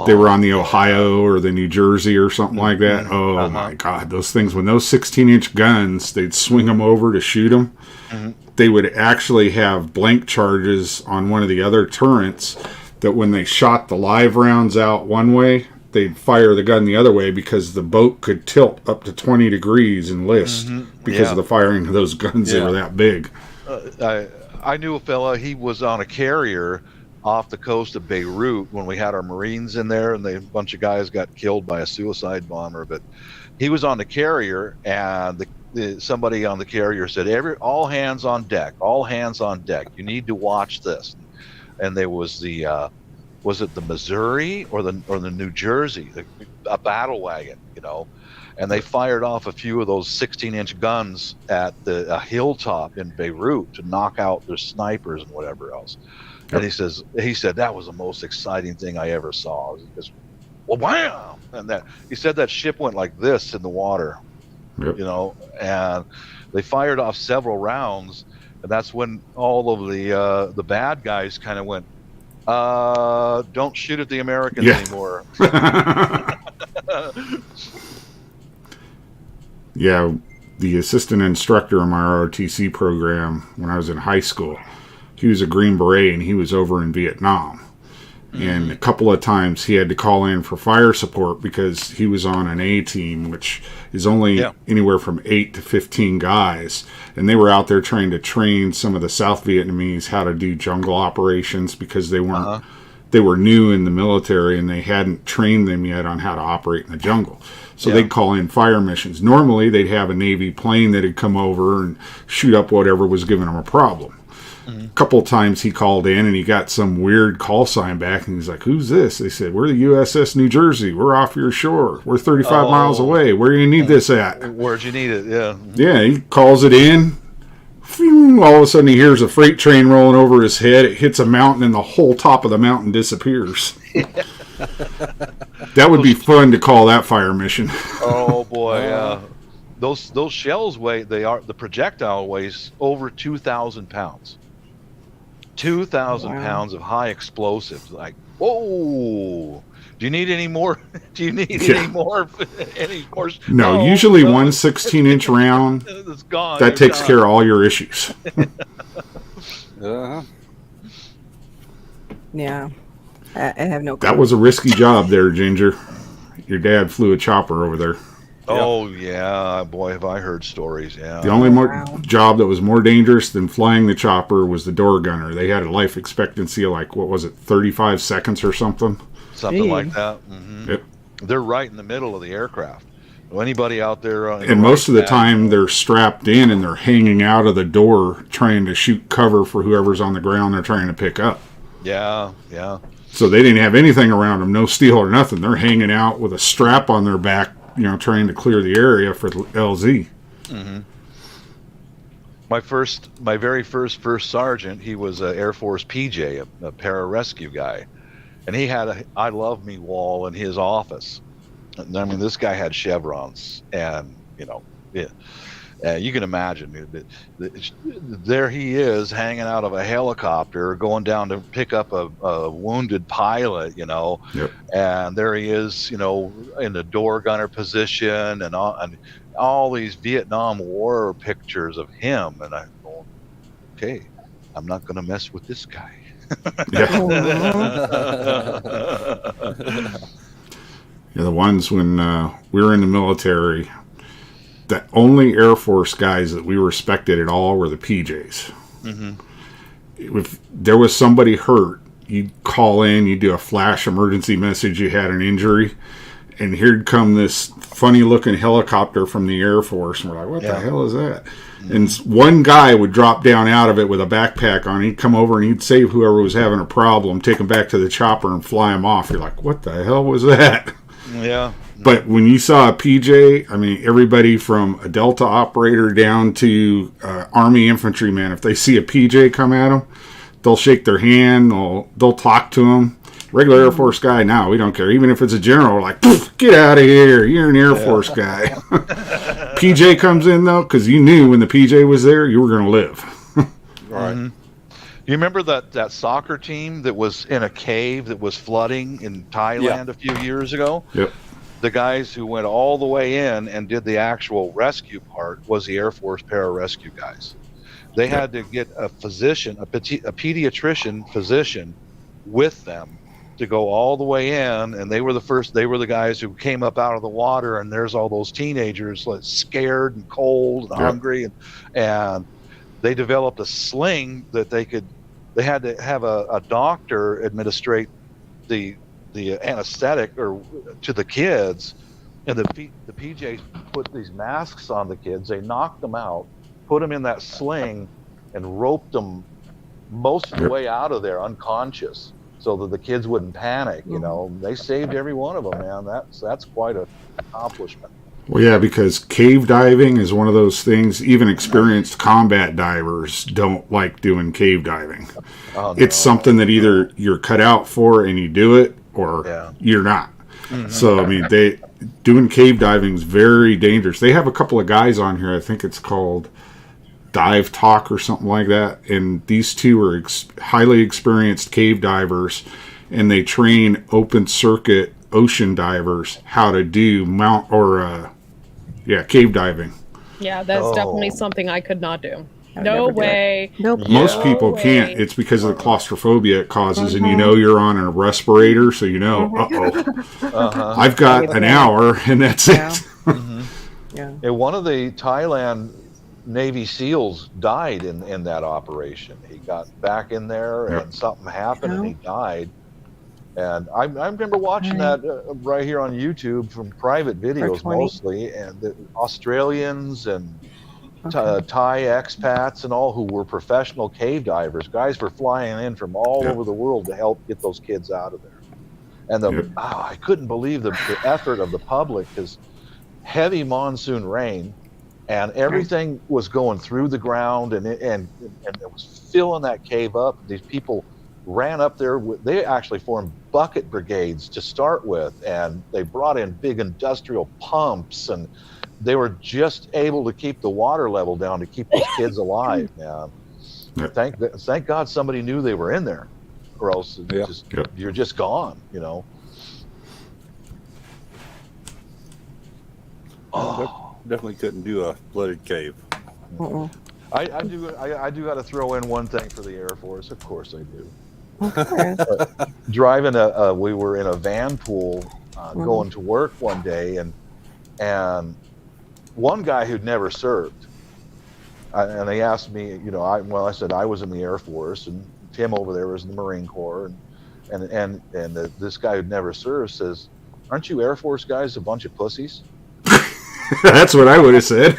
They were on the Ohio or the New Jersey or something like that. Oh, my God. Those things, when those 16-inch guns, they'd swing them over to shoot them. They would actually have blank charges on one of the other turrets that when they shot the live rounds out one way, they'd fire the gun the other way, because the boat could tilt up to 20 degrees and list because of the firing of those guns. They were that big. I knew a fella, he was on a carrier off the coast of Beirut when we had our Marines in there, and a bunch of guys got killed by a suicide bomber. But he was on the carrier, and somebody on the carrier said, all hands on deck, all hands on deck. You need to watch this. And there was was it the Missouri or the New Jersey, a battle wagon, and they fired off a few of those 16-inch guns at a hilltop in Beirut to knock out their snipers and whatever else. And he said that was the most exciting thing I ever saw. It was just, well, wham! And he said that ship went like this in the water, and they fired off several rounds, and that's when all of the bad guys kind of went, don't shoot at the Americans anymore. Yeah, the assistant instructor in my ROTC program when I was in high school, he was a Green Beret, and he was over in Vietnam. And a couple of times he had to call in for fire support because he was on an A team, which is only anywhere from 8 to 15 guys. And they were out there trying to train some of the South Vietnamese how to do jungle operations because they weren't, they were new in the military and they hadn't trained them yet on how to operate in the jungle. So they'd call in fire missions. Normally they'd have a Navy plane that'd come over and shoot up whatever was giving them a problem. A couple of times he called in and he got some weird call sign back and he's like, who's this? They said, we're the USS New Jersey. We're off your shore. We're 35 miles away. Where do you need this at? Where'd you need it? Yeah. Yeah, he calls it in. Phew, all of a sudden he hears a freight train rolling over his head. It hits a mountain and the whole top of the mountain disappears. That would be fun to call that fire mission. Oh boy, yeah. Those shells weigh, the projectile weighs over 2,000 pounds. 2,000 pounds of high explosives. Like, whoa! Do you need any more? Do you need any more? Any more? No, usually 1 16-inch round. It's gone. That takes care of all your issues. Yeah, I have no. That was a risky job there, Ginger. Your dad flew a chopper over there. Oh yeah, boy, have I heard stories. Yeah. The only job that was more dangerous than flying the chopper was the door gunner. They had a life expectancy of like, what was it, 35 seconds or something? Something like that. Yep. They're right in the middle of the aircraft. Anybody out there? And most of the time they're strapped in and they're hanging out of the door trying to shoot cover for whoever's on the ground they're trying to pick up. Yeah, yeah. So they didn't have anything around them, no steel or nothing. They're hanging out with a strap on their back, trying to clear the area for LZ. Mm-hmm. My very first sergeant, he was an Air Force PJ, a pararescue guy, and he had a "I love me" wall in his office. And, I mean, this guy had chevrons, and you can imagine. There he is, hanging out of a helicopter, going down to pick up a wounded pilot, and there he is, in the door gunner position, and all these Vietnam War pictures of him, and I'm going, okay, I'm not going to mess with this guy. Yeah, the ones when we were in the military, the only Air Force guys that we respected at all were the PJs. Mm-hmm. If there was somebody hurt, you'd call in, you'd do a flash emergency message, you had an injury, and here'd come this funny-looking helicopter from the Air Force, and we're like, what the hell is that? Mm-hmm. And one guy would drop down out of it with a backpack on. He'd come over and he'd save whoever was having a problem, take him back to the chopper and fly him off. You're like, what the hell was that? Yeah. But when you saw a PJ, I mean, everybody from a Delta operator down to Army infantryman, if they see a PJ come at them, they'll shake their hand, they'll talk to them. Regular Air Force guy, no, we don't care. Even if it's a general, we're like, get out of here. You're an Air Force guy. PJ comes in, though, because you knew when the PJ was there, you were going to live. Right. Mm-hmm. You remember that soccer team that was in a cave that was flooding in Thailand a few years ago? Yep. The guys who went all the way in and did the actual rescue part was the Air Force pararescue guys. They had to get a physician, a pediatrician physician with them to go all the way in, and they were the guys who came up out of the water, and there's all those teenagers like scared and cold and hungry, and they developed a sling that they had to have a doctor administrate the anesthetic or to the kids, and the PJs put these masks on the kids. They knocked them out, put them in that sling, and roped them most of the way out of there unconscious, so that the kids wouldn't panic. They saved every one of them, man. That's quite an accomplishment. Well, yeah, because cave diving is one of those things, even experienced combat divers don't like doing cave diving. Oh, no. It's something that either you're cut out for and you do it, or you're not. Mm-hmm. So, I mean, doing cave diving is very dangerous. They have a couple of guys on here, I think it's called Dive Talk or something like that, and these two are highly experienced cave divers, and they train open circuit ocean divers how to do cave diving. Yeah, that's definitely something I could not do. I would No never do it. way. Nope. Most Yeah. people No can't. way. It's because of the claustrophobia it causes, and you Mhm. know you're on a respirator, so you know, Uh-huh. I've got You an can't. hour, and that's Yeah. it. hmm Yeah. And one of the Thailand Navy SEALs died in that operation. He got back in there, Yep. and something happened, and Oh. he died. And I remember watching Right. that right here on YouTube from private videos 20. mostly, and the Australians and Okay. Thai expats and all who were professional cave divers. Guys were flying in from all Yep. over the world to help get those kids out of there. And Yep. I couldn't believe the effort of the public, because heavy monsoon rain, and everything was going through the ground, and it was filling that cave up. These people ran up there. They actually formed bucket brigades to start with, and they brought in big industrial pumps, and they were just able to keep the water level down to keep those kids alive, man. Yep. Thank God somebody knew they were in there, or else Yeah. Yep. you're just gone, you know. Oh. Definitely couldn't do a flooded cave. Uh-uh. I do got to throw in one thing for the Air Force. Of course I do. Of course. Driving we were in a van pool going to work one day, and one guy who'd never served, and they asked me, you know, I said I was in the Air Force, and Tim over there was in the Marine Corps, and this guy who'd never served says, "Aren't you Air Force guys a bunch of pussies?" That's what I would have said.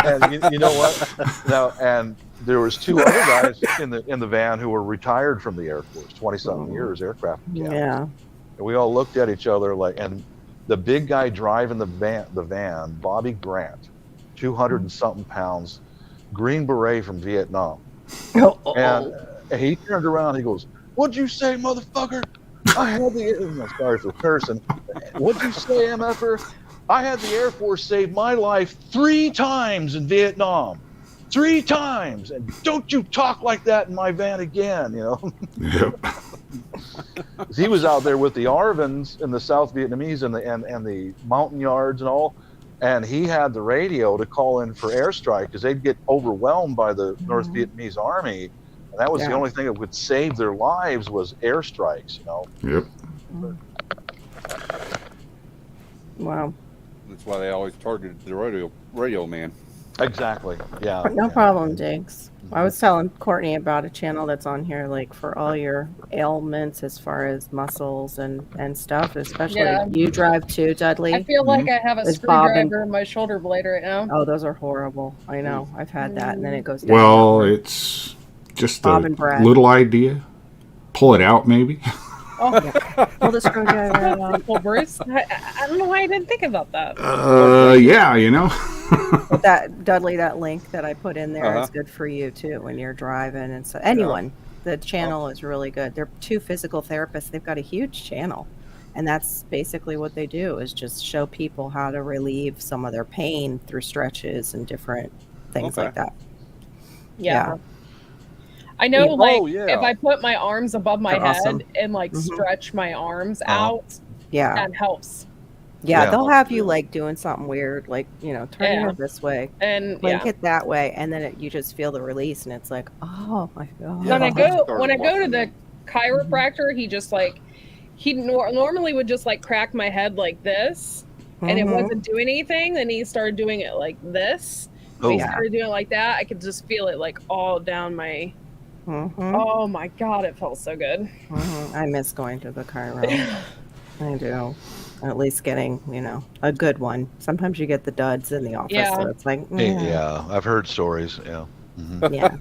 And you know what? Now, and there was two other guys in the van who were retired from the Air Force, 20-something years, aircraft mechanics. Yeah. And we all looked at each other like, and the big guy driving the van, Bobby Grant, 200 and something pounds, Green Beret from Vietnam. And he turned around, he goes, "What'd you say, motherfucker? I had the, sorry for cursing. What'd you say, MFer? I had the Air Force save my life 3 times in Vietnam. 3 times. And don't you talk like that in my van again," you know. Yep. He was out there with the Arvins and the South Vietnamese and the mountain yards and all, and he had the radio to call in for airstrike because they'd get overwhelmed by the North Vietnamese army, and that was the only thing that would save their lives was airstrikes, you know. Yep. Wow. That's why they always targeted the radio man. Exactly. Yeah. No problem, Diggs. I was telling Courtney about a channel that's on here, like for all your ailments as far as muscles and stuff, especially you drive too, Dudley. I feel like I have a It's Bob and- screwdriver in my shoulder blade right now. Oh, those are horrible. I know. I've had that, and then it goes down. Well, it's just Bob a and Brad. little idea. Pull it out, maybe. Pull the screwdriver out. Well, Bruce, I don't know why I didn't think about that. Yeah, you know. But that Dudley, that link that I put in there is Uh-huh. good for you too when you're driving, and so anyone. The channel is really good. They're 2 physical therapists. They've got a huge channel, and that's basically what they do is just show people how to relieve some of their pain through stretches and different things Okay. like that. Yeah. I know, Oh, like, yeah. if I put my arms above my They're head awesome. and, like, Mhm. stretch my arms out, Yeah. that helps. Yeah, Yeah. they'll have you like doing something weird, like, you know, turn your Yeah. head this way, And, blink yeah. it that way, and then you just feel the release, and it's like, oh my god. When I started go to watching the them. chiropractor, he just, like, he normally would just, like, crack my head like this, and it Mhm. wasn't doing anything. Then he started doing it like this. Oh. He Yeah. started doing it like that. I could just feel it, like, all down my... Mhm. Oh, my God, it felt so good. Mhm. I miss going to the chiro. I do. At least getting, you know, a good one. Sometimes you get the duds in the office, Yeah. so it's like, Yeah, I've heard stories. Yeah. Mhm. yeah.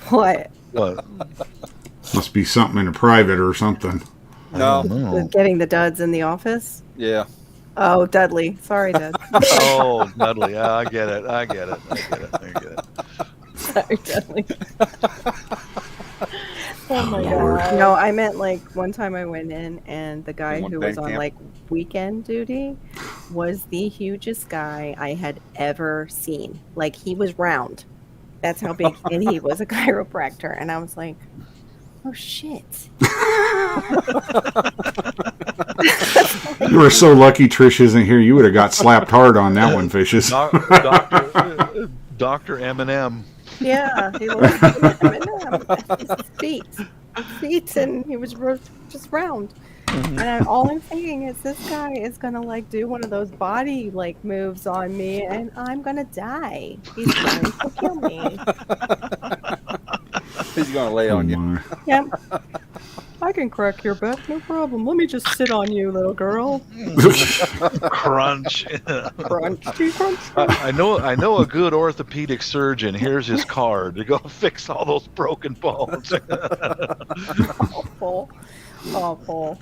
What? What? Must be something in a private or something. No. Oh. Getting the duds in the office? Yeah. Oh, Dudley. Sorry, Dud. Oh, Dudley. Yeah, I get it. I get it. Sorry, Dudley. Oh, my Lord. God. No, I meant like one time I went in and the guy You want who was band on camp? like weekend duty was the hugest guy I had ever seen. Like he was round. That's how big, and he was a chiropractor. And I was like, oh shit. You were so lucky Trish isn't here. You would have got slapped hard on that one, Fishes. Dr. M&M. Yeah, he looked like his feet, and he was just round. And all I'm thinking is this guy is gonna like do one of those body like moves on me, and I'm gonna die. He's going to kill me. He's gonna lay on you. Yep. I can crack your back, no problem. Let me just sit on you, little girl. Crunch. Crunchy, crunchy. I know a good orthopedic surgeon. Here's his card to go fix all those broken bones. Awful.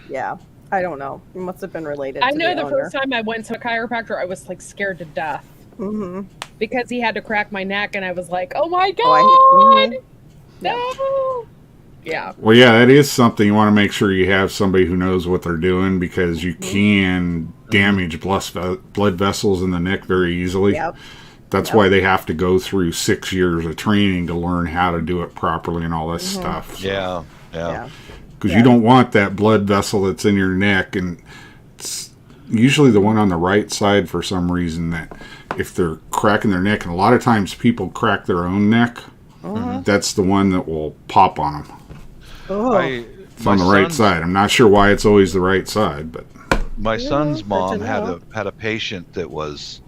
Yeah, I don't know. It must have been related. I to know the owner. first time I went to a chiropractor, I was like scared to death Mm-hmm. because he had to crack my neck, and I was like, "Oh my god, no!" Yeah. Well, yeah, that is something you want to make sure you have somebody who knows what they're doing, because you can damage blood vessels in the neck very easily. Yep. That's why they have to go through 6 years of training to learn how to do it properly and all this stuff. So. Yeah. Because you don't want that blood vessel that's in your neck, and it's usually the one on the right side for some reason, that if they're cracking their neck, and a lot of times people crack their own neck, that's the one that will pop on them. It's on the right side. I'm not sure why it's always the right side, but my son's mom had a patient that was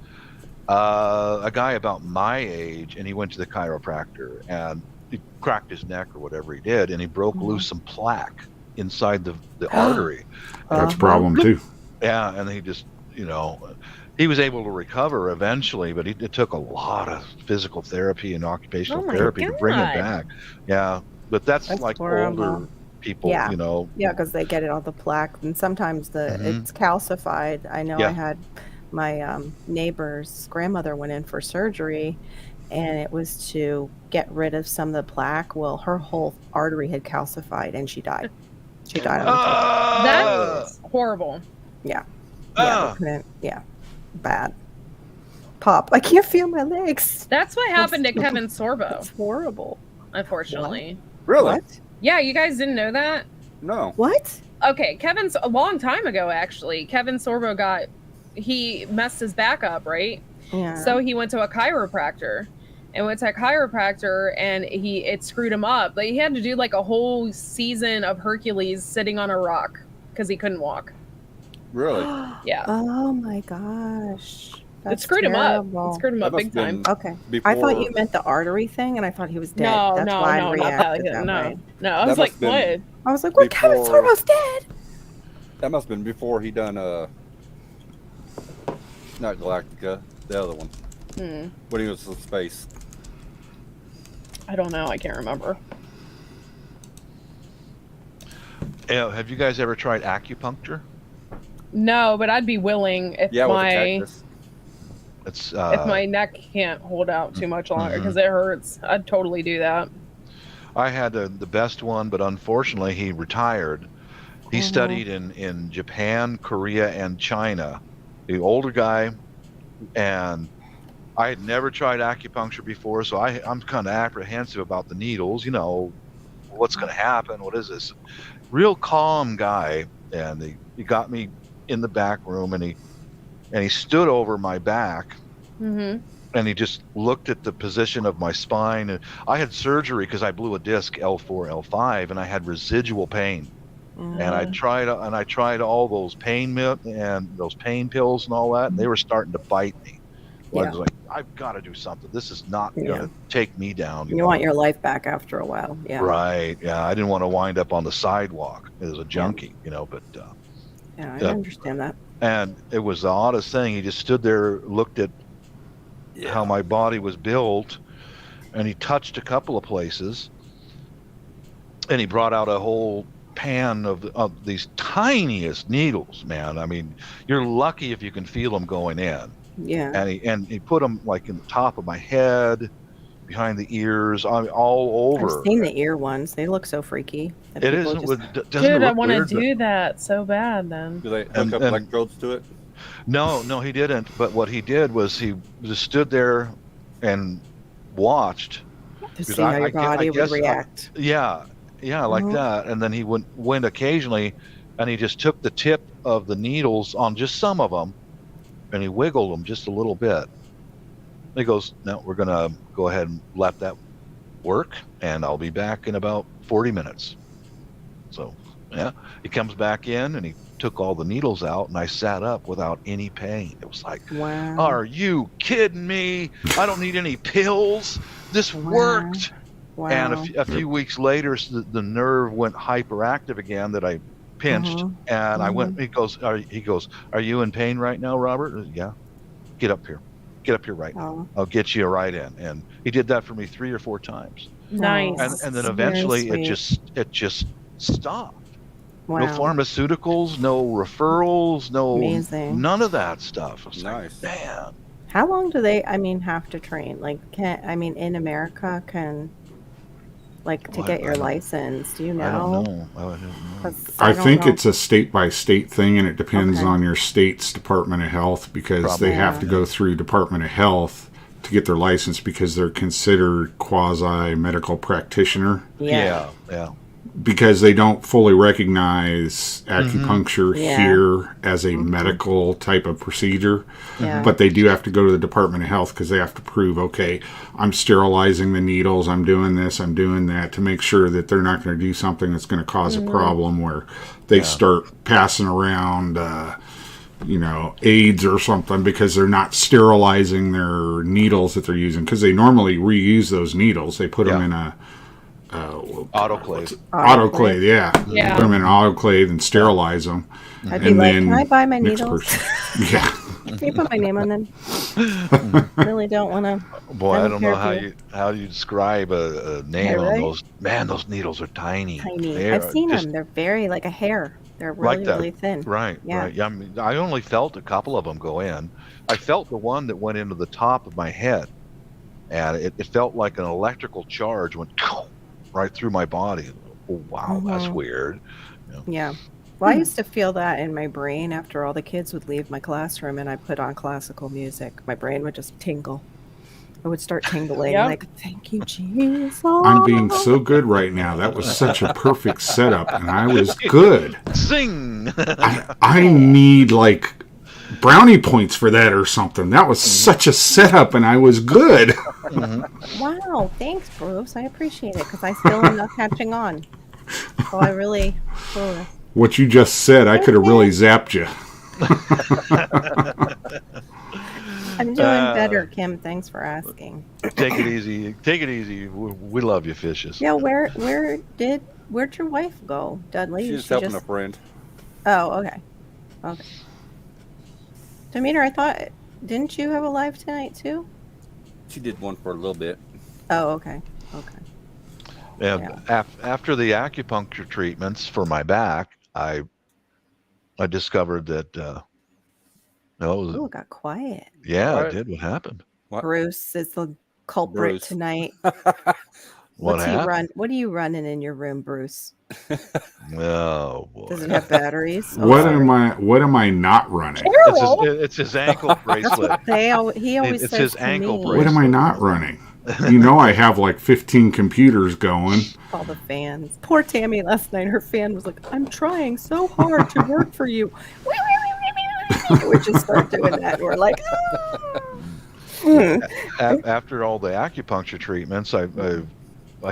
a guy about my age, and he went to the chiropractor, and he cracked his neck or whatever he did, and he broke loose some plaque inside the artery. that's a problem too. Yeah, and he just, he was able to recover eventually, but it took a lot of physical therapy and occupational therapy to bring it back. Yeah, but that's like horrible. older people, Yeah. Yeah, because they get it on the plaque, and sometimes it's calcified. I know I had my neighbor's grandmother went in for surgery, and it was to get rid of some of the plaque. Well, her whole artery had calcified, and she died. She died on the floor. That's horrible. Yeah, bad. Pop, I can't feel my legs. That's what happened to Kevin Sorbo. It's horrible. Unfortunately. Really? What? Yeah, you guys didn't know that? No. What? Okay, Kevin's a long time ago actually. Kevin Sorbo he messed his back up, right? Yeah. So he went to a chiropractor. And went to a chiropractor, and it screwed him up. Like, he had to do like a whole season of Hercules sitting on a rock because he couldn't walk. Really? Yeah. Oh my gosh. That's It screwed him up. terrible. It screwed him up big time. Okay. Before, I thought you meant the artery thing, and I thought he was dead. No, That's no, why no, I not that. reacted that No, way. no. I was That like, must've been- what? I was like, what? Kevin Before- Sorbo's dead? That must have been before he done not Galactica, the other one. When he was in space. I don't know. I can't remember. Have you guys ever tried acupuncture? No, but I'd be willing if Yeah, with a my cactus. It's if my neck can't hold out too much longer because it hurts. I'd totally do that. I had the best one, but unfortunately he retired. He studied in Japan, Korea, and China. The older guy, and I had never tried acupuncture before, so I'm kind of apprehensive about the needles. What's going to happen? What is this? Real calm guy, and he got me in the back room, and he stood over my back, and he just looked at the position of my spine. And I had surgery because I blew a disc L4, L5, and I had residual pain. And I tried all those pain pills and all that, and they were starting to bite me. I was like, I've got to do something. This is not going to take me down. You want your life back after a while. Yeah. Right. Yeah. I didn't want to wind up on the sidewalk as a junkie, but. Yeah, I understand that. And it was the oddest thing. He just stood there, looked at how my body was built, and he touched a couple of places, and he brought out a whole pan of these tiniest needles, man. I mean, you're lucky if you can feel them going in. Yeah. And he put them like in the top of my head, behind the ears, all over. I've seen the ear ones. They look so freaky. It isn't. Doesn't Dude, it I look want to weird? do that so bad then. Do they hook up electrodes to it? No, he didn't. But what he did was he just stood there and watched To see how your body would react. Yeah, like that. And then he went occasionally and he just took the tip of the needles on just some of them, and he wiggled them just a little bit. And he goes, "No, we're gonna go ahead and let that work, and I'll be back in about 40 minutes." So yeah, he comes back in and he took all the needles out, and I sat up without any pain. It was like, Wow. are you kidding me? I don't need any pills. This worked. Wow. And a few weeks later, the nerve went hyperactive again that I pinched, and I went. He goes, "Are you in pain right now, Robert?" Yeah. Get up here. Get up here right now. I'll get you right in. And he did that for me 3 or 4 times. Nice. And then eventually it just stopped. Wow. No pharmaceuticals, no referrals, Amazing. none of that stuff. It's Nice. like, man. How long do they, have to train? Like, in America, to get your license, do you know? I don't know. I don't know. 'Cause I don't think know. it's a state by state thing, and it depends Okay. on your state's Department of Health, because Probably, they have to go through Department of Health to get their license, because they're considered quasi medical practitioner, Yeah. because they don't fully recognize acupuncture Yeah. here as a medical type of procedure. Yeah. But they do have to go to the Department of Health, because they have to prove, okay, I'm sterilizing the needles, I'm doing this, I'm doing that, to make sure that they're not going to do something that's going to cause a problem where they start passing around, AIDS or something, because they're not sterilizing their needles that they're using, because they normally reuse those needles. They put them in a Autoclave. autoclave, yeah. Yeah. Put them in an autoclave and sterilize them. I'd be like, can I buy my next needles? person- Yeah. Can you put my name on them? Really don't want to. Boy, I don't know care how you describe a name Yeah, on right? those. Man, those needles are tiny. Tiny. I've seen them. They're very like a hair. They're really, Like that. really thin. Right, Yeah. right. Yeah, I mean, I only felt a couple of them go in. I felt the one that went into the top of my head, and it felt like an electrical charge went right through my body. Oh, wow, that's weird. Yeah. Well, I used to feel that in my brain after all the kids would leave my classroom and I put on classical music. My brain would just tingle. I would start tingling, Yep. like, thank you, Jesus. I'm being so good right now. That was such a perfect setup, and I was good. Sing. I need like brownie points for that or something. That was such a setup, and I was good. Wow, thanks, Bruce. I appreciate it because I still am not catching on. So I really. Oh. What you just said, I could have really zapped you. I'm doing better, Kim. Thanks for asking. Take it easy. Take it easy. We love you, fishes. Yeah, where'd your wife go, Dudley? She's helping a friend. Oh, okay. Okay. Demeter, I thought, didn't you have a live tonight too? She did one for a little bit. Oh, okay. Okay. And after the acupuncture treatments for my back, I discovered that Oh, it got quiet. yeah, What? it did. What happened? Bruce is the culprit Bruce. tonight. What happened? What are you running in your room, Bruce? Oh boy. Does it have batteries? What am I not running? It's his ankle bracelet. He always It's says his to ankle me, bracelet. What am I not running? You know, I have like 15 computers going. all the fans. Poor Tammy last night. Her fan was like, "I'm trying so hard to work for you." We just start doing that. And we're like, After all the acupuncture treatments,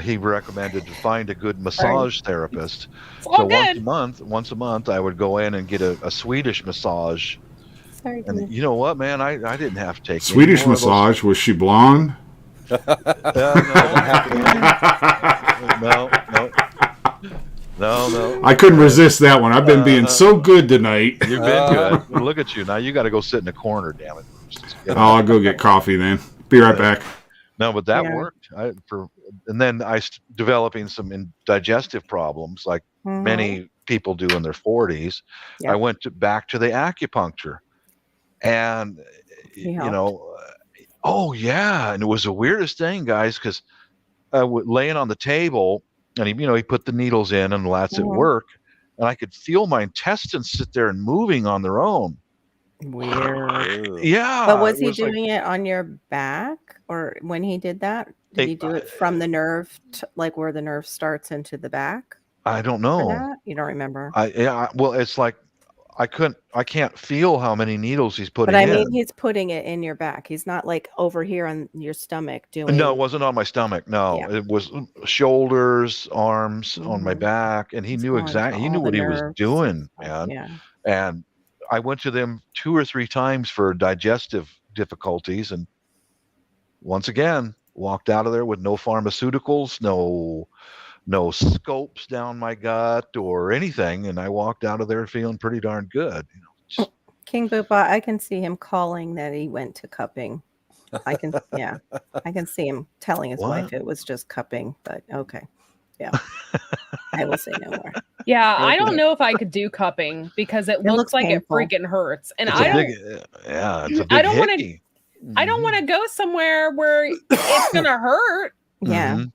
he recommended to find a good massage therapist. all So good. once a month, I would go in and get a Swedish massage. sorry. And you know what, man? I didn't have to take any Swedish more of those- massage, was she blonde? No. I couldn't resist that one. I've been being so good tonight. You've been good. Well, look at you. Now you got to go sit in the corner, damn it. I'll go get coffee then. Be right back. No, but that Yeah. worked. And then developing some digestive problems, like many people do in their 40s. Yeah. I went back to the acupuncture, and He oh yeah, and it was the weirdest thing, guys, because laying on the table, and he put the needles in and lets it work, and I could feel my intestines sit there and moving on their own. Weird. Yeah. But was he like- doing it on your back, or when he did that? Did he do it from the nerve, like where the nerve starts into the back? I don't For know. that? You don't remember? Well, it's like I can't feel how many needles he's putting But I in. mean, he's putting it in your back. He's not like over here on your stomach doing. No, it wasn't on my stomach. No, Yeah. it was shoulders, arms, on my Mhm. back, and he It's knew going to he knew all the what he was nerves and doing, stuff. man. Yeah. And I went to them 2 or 3 times for digestive difficulties, and once again walked out of there with no pharmaceuticals, no scopes down my gut or anything, and I walked out of there feeling pretty darn good. Just, King Boopa, I can see him calling that he went to cupping. I can, yeah, I can see him telling his wife What? it was just cupping, but okay. Yeah. I will say no more. Yeah, I don't Okay. know if I could do cupping because it It looks looks like painful. it freaking hurts, and it's I a don't. big, it's a big I don't wanna- hickey. I don't want to go somewhere where it's gonna hurt. Yeah. Mhm.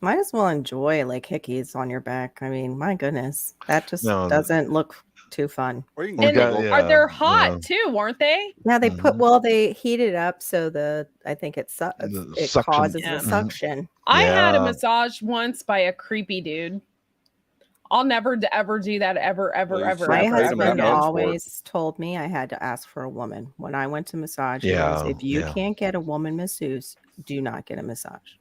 Might as well enjoy like hickeys on your back. I mean, my goodness, that just No. doesn't look too fun. Or you can We And get got- a are yeah, they're hot yeah. too, aren't they? Yeah, they put Mhm. they heat it up so I think it The it suction. causes Yeah. the suction. I had a Yeah. massage once by a creepy dude. I'll never ever do that ever, Well, you ever, should My ever, pay them ever husband that much again. for it. always told me I had to ask for a woman. When I went to massage, he goes, Yeah, if you yeah. can't get a woman masseuse, do not get a massage.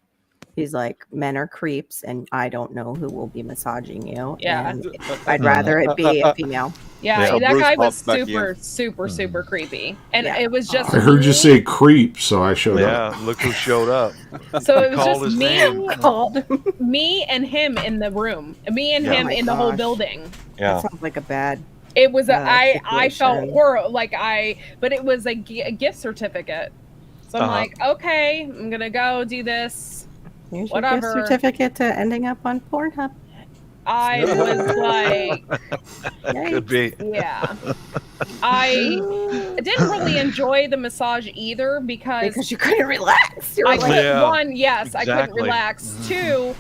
He's like, men are creeps, and I don't know who will be massaging you. Yeah. And I'd rather it be a female. Yeah, Yeah. that Bruce guy was popped back super, in. super creepy, and Yeah. it was just. I heard you me- say creep, so I showed Yeah, up. look who showed up. So He it was called just his me, name. Called. me and him in the room, me and Yeah. him Oh my in the whole gosh. building. That Yeah. sounds like a bad. It was I felt situation. horrible, but it was a gift certificate. So I'm Uh-huh. like, okay, I'm gonna go do this. Here's Whatever. your gift certificate to ending up on Pornhub. I was like, Could be. yeah. I didn't really enjoy the massage either because you couldn't relax. You were I like, could, Yeah, one, yes, I couldn't exactly. relax. Mhm. Two,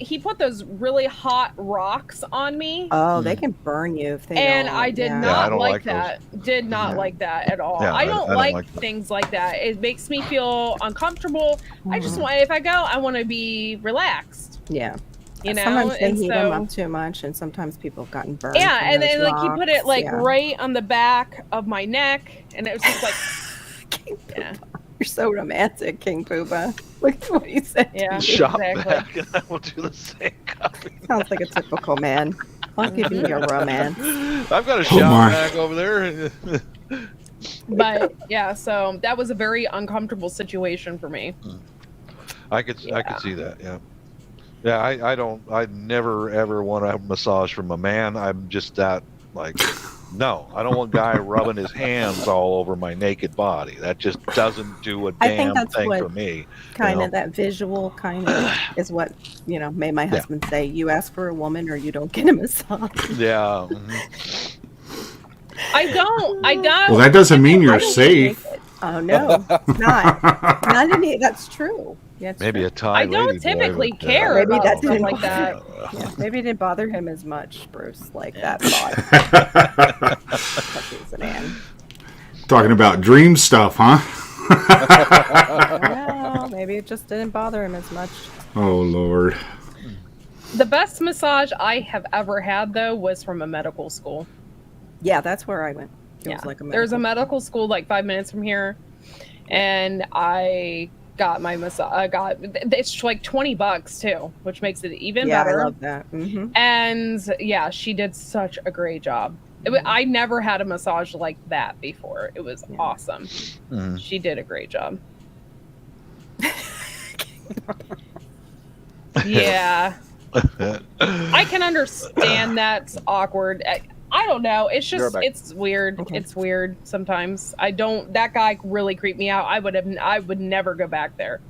he put those really hot rocks on me. oh, they can burn you if they And don't. I did yeah. I not don't like like those. that. Did not Yeah. like that at all. Yeah, I don't like like that. things like that. It makes me feel uncomfortable. I just Mhm. want, if I go, I want to be relaxed. Yeah. You know, Sometimes they and heat them so up too much, and sometimes people have gotten burned. yeah, from and those then like he put it rocks. like Yeah. right on the back of my neck, and it was just like, King yeah, Poopa. You're so romantic, King Poopa. Look at what he said. to yeah, you. Shop exactly. back, and I will do the same copy. Sounds like a typical man. I'll give you your romance. I've got a Oh, shop my. back over there. But yeah, so that was a very uncomfortable situation for me. I could see that. Yeah. Yeah, I never ever want a massage from a man. I'm just that like, no, I don't want a guy rubbing his hands all over my naked body. That just doesn't do a I think damn that's thing what for me. Kind know? of that visual kind of is what, made my husband say, you ask for a woman or you don't get a massage. Yeah. Mhm. I don't. Well, that doesn't mean I you're don't safe. think it- Oh, no, it's not. Not any, that's true. That's Maybe true. a Thai I don't lady boy typically would, care Maybe about that stuff didn't like that. Yeah, maybe it didn't bother him as much, Bruce, like that thought. Because he's a man. Talking about dream stuff, huh? Well, maybe it just didn't bother him as much. Oh, Lord. The best massage I have ever had, though, was from a medical school. Yeah, that's where I went. It Yeah, was like a there's a medical school like 5 minutes from here, and I got my massage. It's like $20 too, which makes it even better. I love that. Mm-hmm. And yeah, she did such a great job. I never had a massage like that before. It was awesome. Mhm. She did a great job. Yeah. I can understand that's awkward. I don't know. It's You're just, back. it's weird. Okay. It's weird sometimes. That guy really creeped me out. I would never go back there.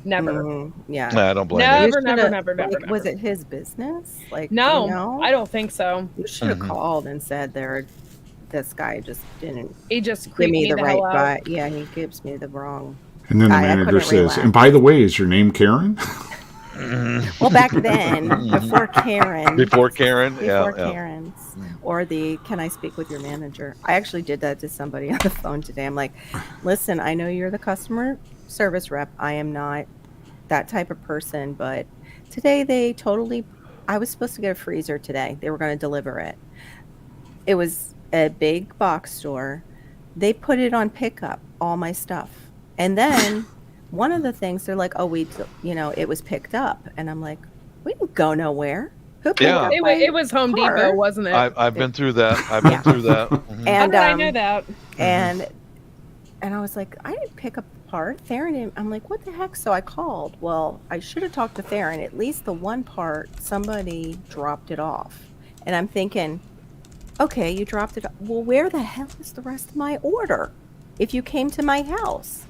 Never. Mm-hmm. Yeah. Nah, I don't blame No. you. Never, You never, should've- never, Was never. it his business? Like, No, do you know? I don't think so. You should have Mhm. called and said this guy just didn't He just give creeped me me the the right hell out. vibe. Yeah, he gives me the wrong. And then the I manager couldn't says, relax. and by the way, is your name Karen? Well, back then, before Karen. Before Karen, Before yeah. Karen's. Or can I speak with your manager? I actually did that to somebody on the phone today. I'm like, listen, I know you're the customer service rep. I am not that type of person, but today they totally I was supposed to get a freezer today. They were going to deliver it. It was a big box store. They put it on pickup, all my stuff. And then one of the things, they're like, oh, it was picked up. And I'm like, we didn't go nowhere. Who picked up my It was Home car? Depot, wasn't it? I've been through that. I've been through that. Mhm. And, How did I know that? And I was like, I didn't pick up the part. Theron didn't. I'm like, what the heck? So I called. Well, I should have talked to Theron. At least the one part, somebody dropped it off. And I'm thinking, okay, you dropped it. Well, where the hell is the rest of my order? If you came to my house.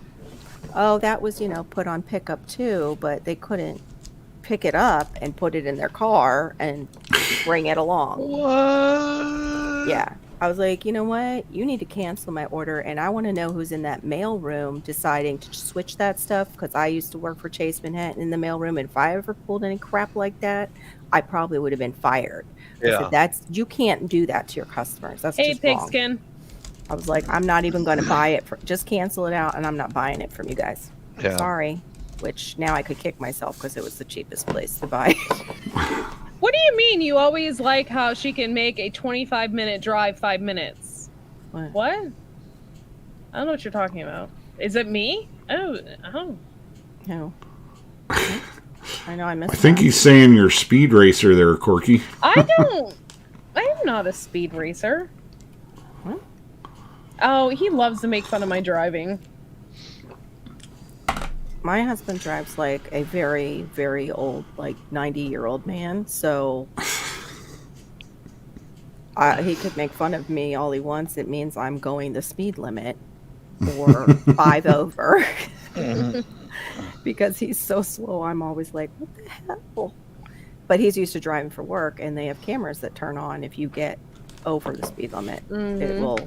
Oh, that was, put on pickup too, but they couldn't pick it up and put it in their car and bring it along. What? Yeah. I was like, you know what? You need to cancel my order, and I want to know who's in that mail room deciding to switch that stuff, because I used to work for Chase Manhattan in the mail room, and if I ever pulled any crap like that, I probably would have been fired. Yeah. I said, you can't do that to your customers. That's Hey, just wrong. Pigskin. I was like, I'm not even going to buy it. Just cancel it out, and I'm not buying it from you guys. Yeah. Sorry. Which now I could kick myself because it was the cheapest place to buy. What do you mean you always like how she can make a 25-minute drive 5 minutes? What? I don't know what you're talking about. Is it me? Oh. No. I know I missed I think that. he's saying you're a speed racer there, Corky. I am not a speed racer. What? Oh, he loves to make fun of my driving. My husband drives like a very, very old, like 90-year-old man. So he could make fun of me all he wants. It means I'm going the speed limit or 5 over. Because he's so slow, I'm always like, what the hell? But he's used to driving for work, and they have cameras that turn on if you get over the speed limit. It will